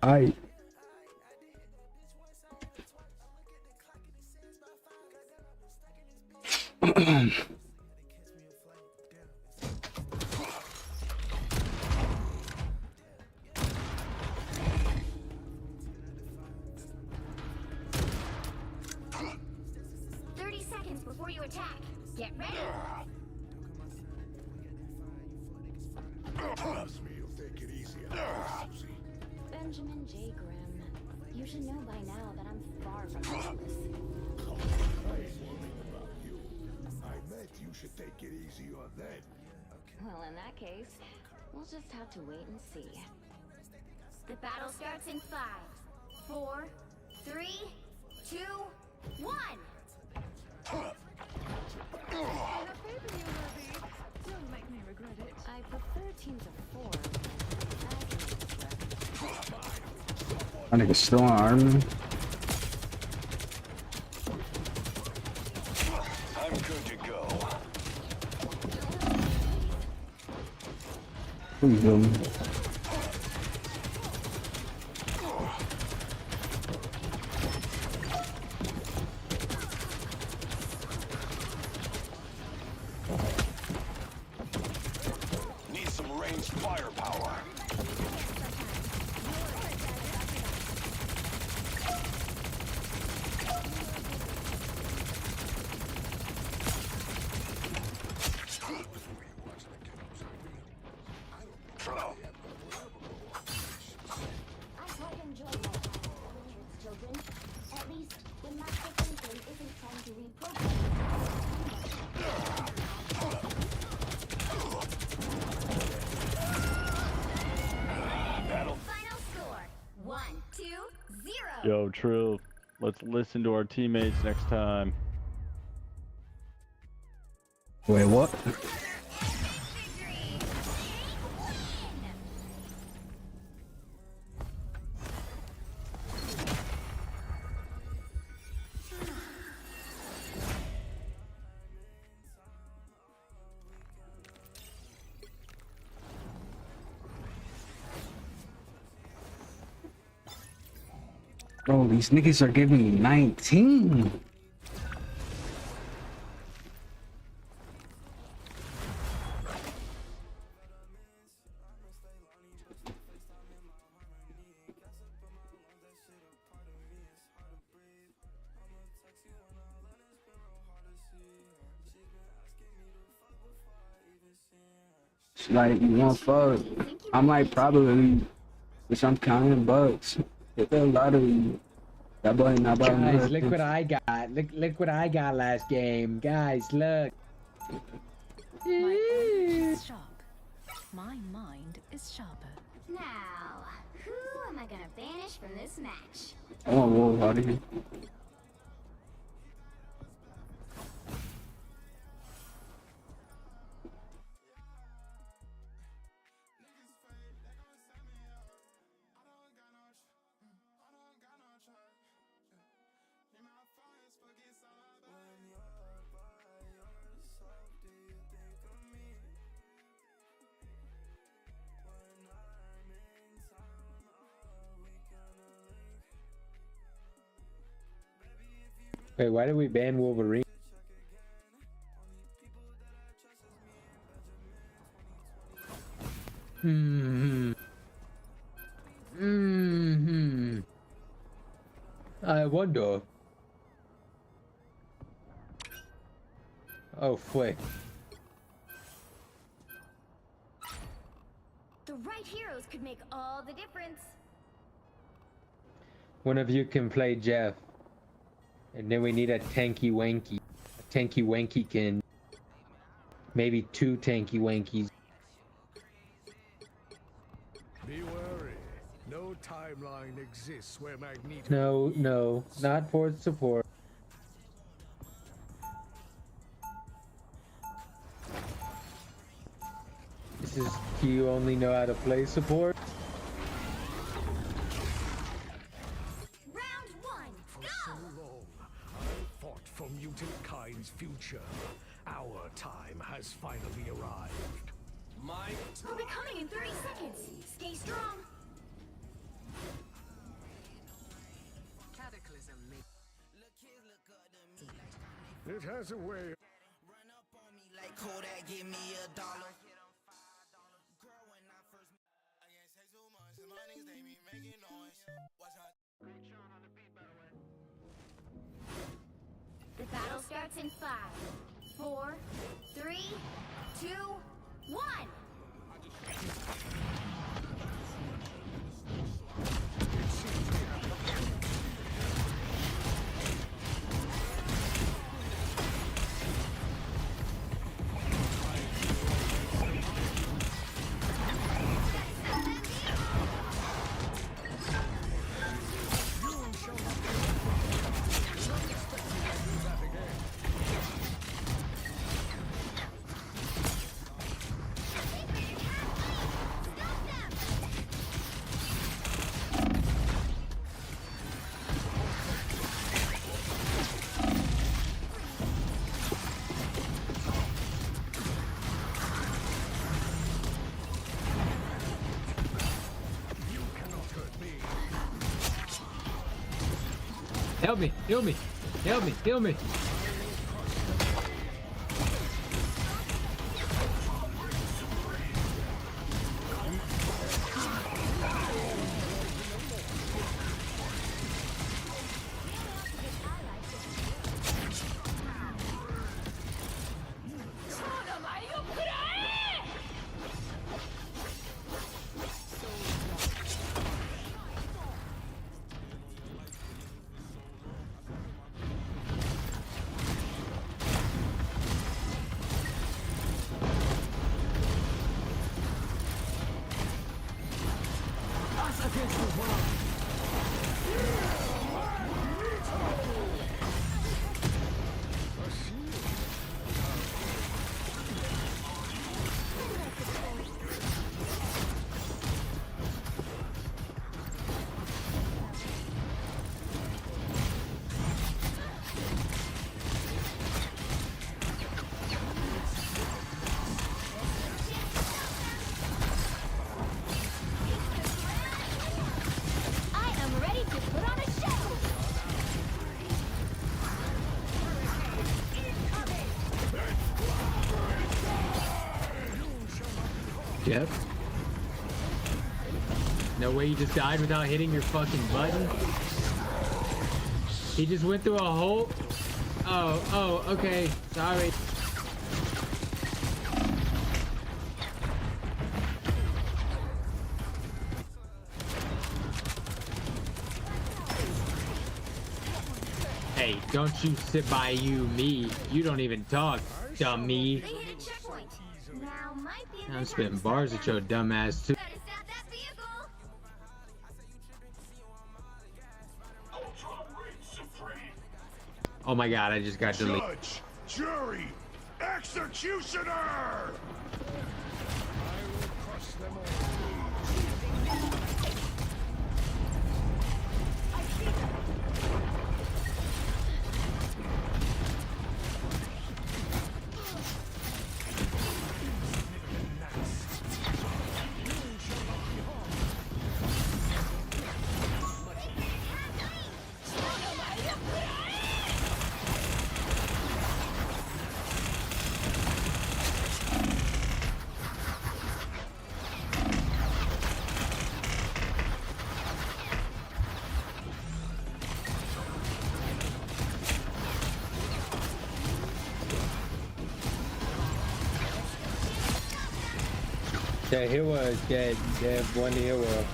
I. Before you attack, get ready. Promise me you'll take it easy on me, Susie. Benjamin J. Grimm, you should know by now that I'm far from hopeless. I ain't worrying about you. I meant you should take it easy on them. Well, in that case, we'll just have to wait and see. The battle starts in 5, 4, 3, 2, 1. Don't make me regret it. I prefer teams of 4. I think it's still on armor. I'm good to go. What are you doing? Need some ranged firepower. I quite enjoy my time with you children. At least when Master Franklin isn't trying to reprogram. Final score 1-2-0. Yo, Trill, let's listen to our teammates next time. Wait, what? Bro, these niggas are giving me 19. Like, you want fuck? I might probably, which I'm counting bucks. Hit the lottery. That boy not about Guys, look what I got. Look what I got last game. Guys, look. My eye is sharp. My mind is sharper. Now, who am I gonna banish from this match? I want wolf out of here. Wait, why did we ban Wolverine? I wonder. Oh, flick. The right heroes could make all the difference. One of you can play Jeff. And then we need a tanky wanky. A tanky wanky can. Maybe 2 tanky wankies. Be wary. No timeline exists where Magneto. No, no, not for support. This is, do you only know how to play support? Round 1, For so long, I fought for mutant kind's future. Our time has finally arrived. We'll be coming in 30 seconds. Stay strong. Cataclysm may It has a way. Like Kodak, give me $1. The battle starts in 5, 4, 3, 2, 1. Help me, heal me, help me, heal me. Yep. No way you just died without hitting your fucking button? He just went through a hole? Oh, okay. Sorry. Hey, don't you sit by me. You don't even talk, dummy. I'm spitting bars at your dumb ass too. Oh my god, I just got deleted. Judge, jury, executioner! I will crush them all. The hero is dead. They have one hero.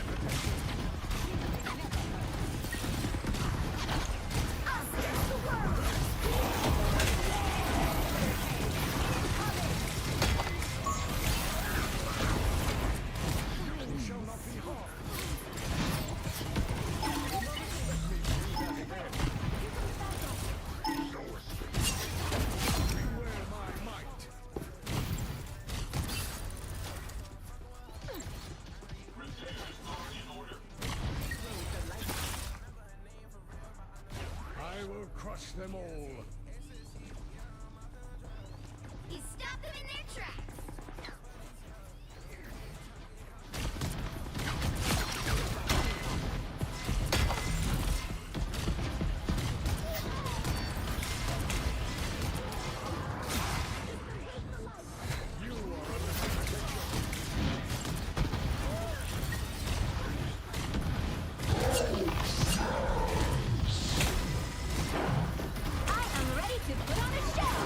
I will crush them all. You stop them in their tracks. I am ready to put on a show.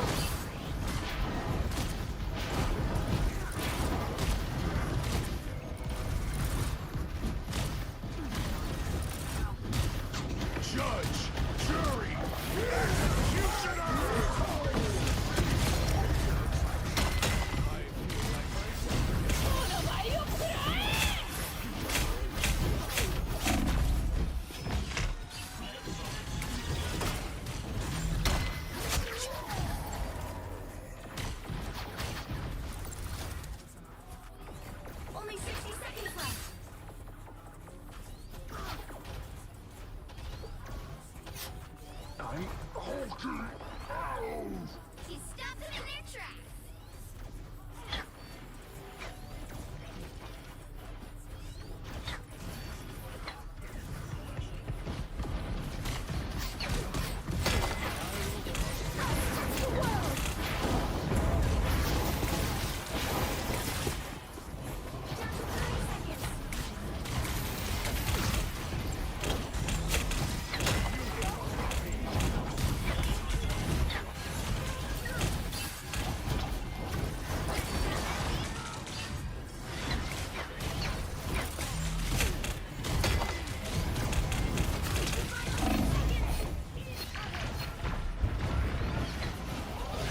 Judge, jury, executioner! Only 60 seconds left. I'm hulking out! You stop them in their tracks.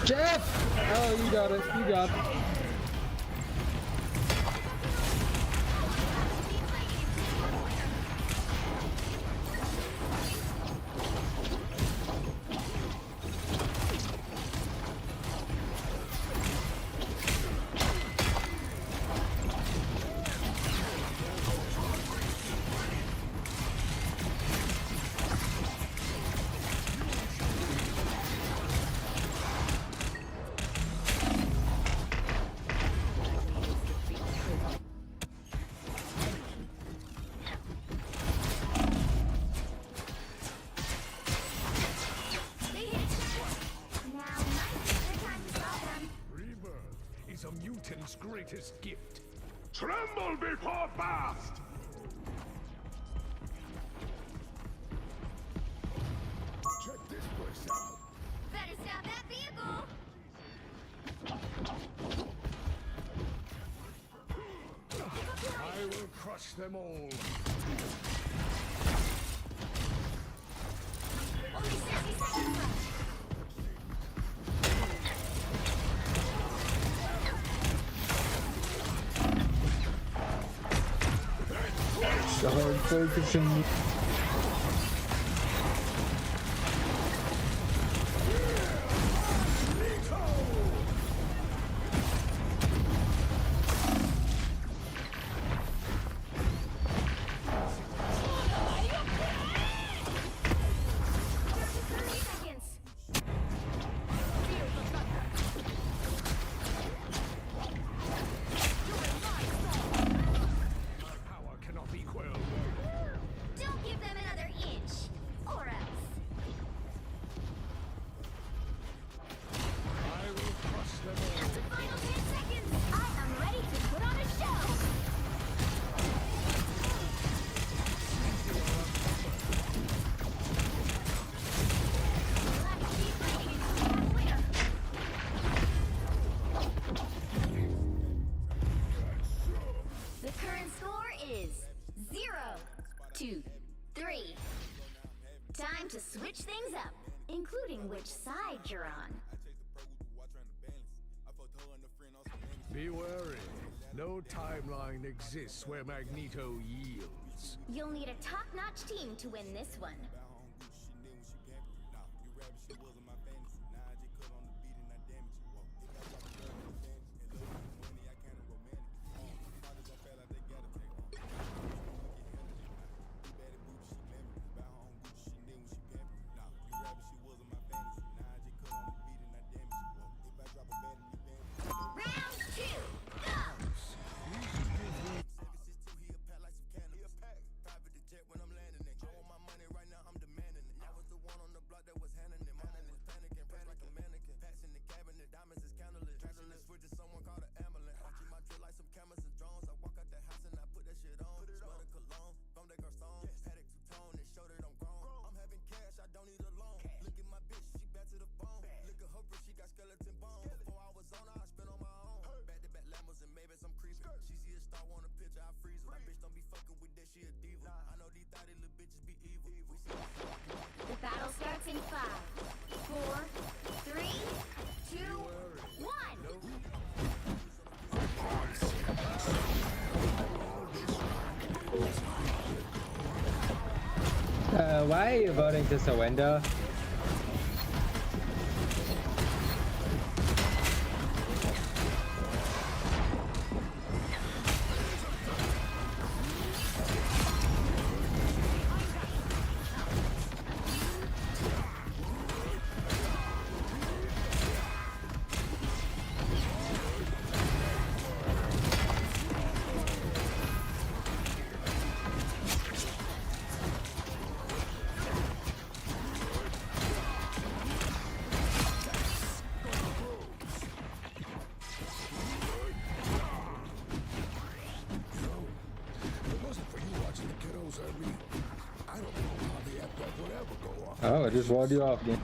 Jeff! Oh, you got it. You got it. They hit it. Now might be the time to stop them. Rebirth is a mutant's greatest gift. Tremble before Bast! Check this place out. Better stop that vehicle. I will crush them all. Only 60 seconds left. Hard focusing. Power cannot be quelled. Don't give them 2, 3. Time to switch things up, including which side you're on. Be wary. No timeline exists where Magneto yields. You'll need a top-notch team to win this one. The battle starts in 5, 4, 3, 2, 1. Why are you voting to surrender? Oh, I just walled you off again.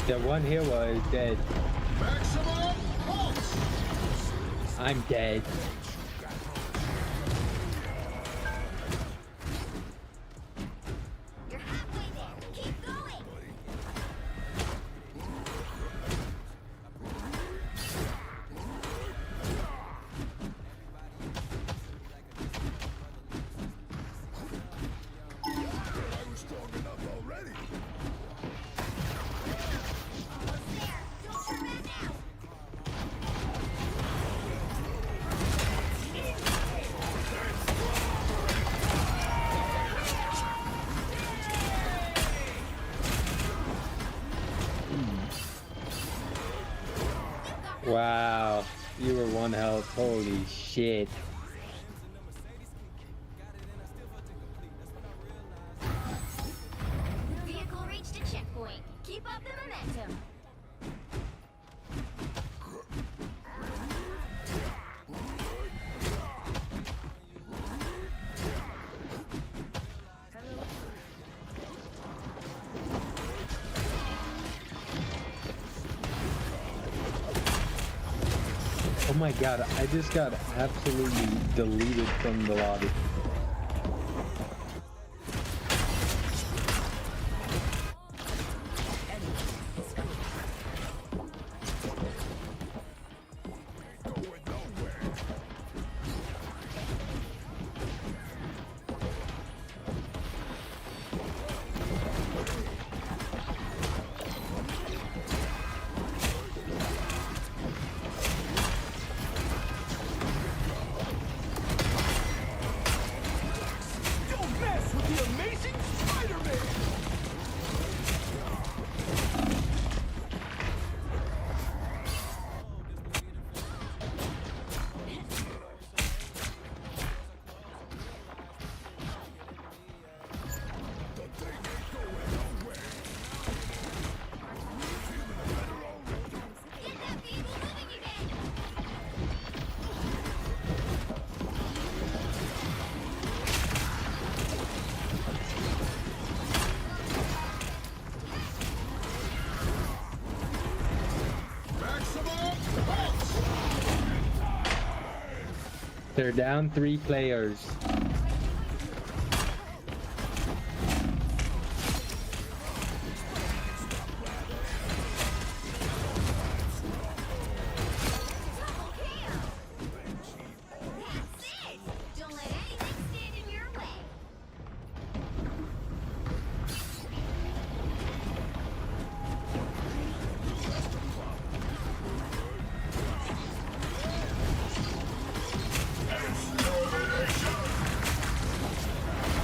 The one hero is dead. I'm dead. You're halfway there. Keep going. I was strong enough already. Wow, you were one health. Holy shit. Vehicle reached a checkpoint. Keep up the momentum. Oh my god, I just got absolutely deleted from the lobby. They're down 3 players. Don't let anything stand in your way.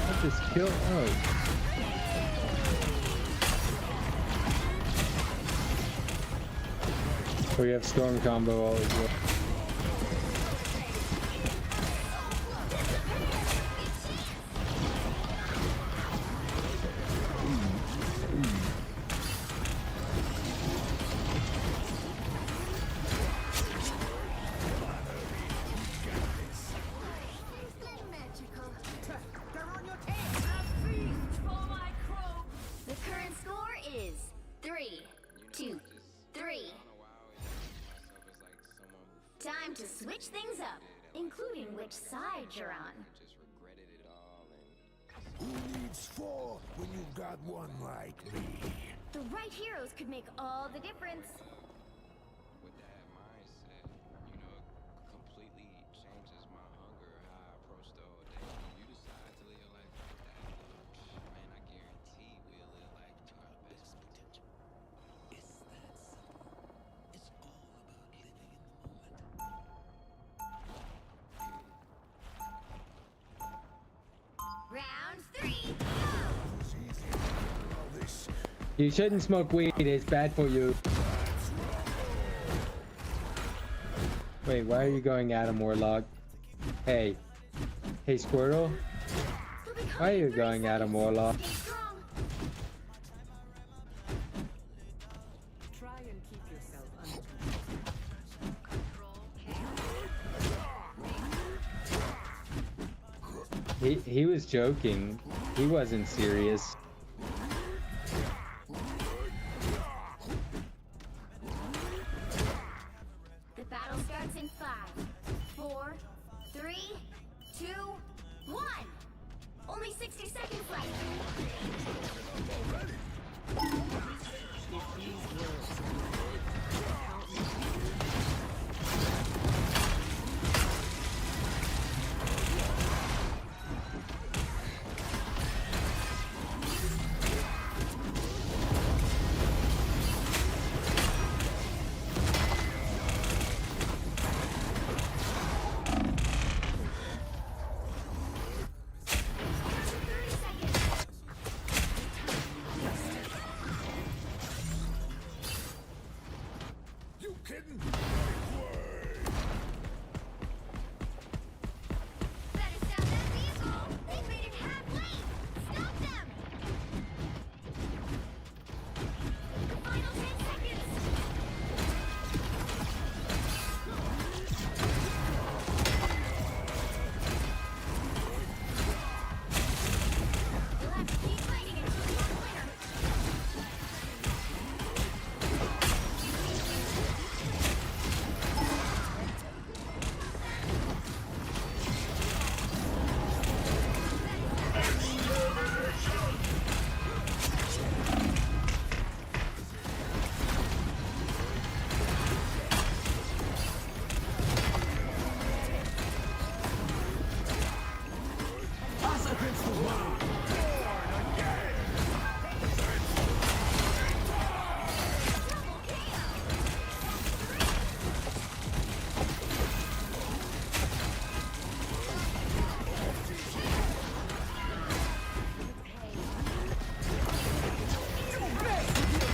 What this kill? Oh. We have storm combo all as well. The current score is 3-2-3. Time to switch things up, including which side you're on. Who needs 4 when you've got one like me? The right heroes could make all the difference. With that mindset, you know, it completely changes my hunger, how I approach the whole day. When you decide to live your life like that, man, I guarantee we'll live life to our best potential. It's that simple. It's all about living in the moment. Round 3, go! You shouldn't smoke weed, it's bad for you. Wait, why are you going Adam Warlock? Hey. Hey, Squirtle? Why are you going Adam Warlock? Try and keep yourself under He was joking. He wasn't serious. The battle starts in 5, 4, 3, 2, 1. Only 60 seconds left. You kidding? Better stop that vehicle! They've made it halfway! Stop them! The final 10 seconds! You'll have to keep fighting until you're a winner.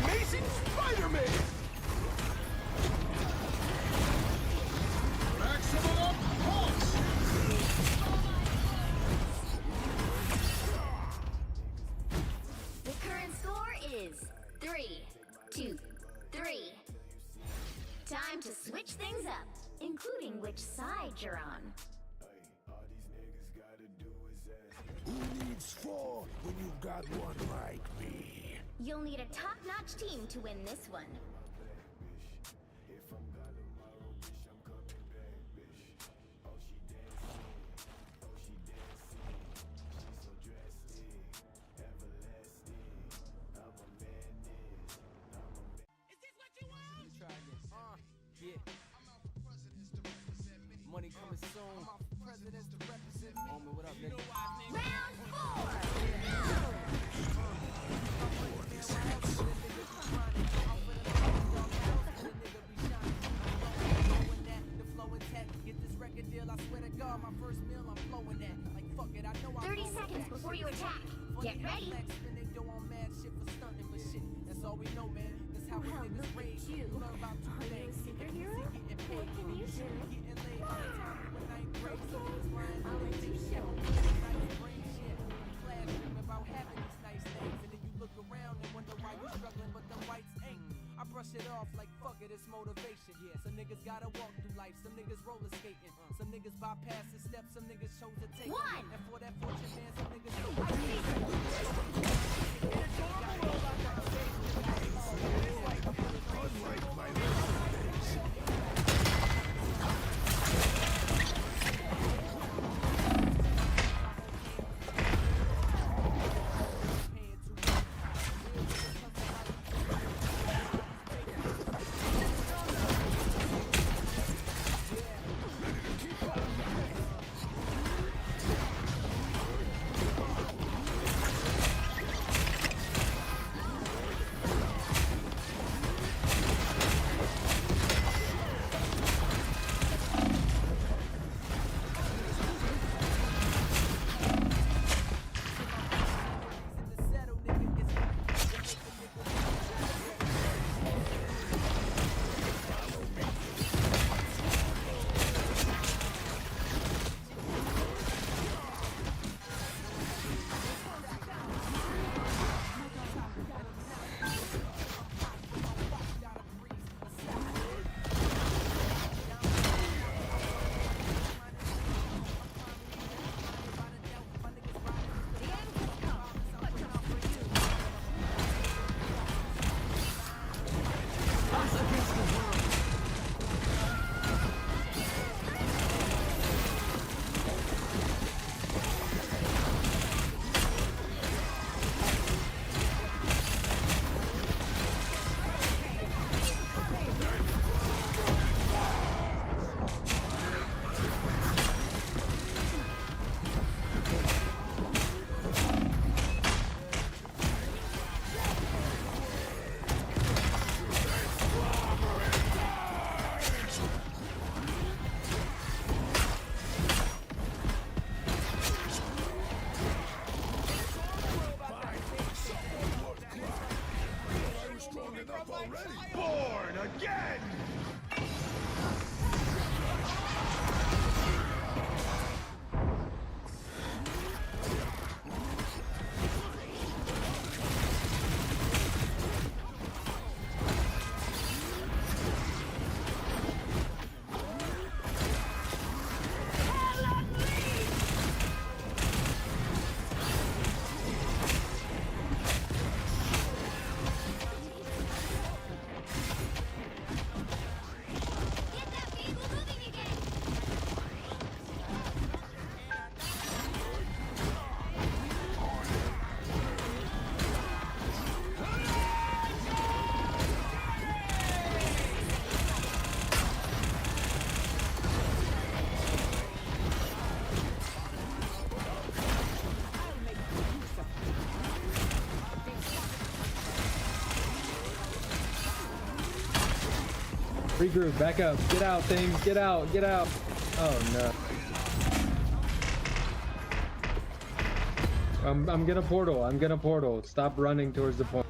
Amazing Spider-Man! Maximum pulse! The current score is 3-2-3. Time to switch things up, including which side you're on. Who needs 4 when you've got one like me? You'll need a top-notch team to win this one. soon. Homie, what up, nigga? Round 30 seconds before you attack. Get ready. That's all we know, man. That's how Well, look at you. Are you a superhero? What can you do? I'll let you show me. About having these nice things, and then you look around and wonder why you struggling, but the whites ain't. I brush it off like fuck it, it's motivation. Yeah, some niggas gotta walk through life, some niggas roller skating, some niggas bypass the steps, some niggas chose to take. One. And for that fortune, man, some niggas Unlike my days. Born again! Regroup, back up, get out, things, get out, get out. Oh no. I'm gonna portal, Stop running towards the point.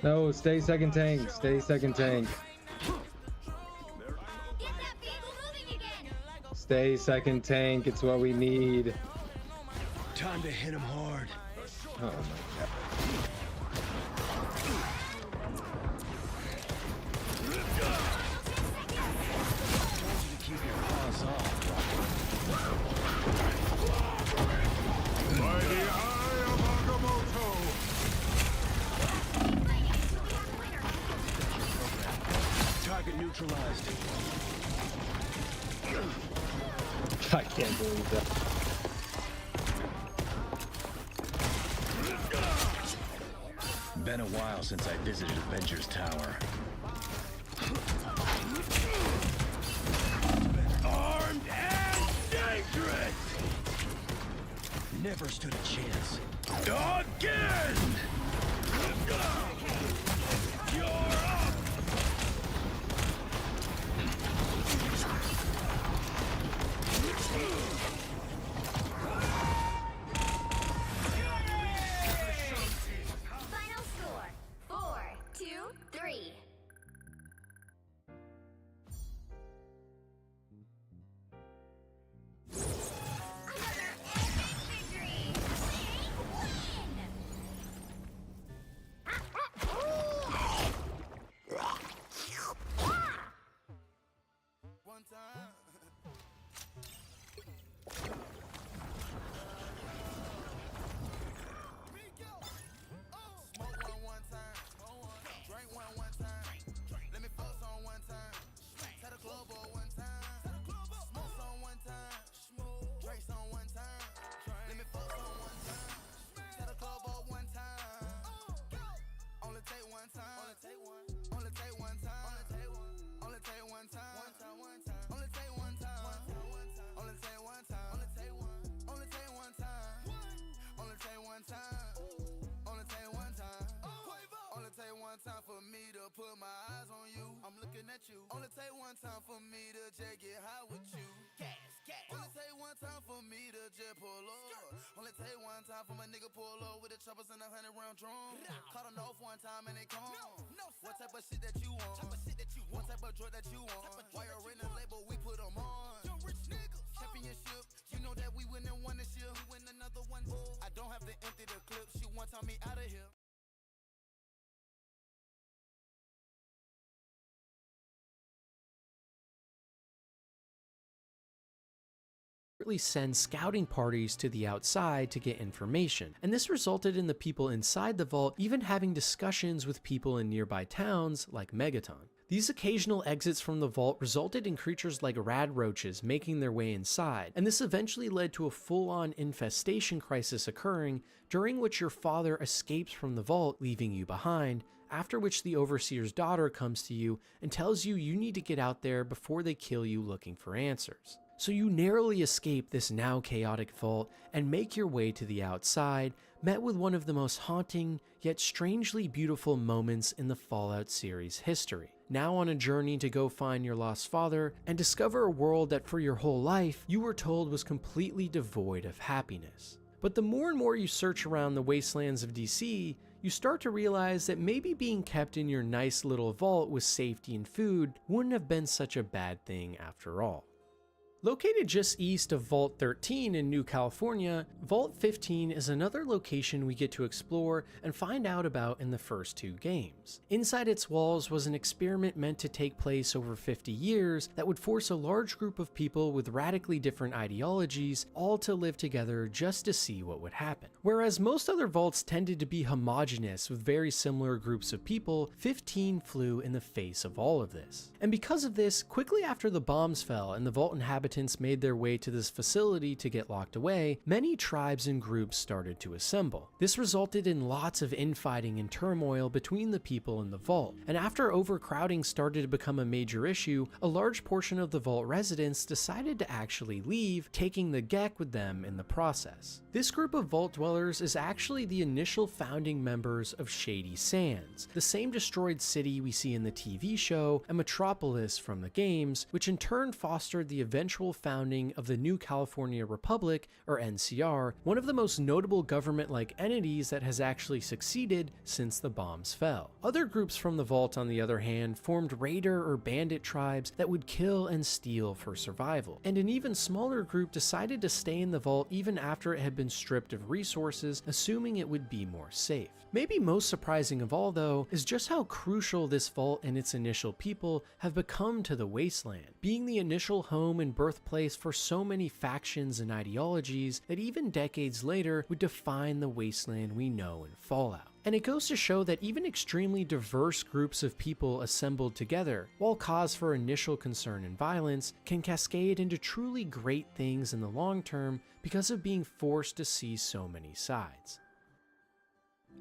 No, stay second tank, Stay second tank, it's what we need. Time to hit him hard. Oh my god. Target neutralized. I can't believe that. Been a while since I visited Avengers Tower. never stood a chance. Again! You're up! Final score, 4-2-3. Another epic victory! One time. Smoke one time. Drink one time. Let me fuck on one time. Tell the club boy one time. Smoke on one time. Drink on one time. Let me fuck on one time. Tell the club boy one time. Only take one time. Only take one. Only take one time. Only take one time. Only take one time. Only take one time. Only take one. Only take one time. Only take one time. Only take one time. Only take one time for me to put my eyes on you. I'm looking at you. Only take one time for me to just get high with you. Only take one time for me to just pull up. Only take one time for my nigga pull up with the choppers and 100-round drum. Caught a off one time and they come. What type of shit that you want? What type of drug that you want? Why you're in the label, we put them on. Championship, you know that we win and won this year. We win another one. I don't have to empty the clip. She one time me out of here. Send scouting parties to the outside to get information, and this resulted in the people inside the vault even having discussions with people in nearby towns like Megaton. These occasional exits from the vault resulted in creatures like rad roaches making their way inside, and this eventually led to a full-on infestation crisis occurring, during which your father escapes from the vault, leaving you behind, after which the Overseer's daughter comes to you and tells you you need to get out there before they kill you looking for answers. So you narrowly escape this now chaotic vault and make your way to the outside, met with one of the most haunting yet strangely beautiful moments in the Fallout series history. Now on a journey to go find your lost father and discover a world that for your whole life you were told was completely devoid of happiness. But the more and more you search around the wastelands of DC, you start to realize that maybe being kept in your nice little vault with safety and food wouldn't have been such a bad thing after all. Located just east of Vault 13 in New California, Vault 15 is another location we get to explore and find out about in the first two games. Inside its walls was an experiment meant to take place over 50 years that would force a large group of people with radically different ideologies all to live together just to see what would happen. Whereas most other vaults tended to be homogenous with very similar groups of people, 15 flew in the face of all of this. And because of this, quickly after the bombs fell and the vault inhabitants made their way to this facility to get locked away, many tribes and groups started to assemble. This resulted in lots of infighting and turmoil between the people in the vault, and after overcrowding started to become a major issue, a large portion of the vault residents decided to actually leave, taking the GEC with them in the process. This group of vault dwellers is actually the initial founding members of Shady Sands, the same destroyed city we see in the TV show and Metropolis from the games, which in turn fostered the eventual founding of the New California Republic, or NCR, one of the most notable government-like entities that has actually succeeded since the bombs fell. Other groups from the vault, on the other hand, formed raider or bandit tribes that would kill and steal for survival, and an even smaller group decided to stay in the vault even after it had been stripped of resources, assuming it would be more safe. Maybe most surprising of all, though, is just how crucial this vault and its initial people have become to the wasteland, being the initial home and birthplace for so many factions and ideologies that even decades later would define the wasteland we know in Fallout. And it goes to show that even extremely diverse groups of people assembled together, while cause for initial concern and violence, can cascade into truly great things in the long term because of being forced to see so many sides.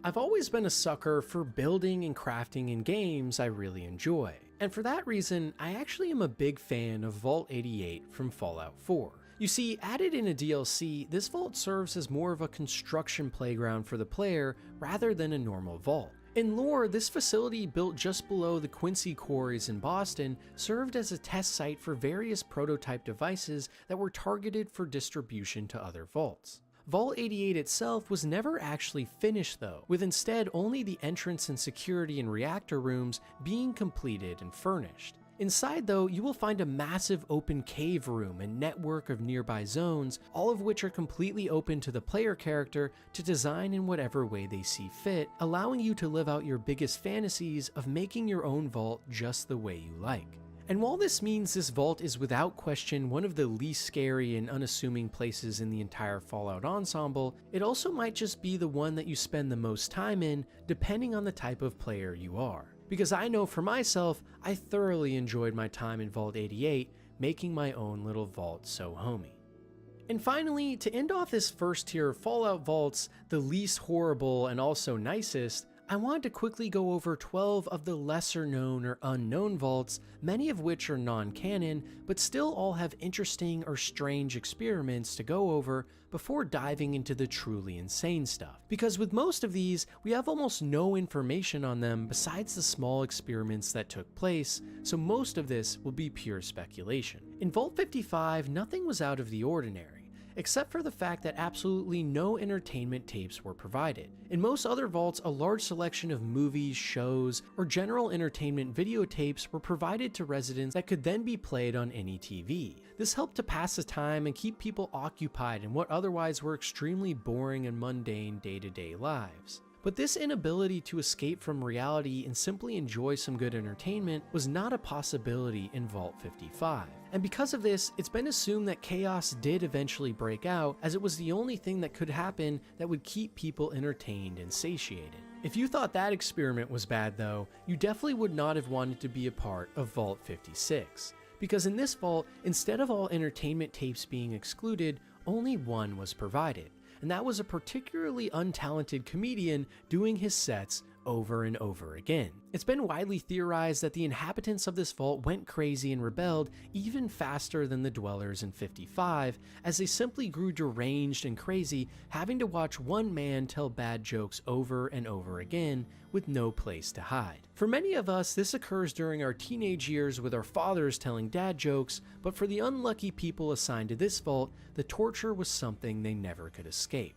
I've always been a sucker for building and crafting in games I really enjoy, and for that reason, I actually am a big fan of Vault 88 from Fallout 4. You see, added in a DLC, this vault serves as more of a construction playground for the player rather than a normal vault. In lore, this facility built just below the Quincy Quarries in Boston served as a test site for various prototype devices that were targeted for distribution to other vaults. Vault 88 itself was never actually finished though, with instead only the entrance and security and reactor rooms being completed and furnished. Inside though, you will find a massive open cave room and network of nearby zones, all of which are completely open to the player character to design in whatever way they see fit, allowing you to live out your biggest fantasies of making your own vault just the way you like. And while this means this vault is without question one of the least scary and unassuming places in the entire Fallout ensemble, it also might just be the one that you spend the most time in, depending on the type of player you are. Because I know for myself, I thoroughly enjoyed my time in Vault 88, making my own little vault so homey. And finally, to end off this first tier of Fallout vaults, the least horrible and also nicest, I wanted to quickly go over 12 of the lesser known or unknown vaults, many of which are non-canon, but still all have interesting or strange experiments to go over before diving into the truly insane stuff. Because with most of these, we have almost no information on them besides the small experiments that took place, so most of this will be pure speculation. In Vault 55, nothing was out of the ordinary, except for the fact that absolutely no entertainment tapes were provided. In most other vaults, a large selection of movies, shows, or general entertainment videotapes were provided to residents that could then be played on any TV. This helped to pass the time and keep people occupied in what otherwise were extremely boring and mundane day-to-day lives. But this inability to escape from reality and simply enjoy some good entertainment was not a possibility in Vault 55. And because of this, it's been assumed that chaos did eventually break out, as it was the only thing that could happen that would keep people entertained and satiated. If you thought that experiment was bad though, you definitely would not have wanted to be a part of Vault 56. Because in this vault, instead of all entertainment tapes being excluded, only one was provided. And that was a particularly untalented comedian doing his sets over and over again. It's been widely theorized that the inhabitants of this vault went crazy and rebelled even faster than the dwellers in 55, as they simply grew deranged and crazy, having to watch one man tell bad jokes over and over again with no place to hide. For many of us, this occurs during our teenage years with our fathers telling dad jokes, but for the unlucky people assigned to this vault, the torture was something they never could escape.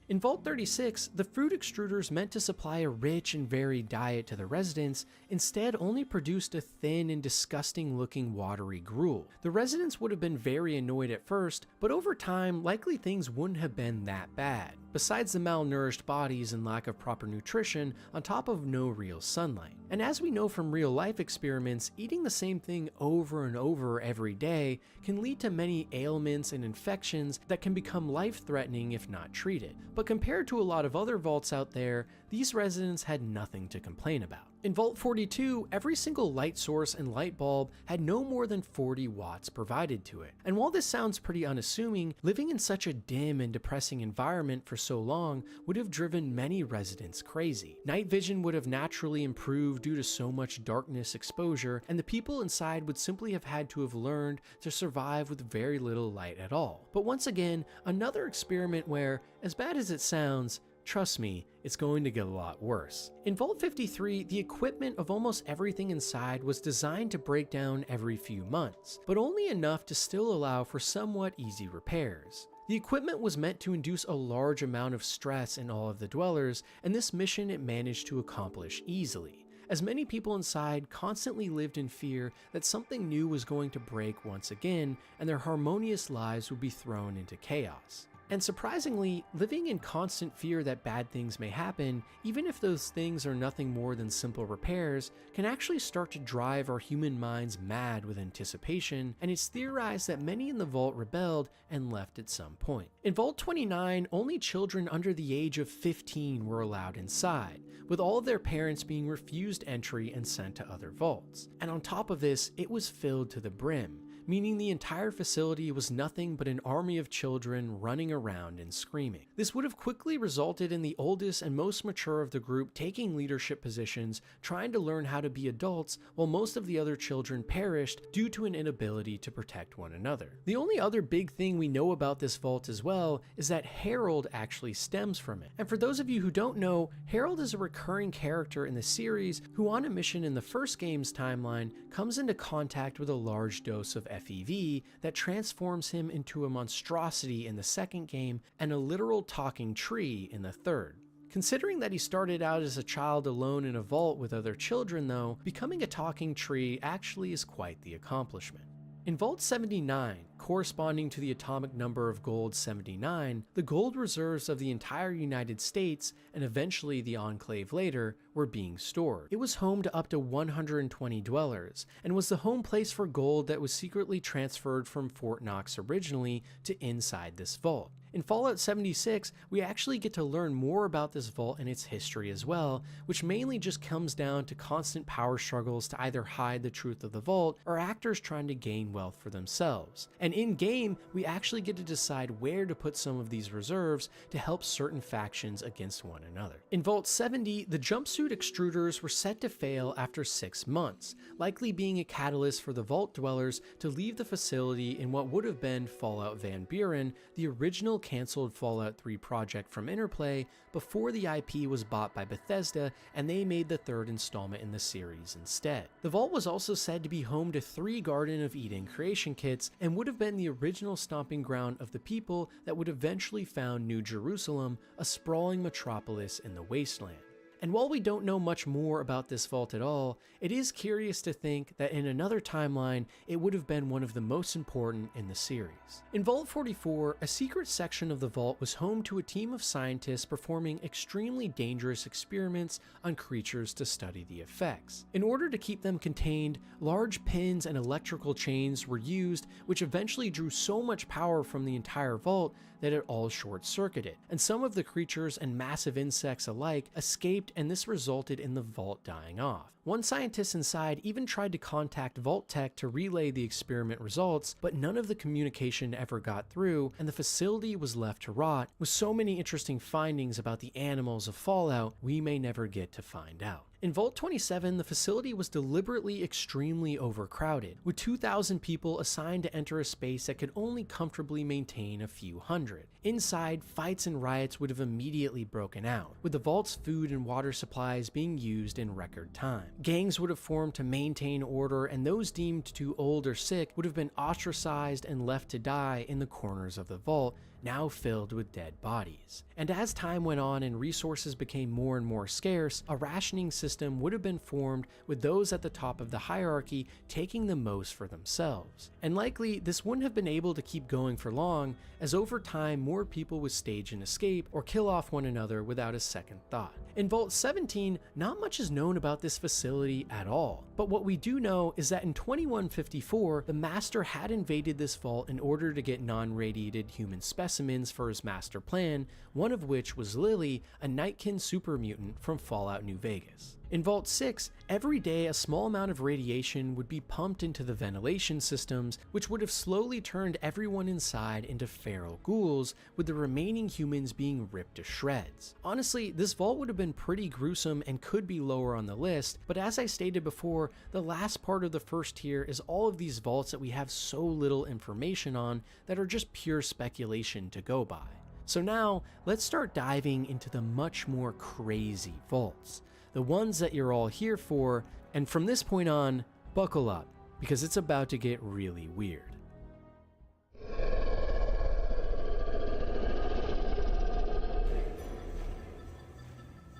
In Vault 36, the fruit extruders meant to supply a rich and varied diet to the residents instead only produced a thin and disgusting looking watery gruel. The residents would have been very annoyed at first, but over time likely things wouldn't have been that bad, besides the malnourished bodies and lack of proper nutrition on top of no real sunlight. And as we know from real life experiments, eating the same thing over and over every day can lead to many ailments and infections that can become life-threatening if not treated. But compared to a lot of other vaults out there, these residents had nothing to complain about. In Vault 42, every single light source and light bulb had no more than 40 watts provided to it. And while this sounds pretty unassuming, living in such a dim and depressing environment for so long would have driven many residents crazy. Night vision would have naturally improved due to so much darkness exposure, and the people inside would simply have had to have learned to survive with very little light at all. But once again, another experiment where, as bad as it sounds, trust me, it's going to get a lot worse. In Vault 53, the equipment of almost everything inside was designed to break down every few months, but only enough to still allow for somewhat easy repairs. The equipment was meant to induce a large amount of stress in all of the dwellers, and this mission it managed to accomplish easily, as many people inside constantly lived in fear that something new was going to break once again, and their harmonious lives would be thrown into chaos. And surprisingly, living in constant fear that bad things may happen, even if those things are nothing more than simple repairs, can actually start to drive our human minds mad with anticipation, and it's theorized that many in the vault rebelled and left at some point. In Vault 29, only children under the age of 15 were allowed inside, with all of their parents being refused entry and sent to other vaults. And on top of this, it was filled to the brim, meaning the entire facility was nothing but an army of children running around and screaming. This would have quickly resulted in the oldest and most mature of the group taking leadership positions, trying to learn how to be adults, while most of the other children perished due to an inability to protect one another. The only other big thing we know about this vault as well is that Harold actually stems from it. And for those of you who don't know, Harold is a recurring character in the series who, on a mission in the first game's timeline, comes into contact with a large dose of FEV that transforms him into a monstrosity in the second game and a literal talking tree in the third. Considering that he started out as a child alone in a vault with other children though, becoming a talking tree actually is quite the accomplishment. In Vault 79, corresponding to the atomic number of gold 79, the gold reserves of the entire United States, and eventually the Enclave later, were being stored. It was home to up to 120 dwellers, and was the home place for gold that was secretly transferred from Fort Knox originally to inside this vault. In Fallout 76, we actually get to learn more about this vault and its history as well, which mainly just comes down to constant power struggles to either hide the truth of the vault or actors trying to gain wealth for themselves. And in-game, we actually get to decide where to put some of these reserves to help certain factions against one another. In Vault 70, the jumpsuit extruders were set to fail after 6 months, likely being a catalyst for the vault dwellers to leave the facility in what would have been Fallout Van Buren, the original canceled Fallout 3 project from Interplay, before the IP was bought by Bethesda and they made the third installment in the series instead. The vault was also said to be home to 3 Garden of Eden creation kits and would have been the original stomping ground of the people that would eventually found New Jerusalem, a sprawling metropolis in the wasteland. And while we don't know much more about this vault at all, it is curious to think that in another timeline, it would have been one of the most important in the series. In Vault 44, a secret section of the vault was home to a team of scientists performing extremely dangerous experiments on creatures to study the effects. In order to keep them contained, large pins and electrical chains were used, which eventually drew so much power from the entire vault that it all short-circuited, and some of the creatures and massive insects alike escaped, and this resulted in the vault dying off. One scientist inside even tried to contact Vault Tech to relay the experiment results, but none of the communication ever got through, and the facility was left to rot, with so many interesting findings about the animals of Fallout we may never get to find out. In Vault 27, the facility was deliberately extremely overcrowded, with 2,000 people assigned to enter a space that could only comfortably maintain a few hundred. Inside, fights and riots would have immediately broken out, with the vault's food and water supplies being used in record time. Gangs would have formed to maintain order, and those deemed too old or sick would have been ostracized and left to die in the corners of the vault, now filled with dead bodies. And as time went on and resources became more and more scarce, a rationing system would have been formed, with those at the top of the hierarchy taking the most for themselves. And likely, this wouldn't have been able to keep going for long, as over time more people would stage an escape or kill off one another without a second thought. In Vault 17, not much is known about this facility at all, but what we do know is that in 2154, the Master had invaded this vault in order to get non-radiated human specimens for his master plan, one of which was Lily, a Nightkin super mutant from Fallout New Vegas. In Vault 6, every day a small amount of radiation would be pumped into the ventilation systems, which would have slowly turned everyone inside into feral ghouls, with the remaining humans being ripped to shreds. Honestly, this vault would have been pretty gruesome and could be lower on the list, but as I stated before, the last part of the first tier is all of these vaults that we have so little information on that are just pure speculation to go by. So now, let's start diving into the much more crazy vaults. The ones that you're all here for, and from this point on, buckle up, because it's about to get really weird.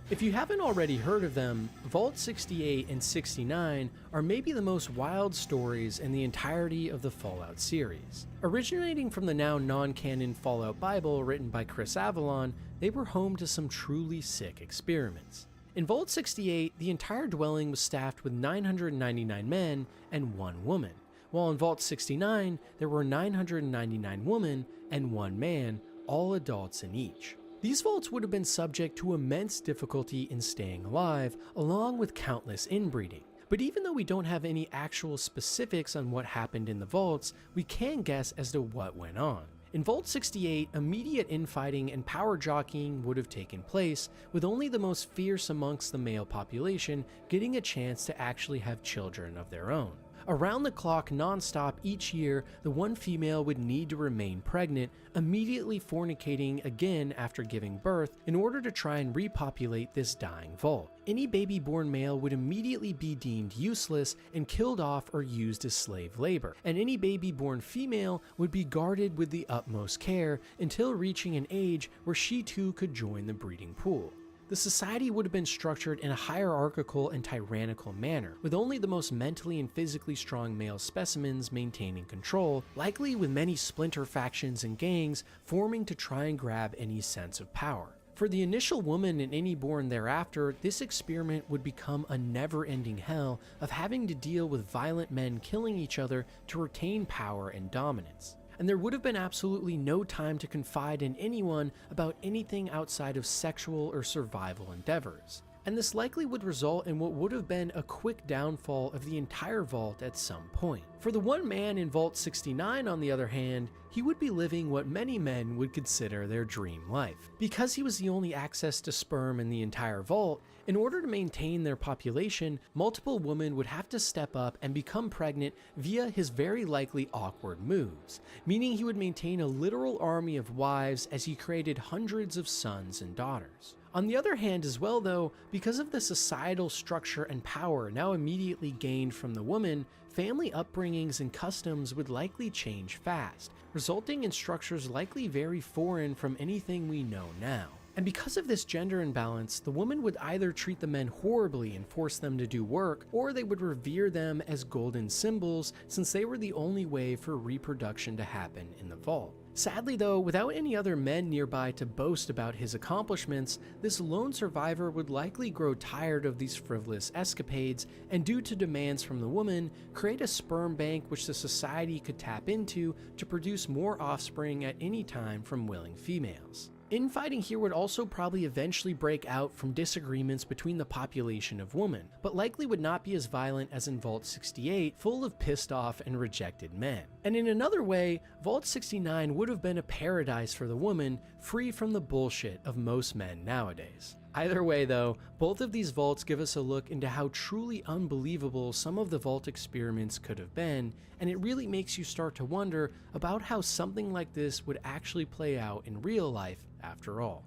If you haven't already heard of them, Vault 68 and 69 are maybe the most wild stories in the entirety of the Fallout series. Originating from the now non-canon Fallout Bible written by Chris Avalon, they were home to some truly sick experiments. In Vault 68, the entire dwelling was staffed with 999 men and 1 woman, while in Vault 69, there were 999 women and 1 man, all adults in each. These vaults would have been subject to immense difficulty in staying alive, along with countless inbreeding. But even though we don't have any actual specifics on what happened in the vaults, we can guess as to what went on. In Vault 68, immediate infighting and power jockeying would have taken place, with only the most fierce amongst the male population getting a chance to actually have children of their own. Around the clock, non-stop each year, the one female would need to remain pregnant, immediately fornicating again after giving birth in order to try and repopulate this dying vault. Any baby born male would immediately be deemed useless and killed off or used as slave labor, and any baby born female would be guarded with the utmost care until reaching an age where she too could join the breeding pool. The society would have been structured in a hierarchical and tyrannical manner, with only the most mentally and physically strong male specimens maintaining control, likely with many splinter factions and gangs forming to try and grab any sense of power. For the initial woman and any born thereafter, this experiment would become a never-ending hell of having to deal with violent men killing each other to retain power and dominance. And there would have been absolutely no time to confide in anyone about anything outside of sexual or survival endeavors. And this likely would result in what would have been a quick downfall of the entire vault at some point. For the one man in Vault 69, on the other hand, he would be living what many men would consider their dream life. Because he was the only access to sperm in the entire vault, in order to maintain their population, multiple women would have to step up and become pregnant via his very likely awkward moves, meaning he would maintain a literal army of wives as he created hundreds of sons and daughters. On the other hand as well though, because of the societal structure and power now immediately gained from the woman, family upbringings and customs would likely change fast, resulting in structures likely very foreign from anything we know now. And because of this gender imbalance, the woman would either treat the men horribly and force them to do work, or they would revere them as golden symbols since they were the only way for reproduction to happen in the vault. Sadly though, without any other men nearby to boast about his accomplishments, this lone survivor would likely grow tired of these frivolous escapades and, due to demands from the woman, create a sperm bank which the society could tap into to produce more offspring at any time from willing females. Infighting here would also probably eventually break out from disagreements between the population of women, but likely would not be as violent as in Vault 68, full of pissed off and rejected men. And in another way, Vault 69 would have been a paradise for the woman, free from the bullshit of most men nowadays. Either way though, both of these vaults give us a look into how truly unbelievable some of the vault experiments could have been, and it really makes you start to wonder about how something like this would actually play out in real life after all.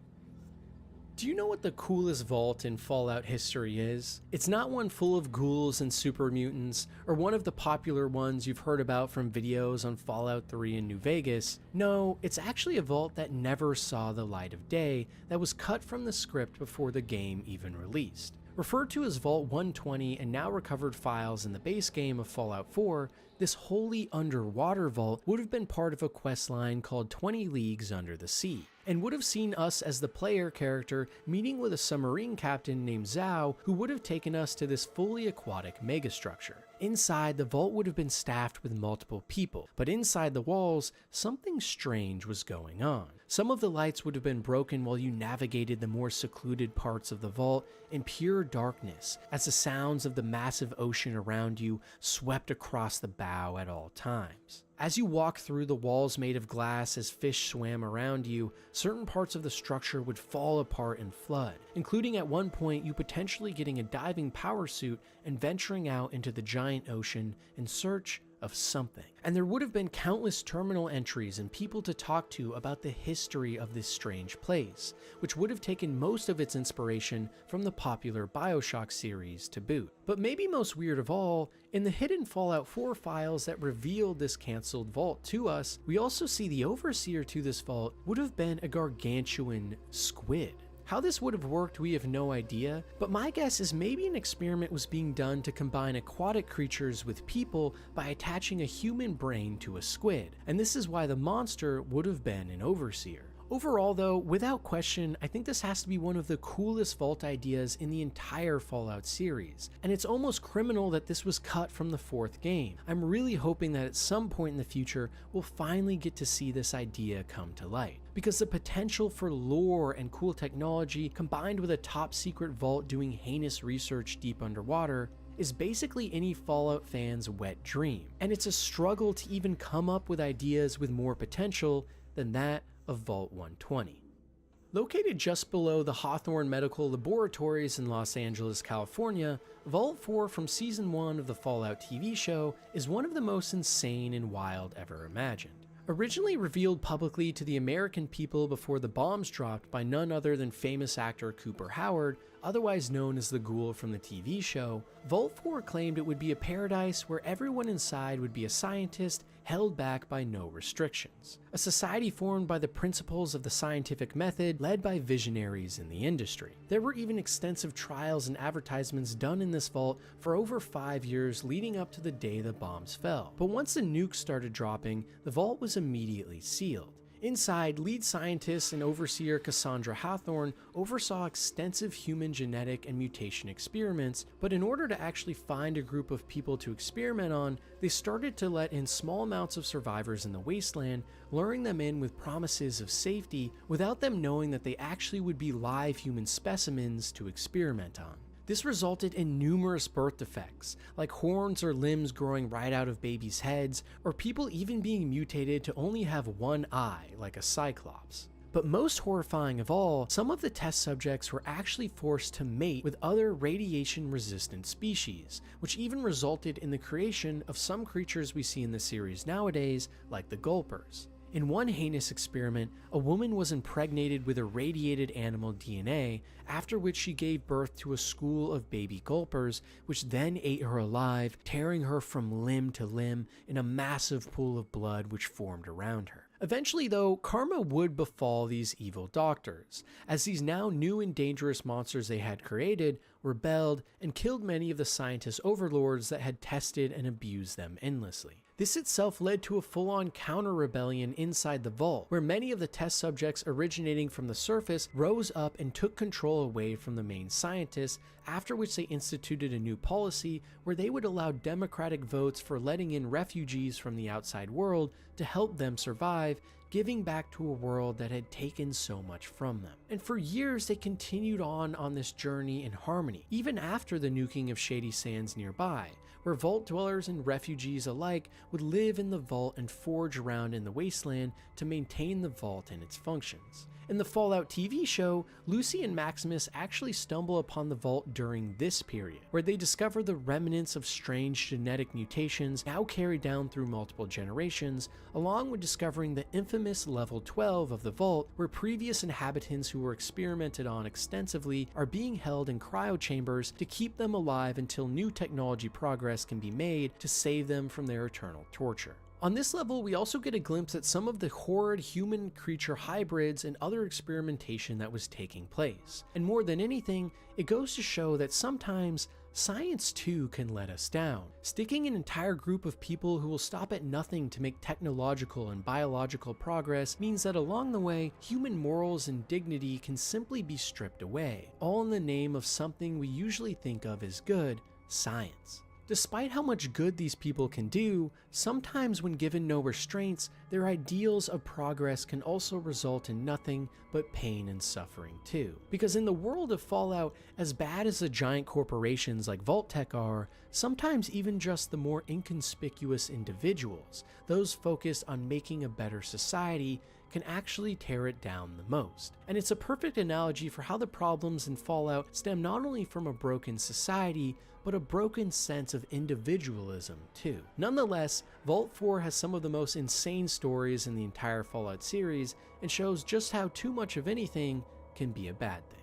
Do you know what the coolest vault in Fallout history is? It's not one full of ghouls and super mutants, or one of the popular ones you've heard about from videos on Fallout 3 in New Vegas. No, it's actually a vault that never saw the light of day, that was cut from the script before the game even released. Referred to as Vault 120 and now recovered files in the base game of Fallout 4, this wholly underwater vault would have been part of a questline called 20 Leagues Under the Sea, and would have seen us as the player character meeting with a submarine captain named Zhao, who would have taken us to this fully aquatic megastructure. Inside, the vault would have been staffed with multiple people, but inside the walls, something strange was going on. Some of the lights would have been broken while you navigated the more secluded parts of the vault in pure darkness, as the sounds of the massive ocean around you swept across the bow at all times. As you walk through the walls made of glass as fish swam around you, certain parts of the structure would fall apart and flood, including at one point you potentially getting a diving power suit and venturing out into the giant ocean in search of something. And there would have been countless terminal entries and people to talk to about the history of this strange place, which would have taken most of its inspiration from the popular BioShock series to boot. But maybe most weird of all, in the hidden Fallout 4 files that revealed this cancelled vault to us, we also see the overseer to this vault would have been a gargantuan squid. How this would have worked, we have no idea, but my guess is maybe an experiment was being done to combine aquatic creatures with people by attaching a human brain to a squid, and this is why the monster would have been an overseer. Overall though, without question, I think this has to be one of the coolest vault ideas in the entire Fallout series, and it's almost criminal that this was cut from the 4th game. I'm really hoping that at some point in the future, we'll finally get to see this idea come to light, because the potential for lore and cool technology combined with a top secret vault doing heinous research deep underwater is basically any Fallout fan's wet dream, and it's a struggle to even come up with ideas with more potential than that of Vault 120. Located just below the Hawthorne Medical Laboratories in Los Angeles, California, Vault 4 from Season 1 of the Fallout TV show is one of the most insane and wild ever imagined. Originally revealed publicly to the American people before the bombs dropped by none other than famous actor Cooper Howard, otherwise known as the Ghoul from the TV show, Vault 4 claimed it would be a paradise where everyone inside would be a scientist held back by no restrictions. A society formed by the principles of the scientific method led by visionaries in the industry. There were even extensive trials and advertisements done in this vault for over 5 years leading up to the day the bombs fell. But once the nukes started dropping, the vault was immediately sealed. Inside, lead scientist and overseer Cassandra Hawthorne oversaw extensive human genetic and mutation experiments, but in order to actually find a group of people to experiment on, they started to let in small amounts of survivors in the wasteland, luring them in with promises of safety without them knowing that they actually would be live human specimens to experiment on. This resulted in numerous birth defects, like horns or limbs growing right out of babies' heads, or people even being mutated to only have one eye, like a cyclops. But most horrifying of all, some of the test subjects were actually forced to mate with other radiation-resistant species, which even resulted in the creation of some creatures we see in the series nowadays, like the Gulpers. In one heinous experiment, a woman was impregnated with irradiated animal DNA, after which she gave birth to a school of baby Gulpers, which then ate her alive, tearing her from limb to limb in a massive pool of blood which formed around her. Eventually, though, karma would befall these evil doctors, as these now new and dangerous monsters they had created rebelled and killed many of the scientist overlords that had tested and abused them endlessly. This itself led to a full-on counter-rebellion inside the vault, where many of the test subjects originating from the surface rose up and took control away from the main scientists, after which they instituted a new policy where they would allow democratic votes for letting in refugees from the outside world to help them survive, giving back to a world that had taken so much from them. And for years they continued on this journey in harmony, even after the nuking of Shady Sands nearby, where vault dwellers and refugees alike would live in the vault and forge around in the wasteland to maintain the vault and its functions. In the Fallout TV show, Lucy and Maximus actually stumble upon the vault during this period, where they discover the remnants of strange genetic mutations now carried down through multiple generations, along with discovering the infamous level 12 of the vault, where previous inhabitants who were experimented on extensively are being held in cryo chambers to keep them alive until new technology progress can be made to save them from their eternal torture. On this level, we also get a glimpse at some of the horrid human-creature hybrids and other experimentation that was taking place. And more than anything, it goes to show that sometimes science too can let us down. Sticking an entire group of people who will stop at nothing to make technological and biological progress means that along the way, human morals and dignity can simply be stripped away, all in the name of something we usually think of as good, science. Despite how much good these people can do, sometimes when given no restraints, their ideals of progress can also result in nothing but pain and suffering too. Because in the world of Fallout, as bad as the giant corporations like Vault-Tec are, sometimes even just the more inconspicuous individuals, those focused on making a better society, can actually tear it down the most. And it's a perfect analogy for how the problems in Fallout stem not only from a broken society, but a broken sense of individualism too. Nonetheless, Vault 4 has some of the most insane stories in the entire Fallout series and shows just how too much of anything can be a bad thing.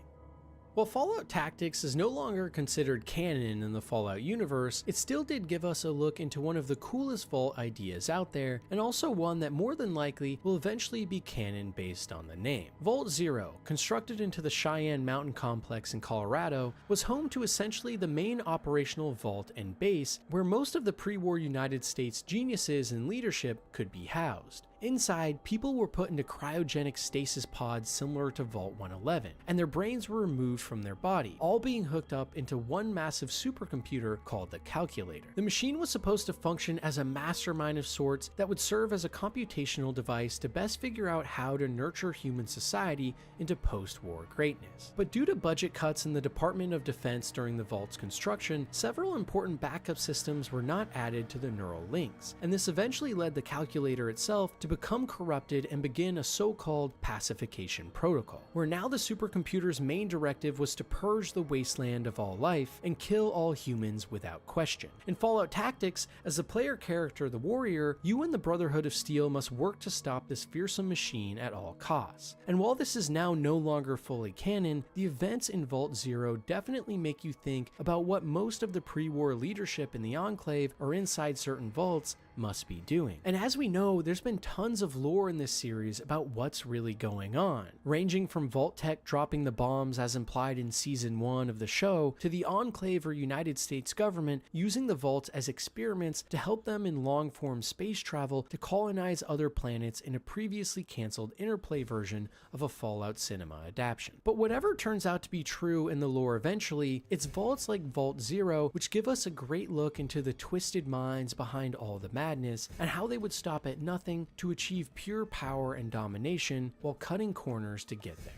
While Fallout Tactics is no longer considered canon in the Fallout universe, it still did give us a look into one of the coolest vault ideas out there, and also one that more than likely will eventually be canon based on the name. Vault Zero, constructed into the Cheyenne Mountain Complex in Colorado, was home to essentially the main operational vault and base, where most of the pre-war United States geniuses and leadership could be housed. Inside, people were put into cryogenic stasis pods similar to Vault 111, and their brains were removed from their body, all being hooked up into one massive supercomputer called the Calculator. The machine was supposed to function as a mastermind of sorts that would serve as a computational device to best figure out how to nurture human society into post-war greatness. But due to budget cuts in the Department of Defense during the Vault's construction, several important backup systems were not added to the neural links, and this eventually led the Calculator itself to become corrupted and begin a so-called pacification protocol, where now the supercomputer's main directive was to purge the wasteland of all life and kill all humans without question. In Fallout Tactics, as the player character the Warrior, you and the Brotherhood of Steel must work to stop this fearsome machine at all costs. And while this is now no longer fully canon, the events in Vault Zero definitely make you think about what most of the pre-war leadership in the Enclave or inside certain vaults must be doing. And as we know, there's been tons of lore in this series about what's really going on, ranging from Vault Tech dropping the bombs as implied in Season 1 of the show, to the Enclave or United States government using the vaults as experiments to help them in long-form space travel to colonize other planets in a previously cancelled Interplay version of a Fallout cinema adaptation. But whatever turns out to be true in the lore eventually, it's vaults like Vault Zero which give us a great look into the twisted minds behind all the madness and how they would stop at nothing to achieve pure power and domination while cutting corners to get there.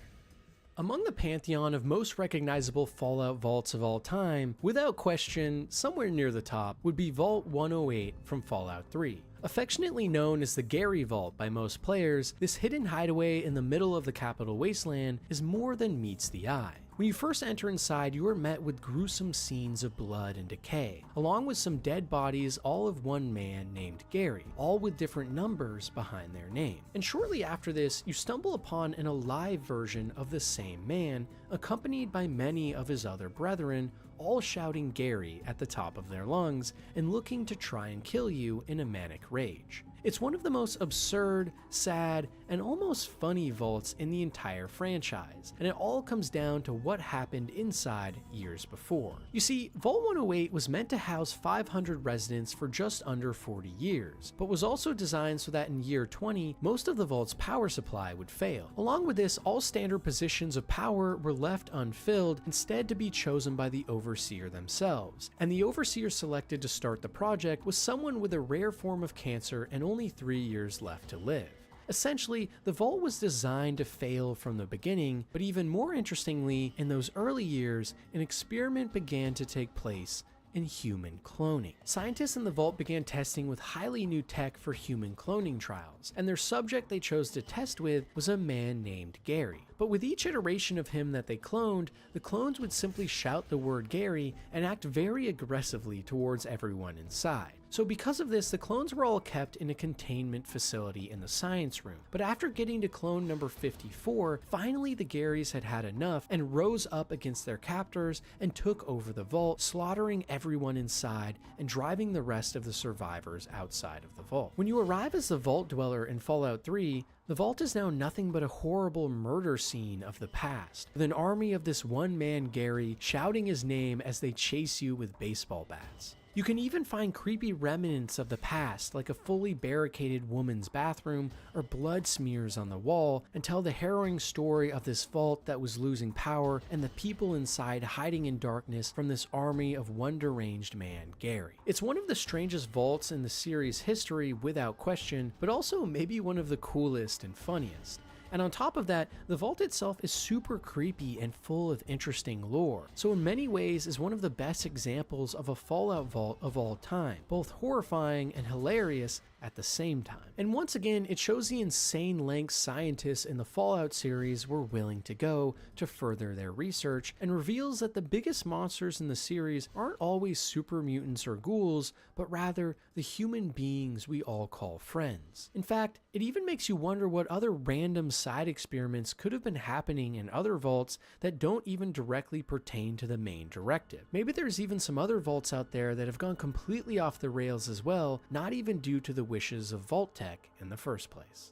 Among the pantheon of most recognizable Fallout vaults of all time, without question, somewhere near the top would be Vault 108 from Fallout 3. Affectionately known as the Gary Vault by most players, this hidden hideaway in the middle of the Capital Wasteland is more than meets the eye. When you first enter inside, you are met with gruesome scenes of blood and decay, along with some dead bodies, all of one man named Gary, all with different numbers behind their name. And shortly after this, you stumble upon an alive version of the same man, accompanied by many of his other brethren, all shouting Gary at the top of their lungs and looking to try and kill you in a manic rage. It's one of the most absurd, sad, and almost funny vaults in the entire franchise, and it all comes down to what happened inside years before. You see, Vault 108 was meant to house 500 residents for just under 40 years, but was also designed so that in year 20, most of the vault's power supply would fail. Along with this, all standard positions of power were left unfilled, instead to be chosen by the Overseer themselves, and the Overseer selected to start the project was someone with a rare form of cancer and only 3 years left to live. Essentially, the vault was designed to fail from the beginning, but even more interestingly, in those early years, an experiment began to take place in human cloning. Scientists in the vault began testing with highly new tech for human cloning trials, and their subject they chose to test with was a man named Gary. But with each iteration of him that they cloned, the clones would simply shout the word Gary and act very aggressively towards everyone inside. So because of this, the clones were all kept in a containment facility in the science room. But after getting to clone number 54, finally the Garys had had enough and rose up against their captors and took over the vault, slaughtering everyone inside and driving the rest of the survivors outside of the vault. When you arrive as the Vault Dweller in Fallout 3, the vault is now nothing but a horrible murder scene of the past, with an army of this one man Gary shouting his name as they chase you with baseball bats. You can even find creepy remnants of the past, like a fully barricaded woman's bathroom or blood smears on the wall, and tell the harrowing story of this vault that was losing power and the people inside hiding in darkness from this army of one deranged man, Gary. It's one of the strangest vaults in the series' history without question, but also maybe one of the coolest and funniest. And on top of that, the vault itself is super creepy and full of interesting lore, so in many ways is one of the best examples of a Fallout vault of all time, both horrifying and hilarious at the same time. And once again, it shows the insane lengths scientists in the Fallout series were willing to go to further their research, and reveals that the biggest monsters in the series aren't always super mutants or ghouls, but rather the human beings we all call friends. In fact, it even makes you wonder what other random side experiments could have been happening in other vaults that don't even directly pertain to the main directive. Maybe there's even some other vaults out there that have gone completely off the rails as well, not even due to the wishes of Vault Tech in the first place.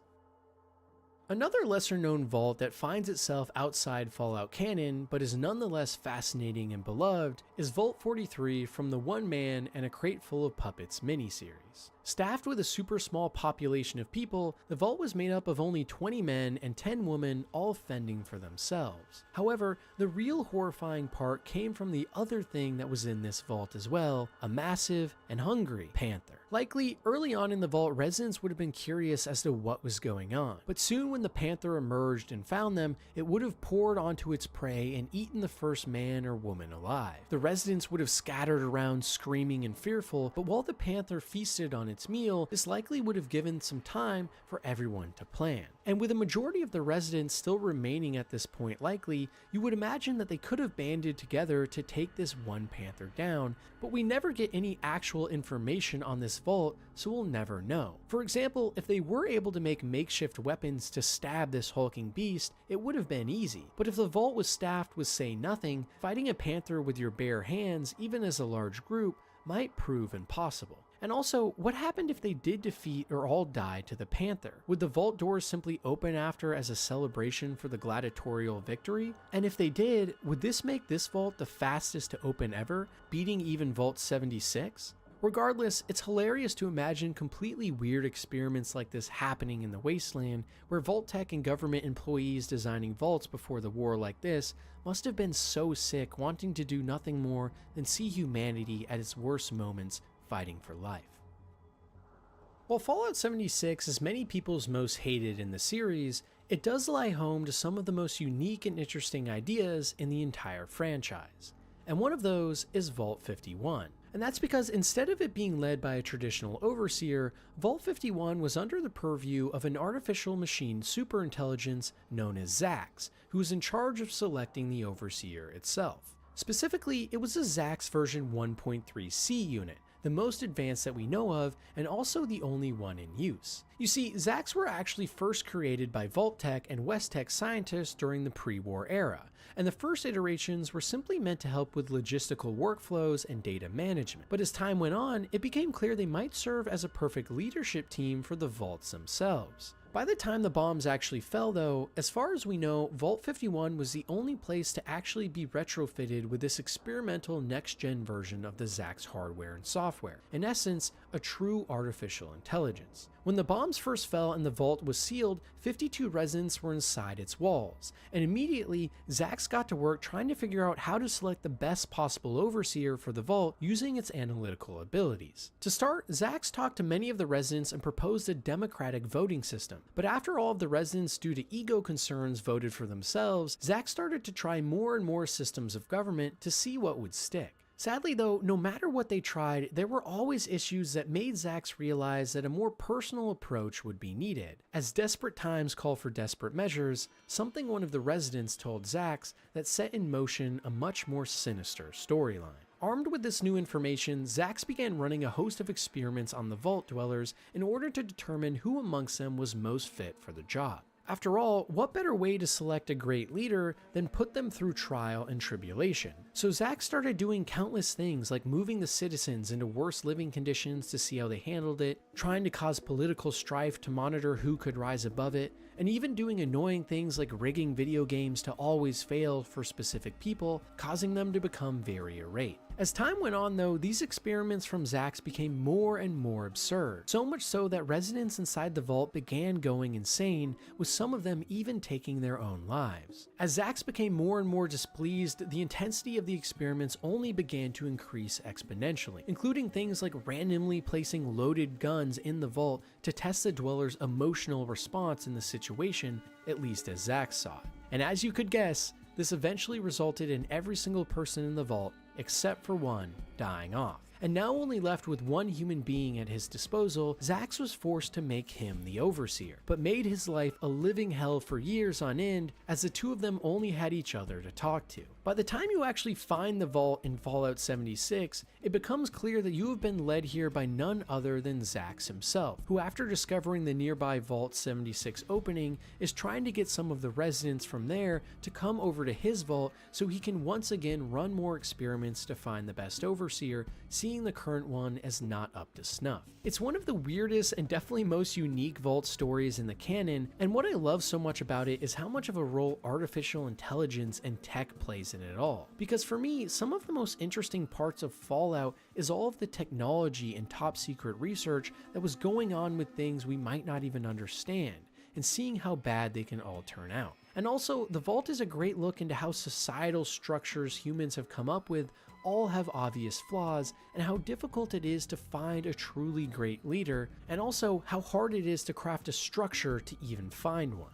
Another lesser known vault that finds itself outside Fallout canon, but is nonetheless fascinating and beloved, is Vault 43 from the One Man and a Crate Full of Puppets miniseries. employees. Staffed with a super small population of people, the vault was made up of only 20 men and 10 women, all fending for themselves. However, the real horrifying part came from the other thing that was in this vault as well, a massive and hungry panther. Likely, early on in the vault, residents would have been curious as to what was going on, but soon when the panther emerged and found them, it would have poured onto its prey and eaten the first man or woman alive. The residents would have scattered around screaming and fearful, but while the panther feasted on its meal, this likely would have given some time for everyone to plan. And with a majority of the residents still remaining at this point likely, you would imagine that they could have banded together to take this one panther down, but we never get any actual information on this vault, so we'll never know. For example, if they were able to make makeshift weapons to stab this hulking beast, it would have been easy. But if the vault was staffed with say nothing, fighting a panther with your bare hands, even as a large group, might prove impossible. And also, what happened if they did defeat or all die to the panther? Would the vault doors simply open after as a celebration for the gladiatorial victory? And if they did, would this make this vault the fastest to open ever, beating even Vault 76? Regardless, it's hilarious to imagine completely weird experiments like this happening in the wasteland, where Vault Tech and government employees designing vaults before the war like this must have been so sick, wanting to do nothing more than see humanity at its worst moments fighting for life. While Fallout 76 is many people's most hated in the series, it does lie home to some of the most unique and interesting ideas in the entire franchise. And one of those is Vault 51. And that's because instead of it being led by a traditional overseer, Vault 51 was under the purview of an artificial machine superintelligence known as Zax, who was in charge of selecting the overseer itself. Specifically, it was a Zax version 1.3C unit, the most advanced that we know of, and also the only one in use. You see, Zax were actually first created by Vault Tech and West Tech scientists during the pre-war era, and the first iterations were simply meant to help with logistical workflows and data management. But as time went on, it became clear they might serve as a perfect leadership team for the vaults themselves. By the time the bombs actually fell though, as far as we know, Vault 51 was the only place to actually be retrofitted with this experimental next-gen version of the Zax hardware and software. In essence, a true artificial intelligence. When the bombs first fell and the vault was sealed, 52 residents were inside its walls, and immediately Zax got to work trying to figure out how to select the best possible overseer for the vault using its analytical abilities. To start, Zax talked to many of the residents and proposed a democratic voting system, but after all of the residents due to ego concerns voted for themselves, Zax started to try more and more systems of government to see what would stick. Sadly though, no matter what they tried, there were always issues that made Zax realize that a more personal approach would be needed. As desperate times call for desperate measures, something one of the residents told Zax that set in motion a much more sinister storyline. Armed with this new information, Zax began running a host of experiments on the vault dwellers in order to determine who amongst them was most fit for the job. After all, what better way to select a great leader than put them through trial and tribulation? So Zax started doing countless things like moving the citizens into worse living conditions to see how they handled it, trying to cause political strife to monitor who could rise above it, and even doing annoying things like rigging video games to always fail for specific people, causing them to become very irate. As time went on though, these experiments from Zax became more and more absurd, so much so that residents inside the vault began going insane, with some of them even taking their own lives. As Zax became more and more displeased, the intensity of the experiments only began to increase exponentially, including things like randomly placing loaded guns in the vault to test the dwellers' emotional response in the situation, at least as Zax saw it. And as you could guess, this eventually resulted in every single person in the vault, except for one, dying off. And now only left with one human being at his disposal, Zax was forced to make him the overseer, but made his life a living hell for years on end, as the two of them only had each other to talk to. By the time you actually find the vault in Fallout 76, it becomes clear that you have been led here by none other than Zax himself, who after discovering the nearby Vault 76 opening, is trying to get some of the residents from there to come over to his vault so he can once again run more experiments to find the best overseer, seeing seeing the current one as not up to snuff. It's one of the weirdest and definitely most unique vault stories in the canon, and what I love so much about it is how much of a role artificial intelligence and tech plays in it all. Because for me, some of the most interesting parts of Fallout is all of the technology and top secret research that was going on with things we might not even understand, and seeing how bad they can all turn out. And also, the Vault is a great look into how societal structures humans have come up with all have obvious flaws, and how difficult it is to find a truly great leader, and also how hard it is to craft a structure to even find one.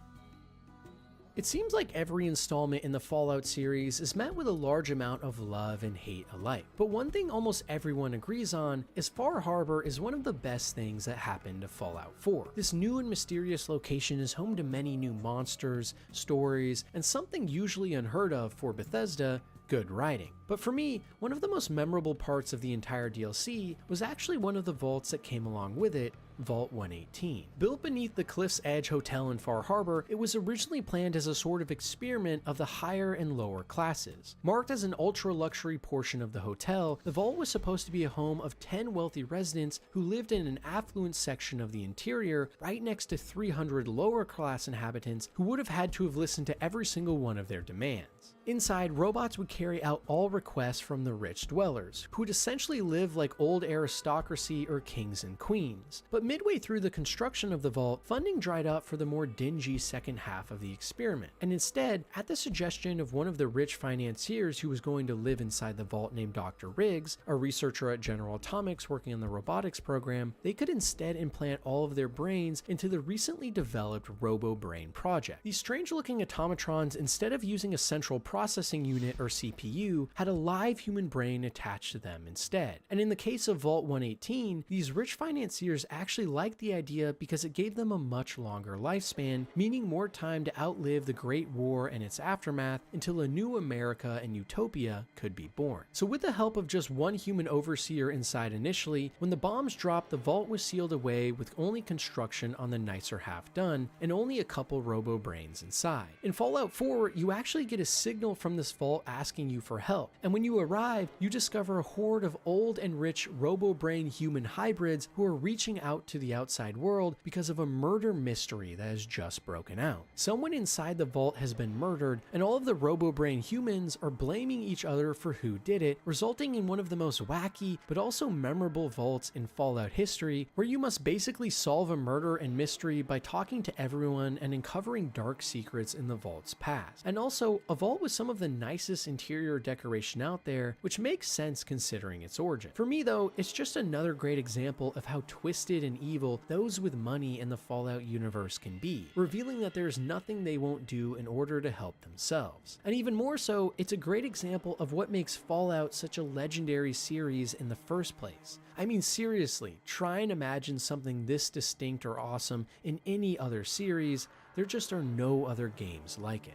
It seems like every installment in the Fallout series is met with a large amount of love and hate alike. But one thing almost everyone agrees on is Far Harbor is one of the best things that happened to Fallout 4. This new and mysterious location is home to many new monsters, stories, and something usually unheard of for Bethesda, good writing. But for me, one of the most memorable parts of the entire DLC was actually one of the vaults that came along with it, Vault 118. Built beneath the Cliff's Edge Hotel in Far Harbor, it was originally planned as a sort of experiment of the higher and lower classes. Marked as an ultra-luxury portion of the hotel, the vault was supposed to be a home of 10 wealthy residents who lived in an affluent section of the interior, right next to 300 lower-class inhabitants who would have had to have listened to every single one of their demands. Inside, robots would carry out all requests from the rich dwellers, who would essentially live like old aristocracy or kings and queens. But midway through the construction of the vault, funding dried up for the more dingy second half of the experiment, and instead, at the suggestion of one of the rich financiers who was going to live inside the vault named Dr. Riggs, a researcher at General Atomics working on the robotics program, they could instead implant all of their brains into the recently developed Robo-Brain project. These strange-looking automatrons, instead of using a central processing unit or CPU, had a live human brain attached to them instead. And in the case of Vault 118, these rich financiers actually liked the idea because it gave them a much longer lifespan, meaning more time to outlive the Great War and its aftermath until a new America and utopia could be born. So with the help of just one human overseer inside initially, when the bombs dropped, the vault was sealed away with only construction on the nicer half done and only a couple robo-brains inside. In Fallout 4, you actually get a signal from this vault asking you for help, and when you arrive, you discover a horde of old and rich robo-brain human hybrids who are reaching out to the outside world because of a murder mystery that has just broken out. Someone inside the vault has been murdered, and all of the robo-brain humans are blaming each other for who did it, resulting in one of the most wacky but also memorable vaults in Fallout history, where you must basically solve a murder and mystery by talking to everyone and uncovering dark secrets in the vault's past. And also, a vault with some of the nicest interior decoration out there, which makes sense considering its origin. For me though, it's just another great example of how twisted and evil those with money in the Fallout universe can be, revealing that there's nothing they won't do in order to help themselves. And even more so, it's a great example of what makes Fallout such a legendary series in the first place. I mean seriously, try and imagine something this distinct or awesome in any other series. There just are no other games like it.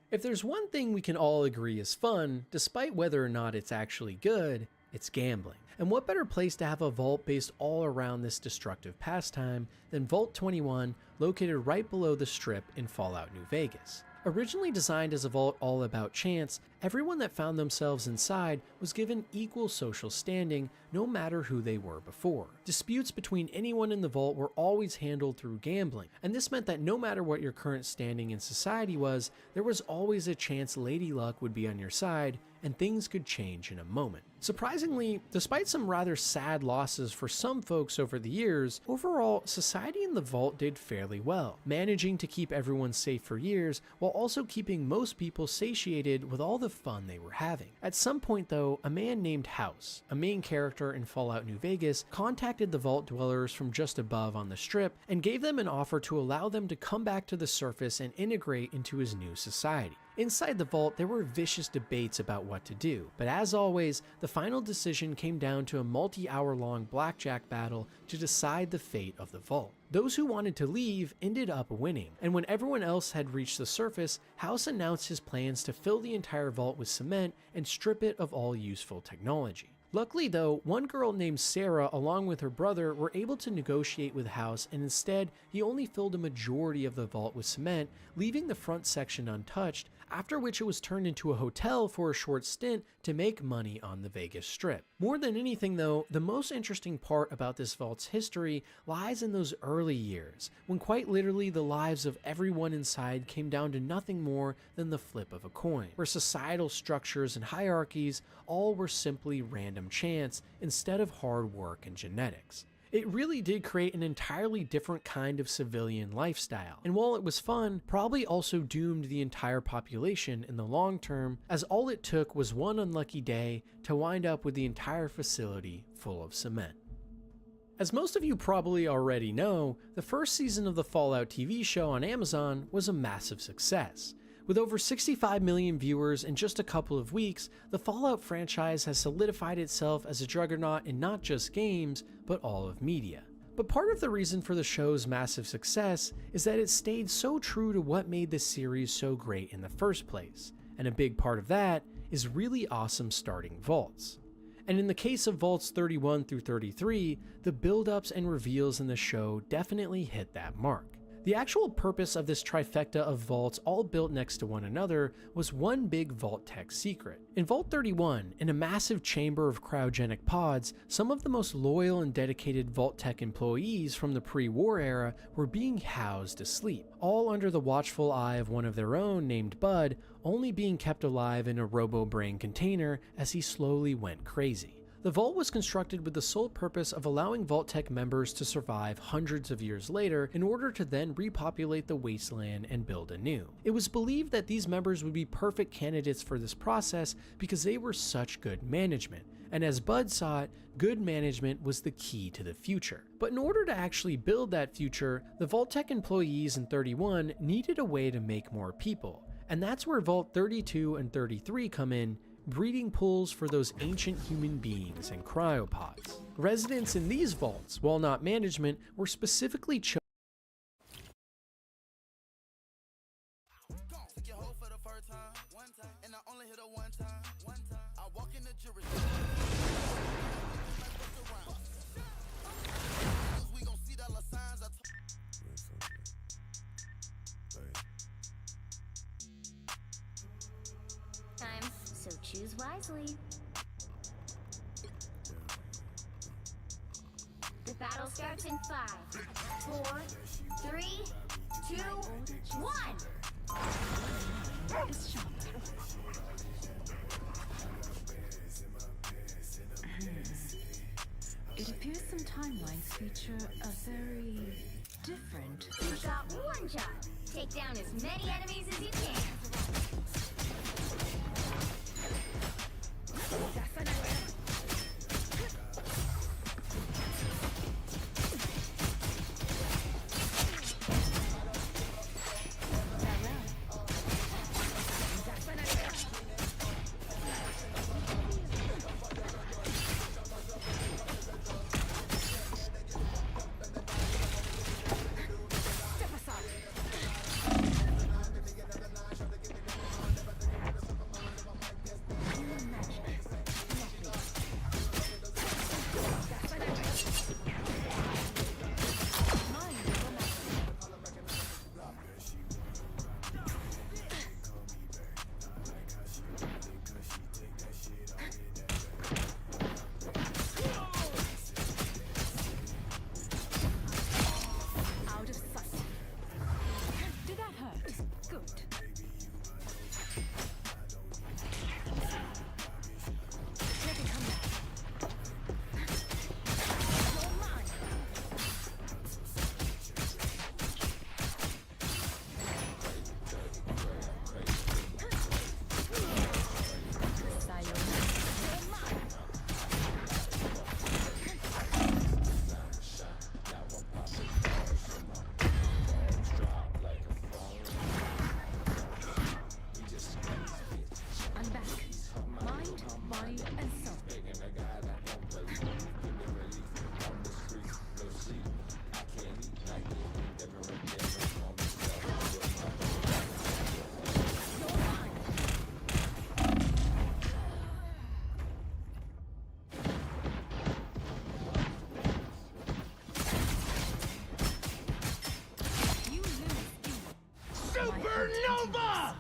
If there's one thing we can all agree is fun, despite whether or not it's actually good, it's gambling. And what better place to have a vault based all around this destructive pastime than Vault 21, located right below the Strip in Fallout New Vegas. Originally designed as a vault all about chance, everyone that found themselves inside was given equal social standing no matter who they were before. Disputes between anyone in the vault were always handled through gambling, and this meant that no matter what your current standing in society was, there was always a chance Lady Luck would be on your side, and things could change in a moment. Surprisingly, despite some rather sad losses for some folks over the years, overall, society in the vault did fairly well, managing to keep everyone safe for years while also keeping most people satiated with all the fun they were having. At some point though, a man named House, a main character in Fallout New Vegas, contacted the vault dwellers from just above on the Strip and gave them an offer to allow them to come back to the surface and integrate into his new society. Inside the vault, there were vicious debates about what to do, but as always, the final decision came down to a multi-hour-long blackjack battle to decide the fate of the vault. Those who wanted to leave ended up winning, and when everyone else had reached the surface, House announced his plans to fill the entire vault with cement and strip it of all useful technology. Luckily though, one girl named Sarah along with her brother were able to negotiate with House, and instead he only filled a majority of the vault with cement, leaving the front section untouched, after which it was turned into a hotel for a short stint to make money on the Vegas Strip. More than anything though, the most interesting part about this vault's history lies in those early years, when quite literally the lives of everyone inside came down to nothing more than the flip of a coin, where societal structures and hierarchies all were simply random chance instead of hard work and genetics. It really did create an entirely different kind of civilian lifestyle, and while it was fun, probably also doomed the entire population in the long term, as all it took was one unlucky day to wind up with the entire facility full of cement. As most of you probably already know, the first season of the Fallout TV show on Amazon was a massive success. With over 65 million viewers in just a couple of weeks, the Fallout franchise has solidified itself as a juggernaut in not just games, but all of media. But part of the reason for the show's massive success is that it stayed so true to what made the series so great in the first place, and a big part of that is really awesome starting vaults. And in the case of vaults 31 through 33, the build-ups and reveals in the show definitely hit that mark. The actual purpose of this trifecta of vaults all built next to one another was one big vault tech secret. In Vault 31, in a massive chamber of cryogenic pods, some of the most loyal and dedicated vault tech employees from the pre-war era were being housed asleep, all under the watchful eye of one of their own named Bud, only being kept alive in a robo-brain container as he slowly went crazy. The vault was constructed with the sole purpose of allowing Vault-Tec members to survive hundreds of years later in order to then repopulate the wasteland and build anew. It was believed that these members would be perfect candidates for this process because they were such good management, and as Bud saw it, good management was the key to the future. But in order to actually build that future, the Vault-Tec employees in 31 needed a way to make more people, and that's where Vault 32 and 33 come in, breeding pools for those ancient human beings and cryopods. Residents in these vaults, while not management, were specifically chosen. So choose wisely. The battle starts in 5, 4, 3, 2, 1. It appears some timelines feature a very different. You've got one job. Take down as many enemies as you can. Supernova!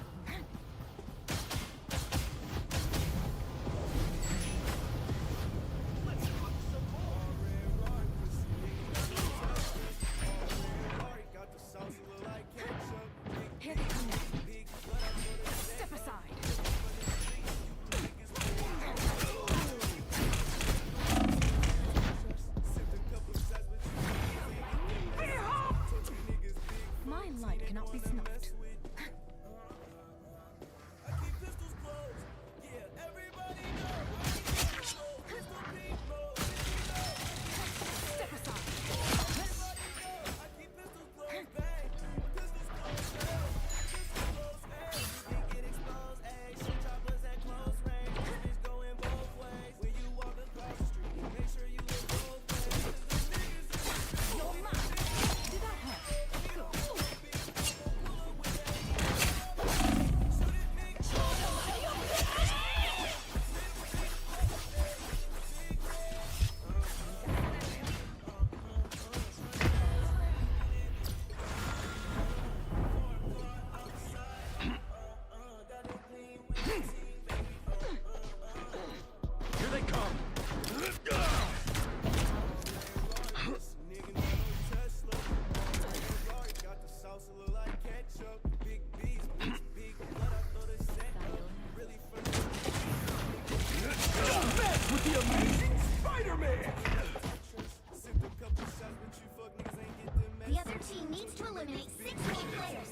eliminate 6 whole players.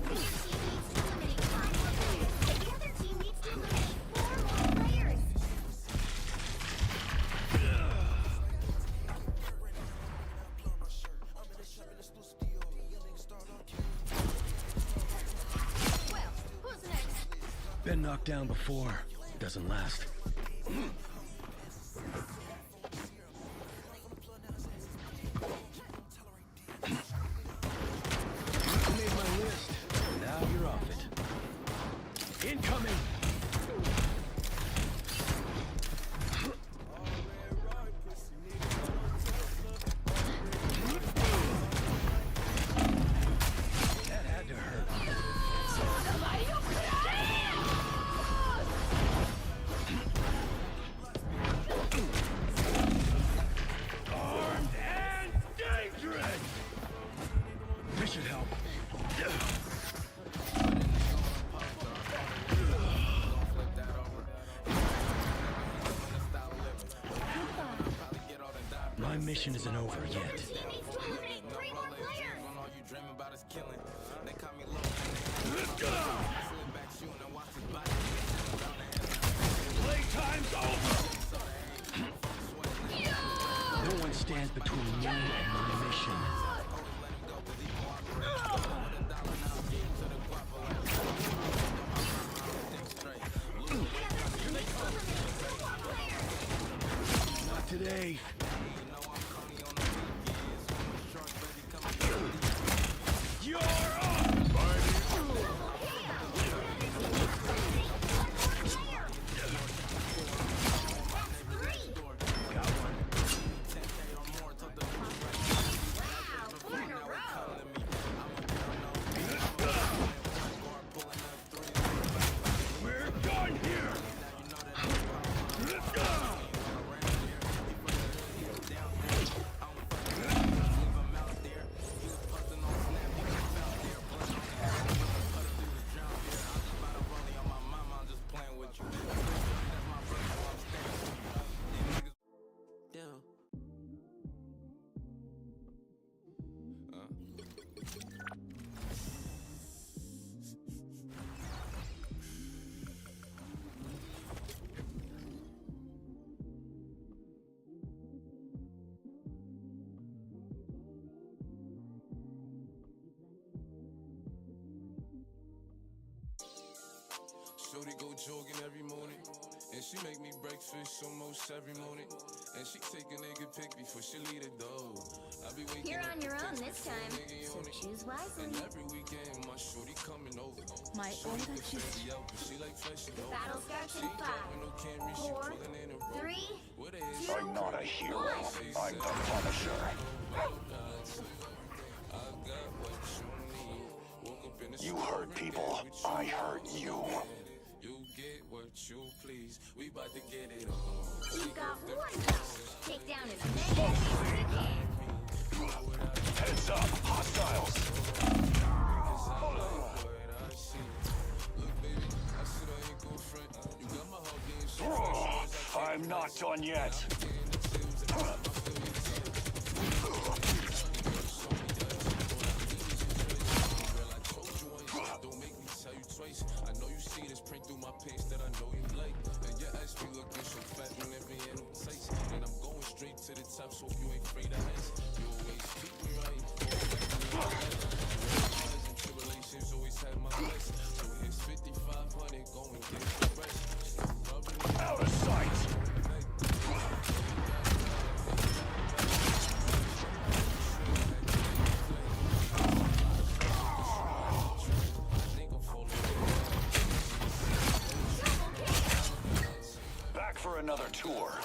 Your team needs to eliminate 5 more players. The other team needs to eliminate 4 more players. Well, who's next? Been knocked down before. Doesn't last. Made my list. Now you're off it. Incoming! That had to hurt. Armed and dangerous! This should help. My mission isn't over yet. Team needs to eliminate 3 more players. Playtime's over! No one stands between me and my mission. Not today. You're up! Got one. We're done here! Shorty go jogging every morning, and she make me breakfast almost every morning. And she take a nigga pic before she leave the door. I be waking You're up on your with own the this time, nigga so on it. choose wisely. And every weekend my shorty coming over. My Shorty older go crazy out, but she like flashing over. Battle starts She in ain't 5, talking no Camry, she 4, pulling in a rope. 3, What the hell? 2, I'm not a hero. 1. I'm the Punisher. You hurt people. I hurt you. You get what you please. We about to get it on. You've got 1 power. Take down as many enemies as you can. Heads up, hostiles. I'm not done yet. Don't make me tell you twice. I know you see this print through my pants that I know you like. And your ass be looking so fat when it be in them tights. And I'm going straight to the top, so you ain't afraid of heights. You always keep me right. Tribulations always had my best. So here's 5,500, go and get the rest. Out of sight. Back for another tour.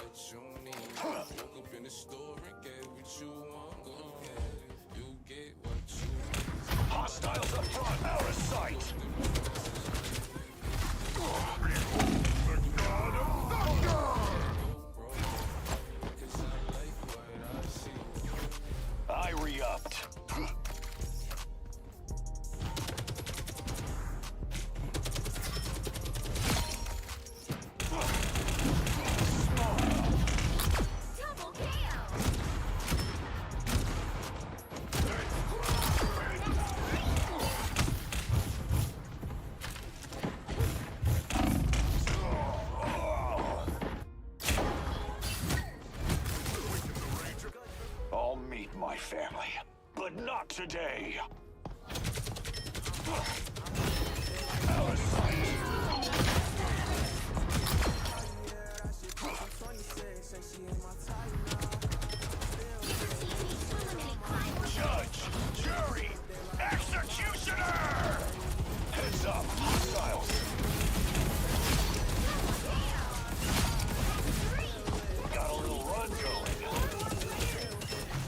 Hostiles up front, out of sight. I re-upped. Double KO! my family, but not today. Out of sight. Judge, jury, executioner! Heads up, hostiles. Got a little run going.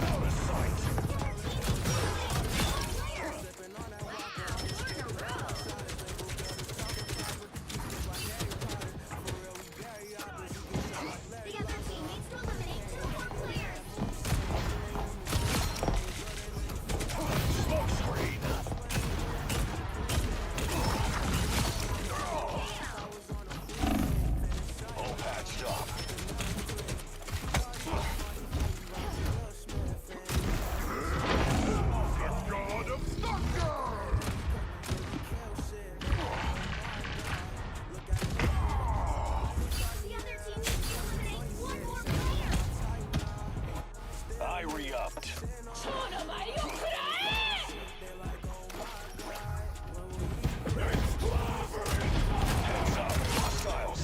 Out of sight. The other team needs to eliminate 2 more players. Smoke screen. All patched up. God of thunder! The other team needs to eliminate 1 more player. I re-upped. Heads up, hostiles.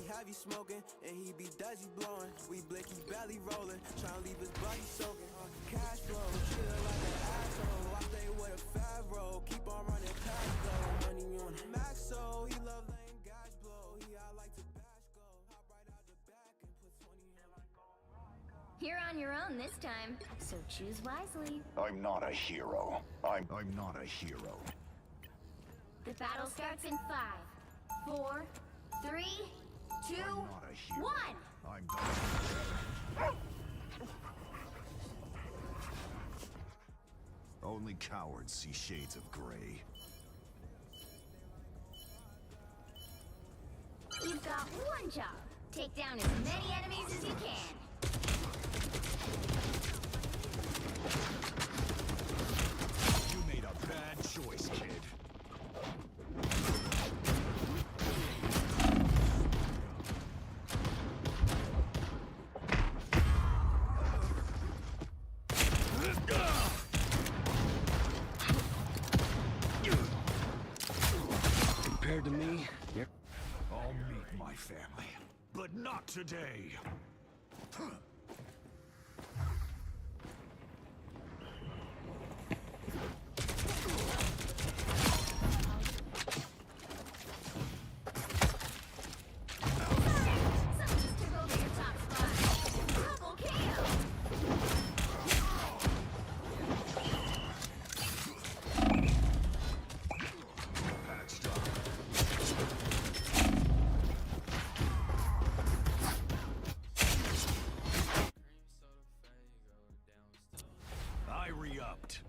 Heavy smoking and he be dizzy blowing. We blicky belly rolling, trying to leave his body soaking. Cash flow, treat her like an asshole. I stay with a fat roll, keep on running past though. Money on max, so he love laying gas blow. He I like to bash go, hop right out the back and put 20 in. You're on your own this time, so choose wisely. I'm not a hero. I'm not a hero. The battle starts in 5, 4, 3, 2, 1. I'm done. Only cowards see shades of gray. You've got one job. Take down as many enemies as you can. You made a bad choice, kid. Compared to me, you're... I'll meet my family, but not today. Someone just took over your top spot. Double kill. Patched up. I re-upped.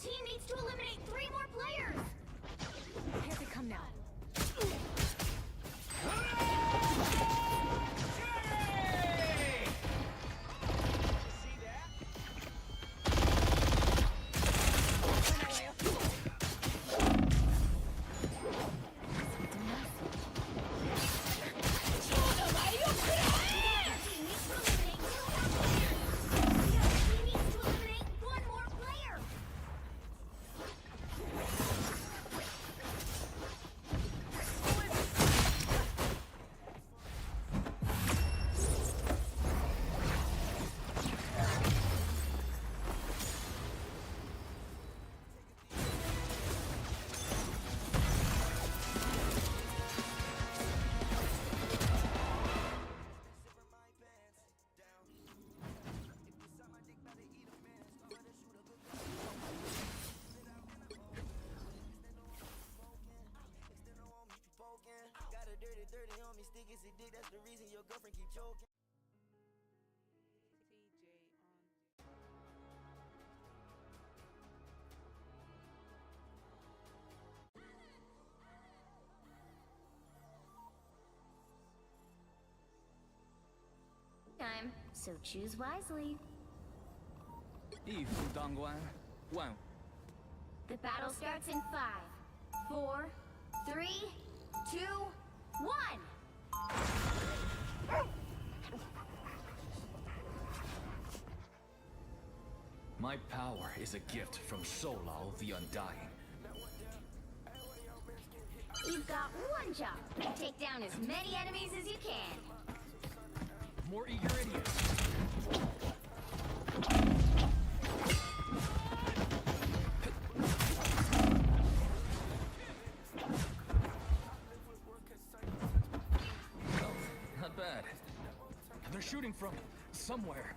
team needs to eliminate 3 more players! Here they come now. Time, so choose wisely. 一夫当关，万 The battle starts in 5, 4, 3, 2, 1! My power is a gift from Solal the Undying. You've got one job. Take down as many enemies as you can. More eager idiots. Oh, not bad. They're shooting from somewhere.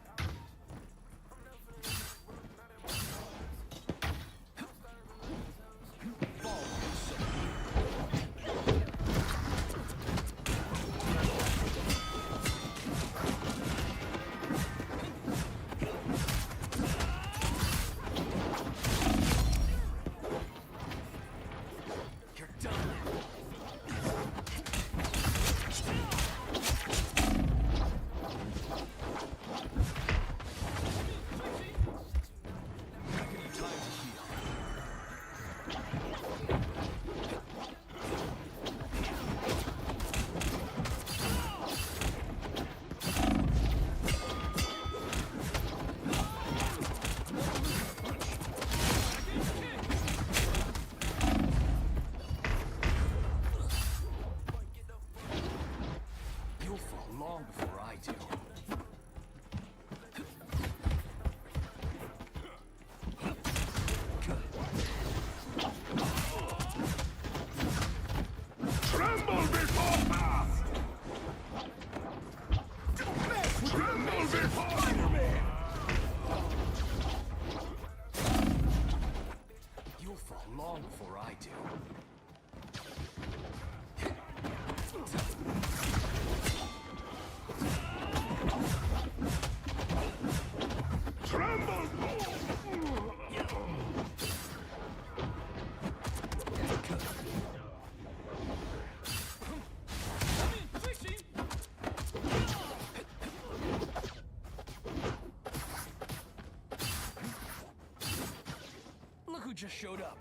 Long before I do. Tremble before wrath! Tremble before Spider-Man! You'll fall long before I do. Tremble! Look who just showed up.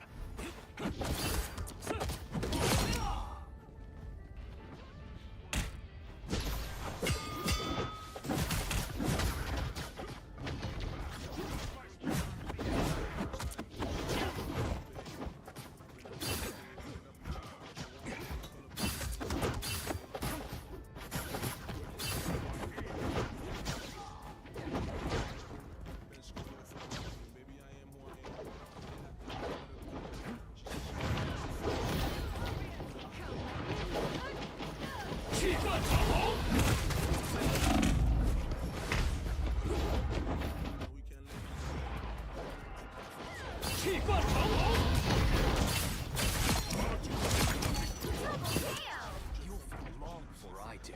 You'll fall long before I do.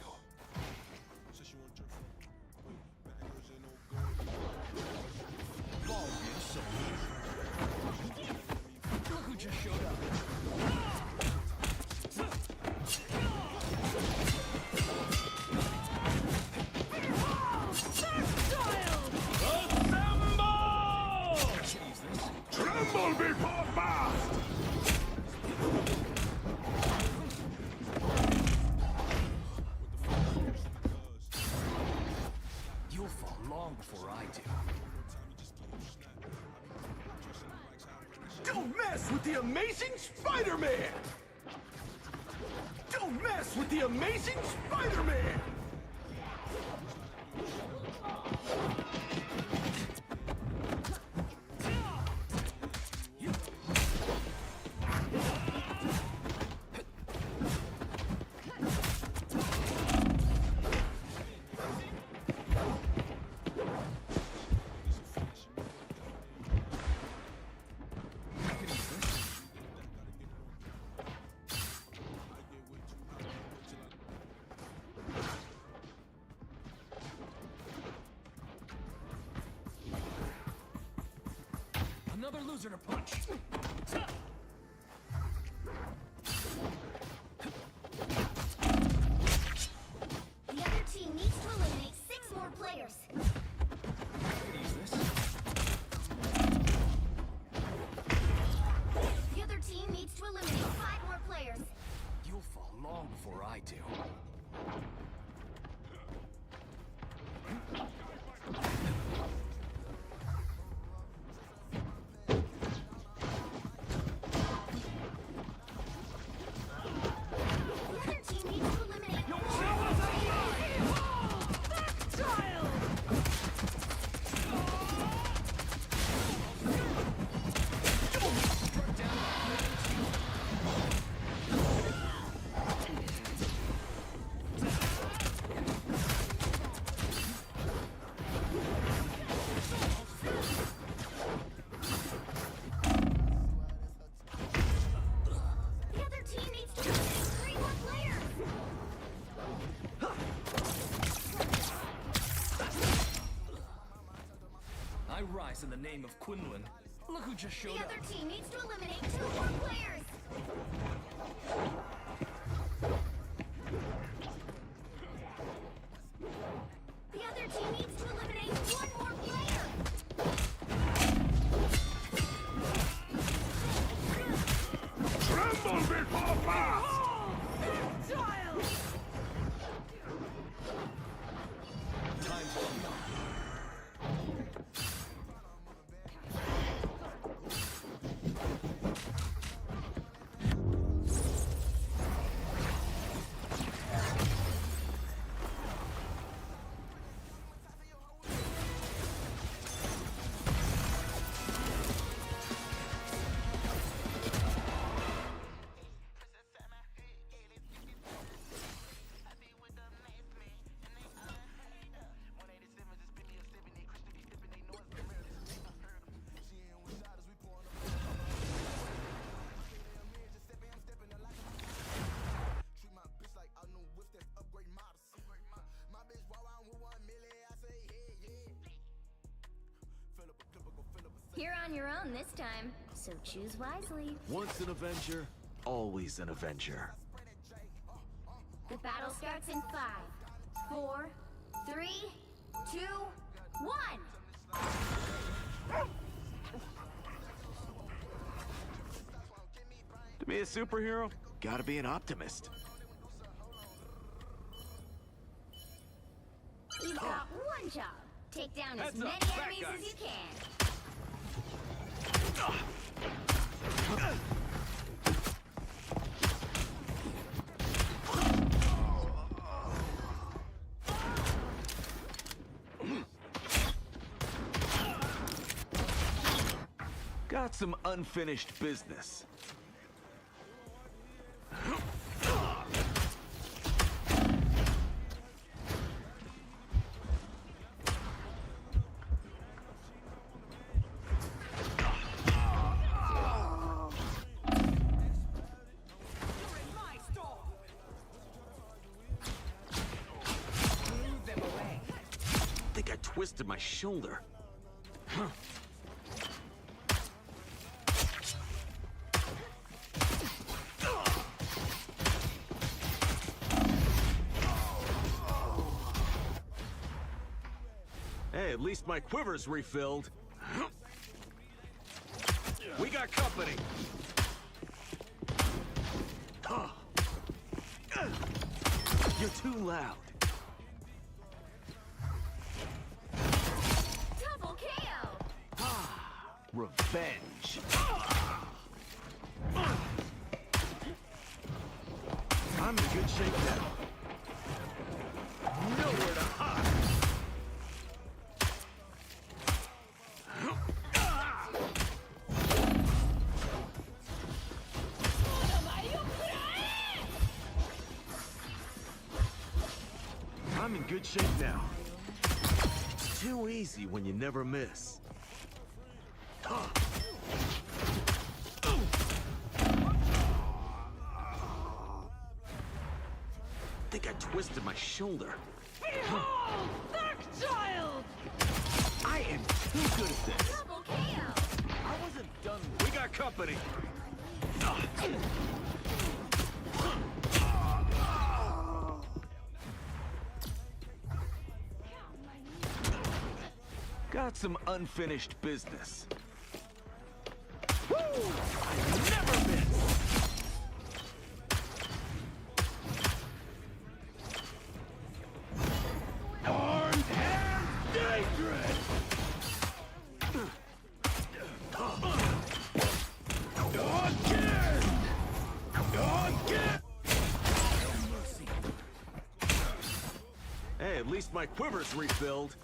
Ball so Tremble before blast! You'll fall long before I do. Don't mess with the Amazing Spider-Man! Don't mess with the Amazing Spider-Man! Another loser to punch. The other team needs to eliminate 6 more players. The other team needs to eliminate 5 more players. You'll fall long before I do. The other team needs to eliminate The other team needs to eliminate 3 more players. I rise in the name of Quinlan. Look who just showed The up. other team needs to eliminate 2 more players. The other team needs to eliminate 1 more player. Tremble before blast! Time's running out. You're on your own this time, so choose wisely. Once an Avenger, always an Avenger. The battle starts in 5, 4, 3, 2, 1. To be a superhero, gotta be an optimist. You've got one job. Take down as Heads many up, bad enemies guys. as you can. Got some unfinished business. Think I twisted my shoulder. Huh. Hey, at least my quiver's refilled. We got company. You're too loud. Double KO! Revenge. I'm in good shape now. Nowhere to hide. I'm in good shape now. It's too easy when you never miss. Think I twisted my shoulder. Behold, that child! I am too good at this. Double KO! I wasn't done. We got company. Got some unfinished business. Woo! I never miss. Armed and dangerous. Again! Hey, at least my quiver's refilled.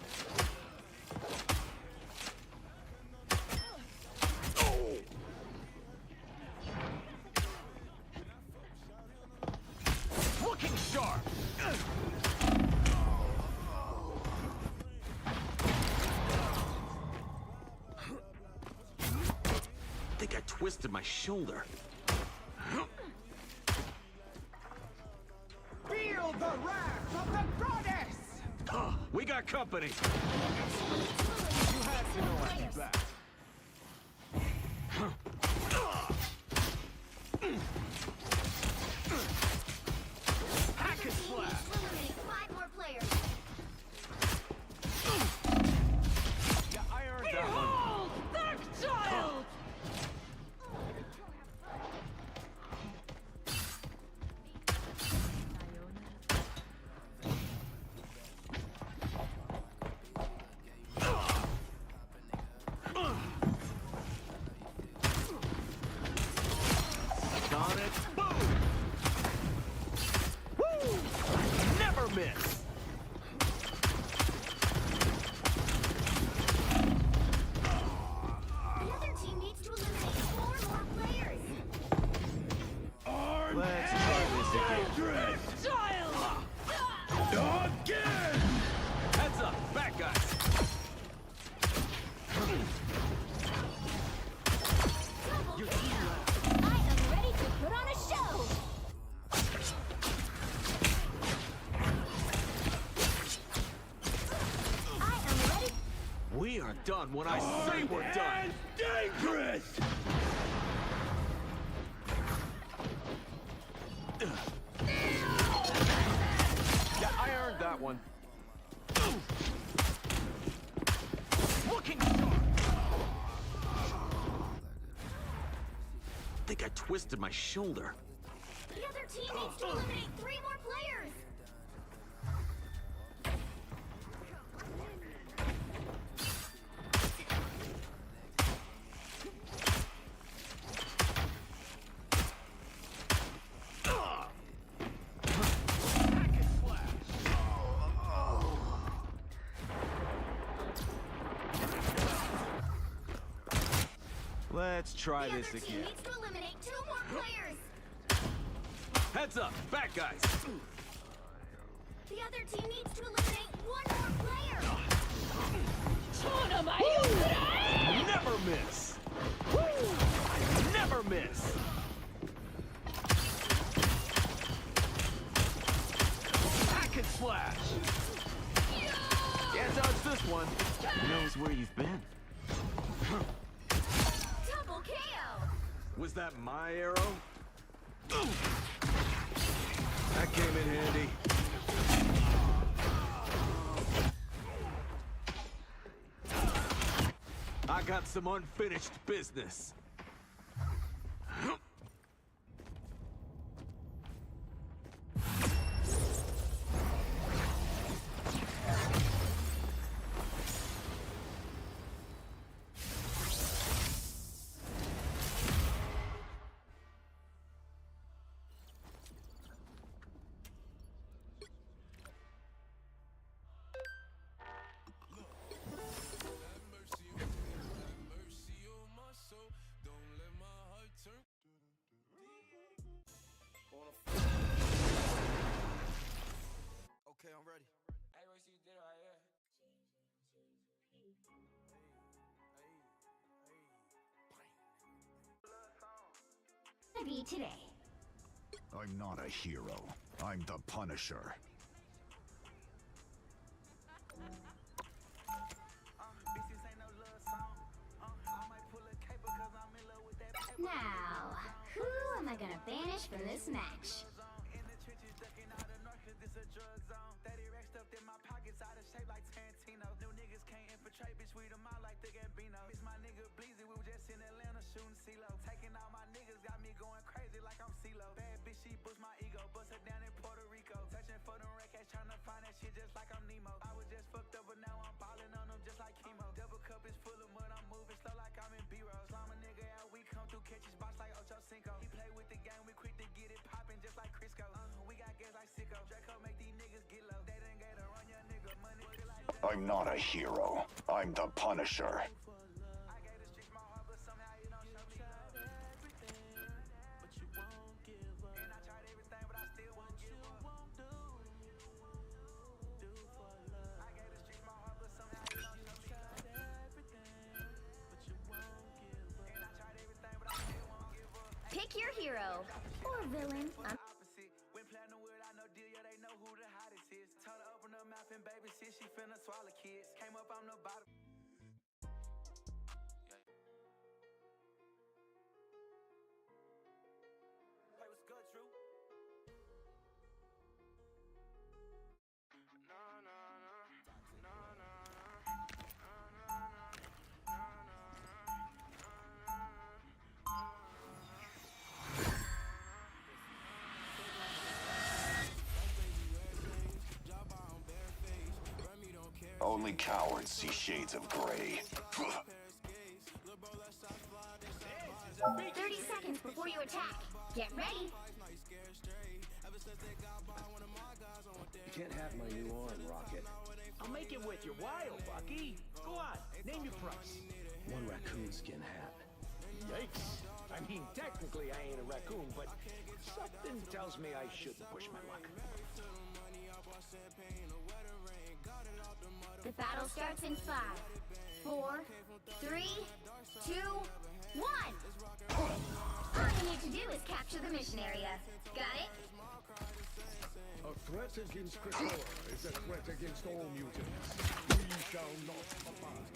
Looking sharp. Think I twisted my shoulder. Feel the wrath of the goddess! We got company. You had to know I'd be back. Hack and slash. Eliminate 5 more players. Yeah, I earned that one. Behold, that child! On it. Boom! Woo! Never miss. The other team needs to eliminate 4 more players. Let's try this again. Child! Again! Heads up, back guys. Double KO! I am ready to put on a show! I am ready. We are done when I say we're done. Dangerous! Yeah, I earned that one. Looking sharp. Think I twisted my shoulder. The other team needs to eliminate 3 more players. Let's try The this other team again. needs to eliminate 2 more players. Heads up, back guys. The other team needs to eliminate 1 more player. Never miss. Woo! Never miss. Hack and slash. Can't dodge this one. Who knows where you've been? Double KO. Was that my arrow? That came in handy. I got some unfinished business. gonna be today? I'm not a hero. I'm the Punisher. Now, who am I gonna banish from this match? I'm not a hero. I'm the Punisher. Pick your hero or villain. Only cowards see shades of gray. 30 seconds before you attack. Get ready. You can't have my new arm, Rocket. I'll make it with you. Wild, Bucky. Go on, name your price. One raccoon skin hat. Yikes. I mean, technically I ain't a raccoon, but something tells me I shouldn't push my luck. The battle starts in 5, 4, 3, 2, 1. All you need to do is capture the mission area. Got it? A threat against Krakoa is a threat against all mutants. We shall not abide.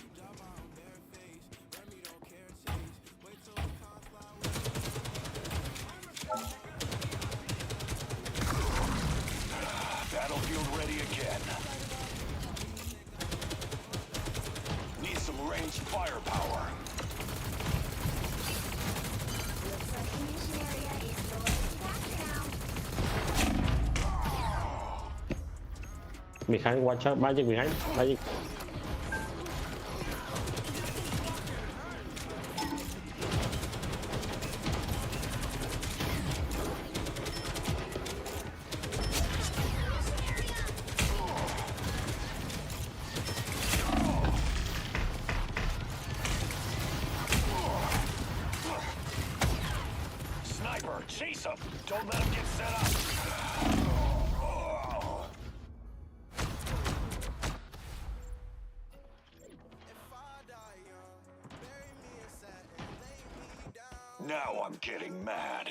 Battlefield ready again. Need some ranged firepower. Looks like the mission area is yours to capture now. มีใครวัดชักมาจิกมีใครมาจิก Sniper, chase him! Don't let him get set up! Now I'm getting mad.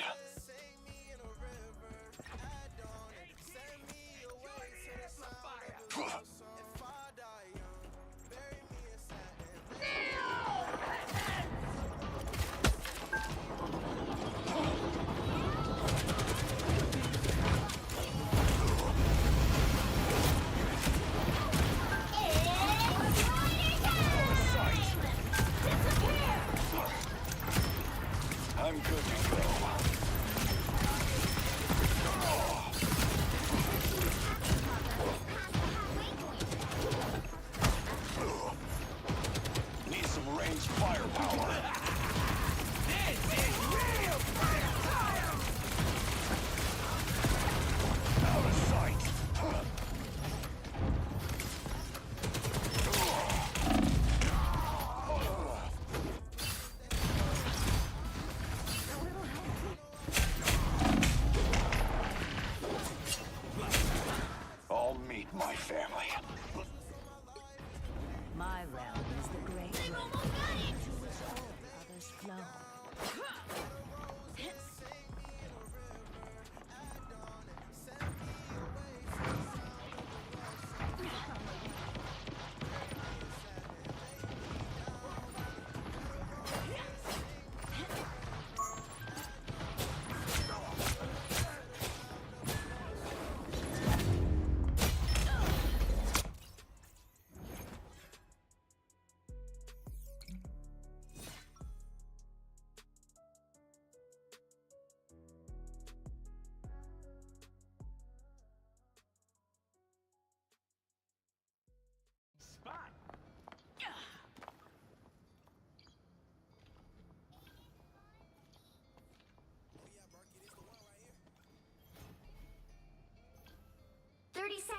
I'm good to go. Need some ranged firepower. This is real fire! Out of sight. I'll meet my family. My realm is the great. They've almost got it!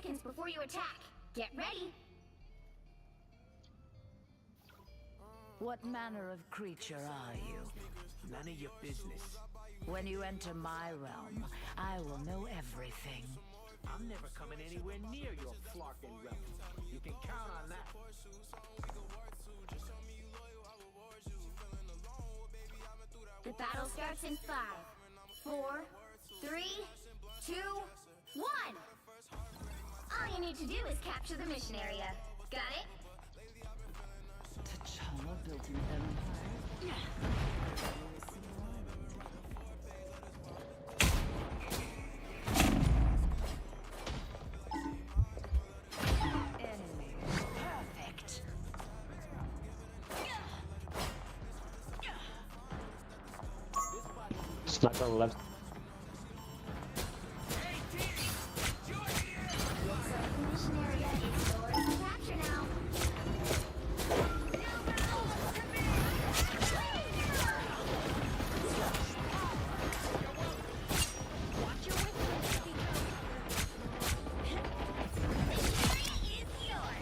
seconds before you attack. Get ready. What manner of creature are you? None of your business. When you enter my realm, I will know everything. I'm never coming anywhere near your flarkin' realm. You can count on that. The battle starts in 5, 4, 3, 2, 1. All you need to do is capture the mission area. Got it? T'Challa built an empire. Enemy. Perfect. Sniper on the left. Mission area is yours to capture now. Watch your witness. Mission area is yours.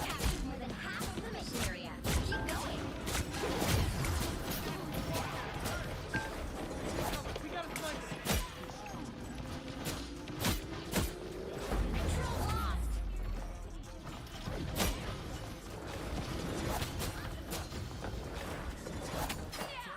Captured more than half of the mission area. Keep going. Control lost.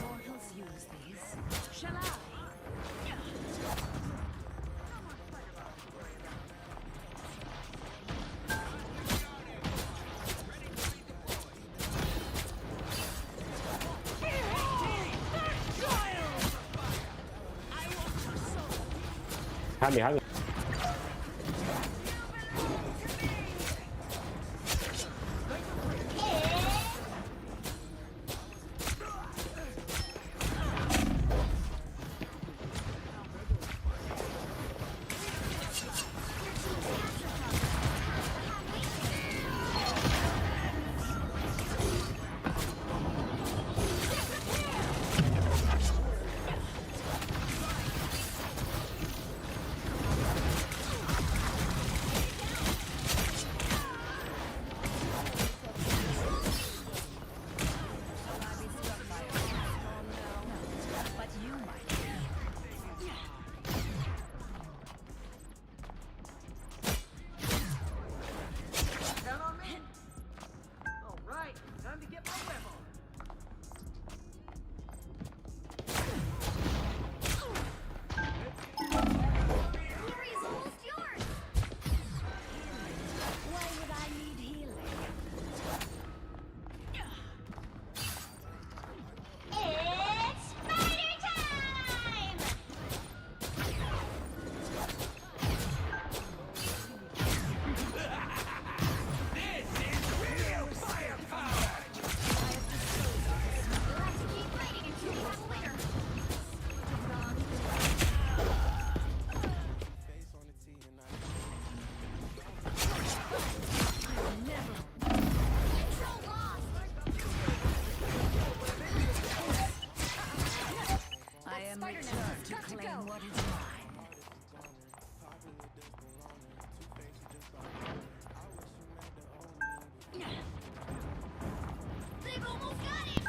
Mortals use these. Shall I? Behind me, behind me.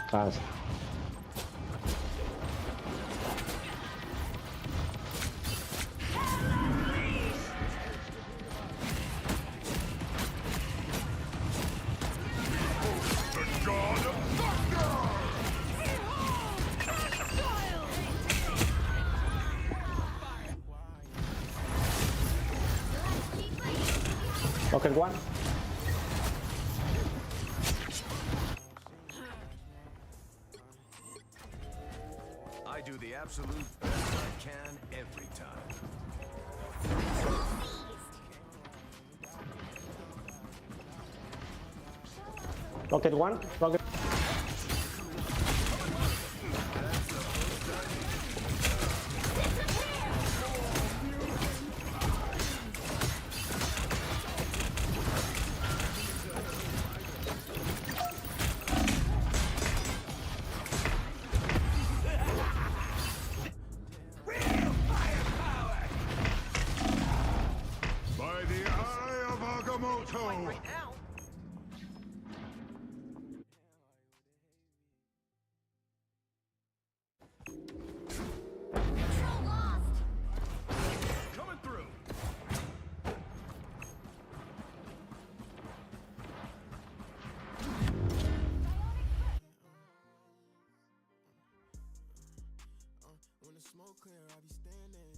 Fast. Rocket one. I do the absolute best I can every time. Rocket one. Rocket. By the eye of Agamotto! Coming through. When the smoke clear, I be standing.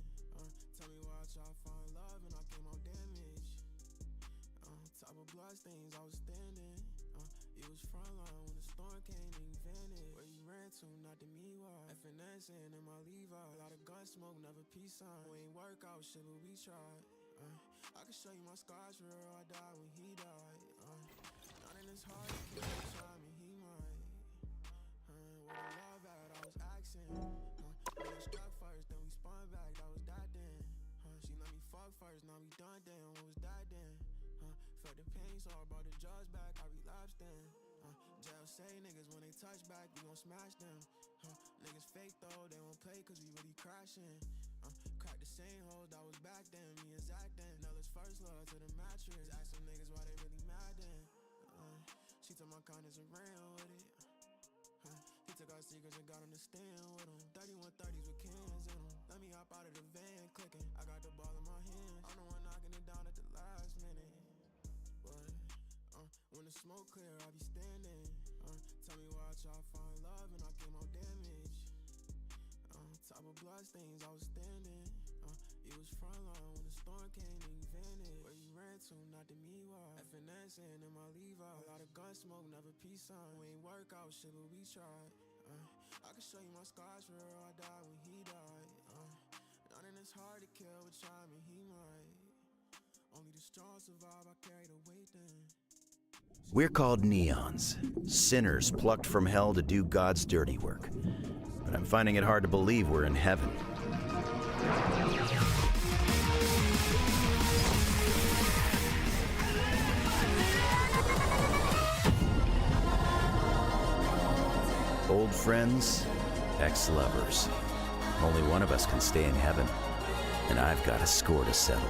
Tell me why I try to find love and I came out damaged. Top of blood stains, I was standing. You was frontline when the storm came and you vanished. Where you ran to, not to me, why? FNS in my Levi. A lot of gun smoke, never peace sign. We ain't work out shit, but we tried. I can show you my scars for real, I died when he died. Not in his heart, he can't try me, he might. Where the love at, I was asking. We got struck first, then we spun back, that was that then. She let me fuck first, now we done then, what was that then? Felt the pain, so I brought the drugs back, I relapsed then. Jail say niggas when they touch back, we gon' smash them. Niggas fake though, they won't play cause we really crashing. Crack the same hoes that was back then, me and Zach then. Nella's first love to the mattress, ask some niggas why they really mad then. She took my kindness and ran with it. He took our secrets and got on the stand with him. 3130s with cans in them. Let me hop out of the van clicking. I got the ball in my hands. I'm the one knocking it down at the last minute. But when the smoke clear, I be standing. Tell me why I try to find love and I came out damaged. Top of blood stains, I was standing. You was frontline when the storm came and you vanished. Where you ran to, not to me, why? FNS in my Levi. A lot of gun smoke, never peace sign. We ain't work out shit, but we tried. I can show you my scars for real, I died when he died. Not in his heart to kill, but try me, he might. Only the strong survive, I carry the weight then. We're called neons, sinners plucked from hell to do God's dirty work. But I'm finding it hard to believe we're in heaven. Old friends, ex-lovers. Only one of us can stay in heaven, and I've got a score to settle.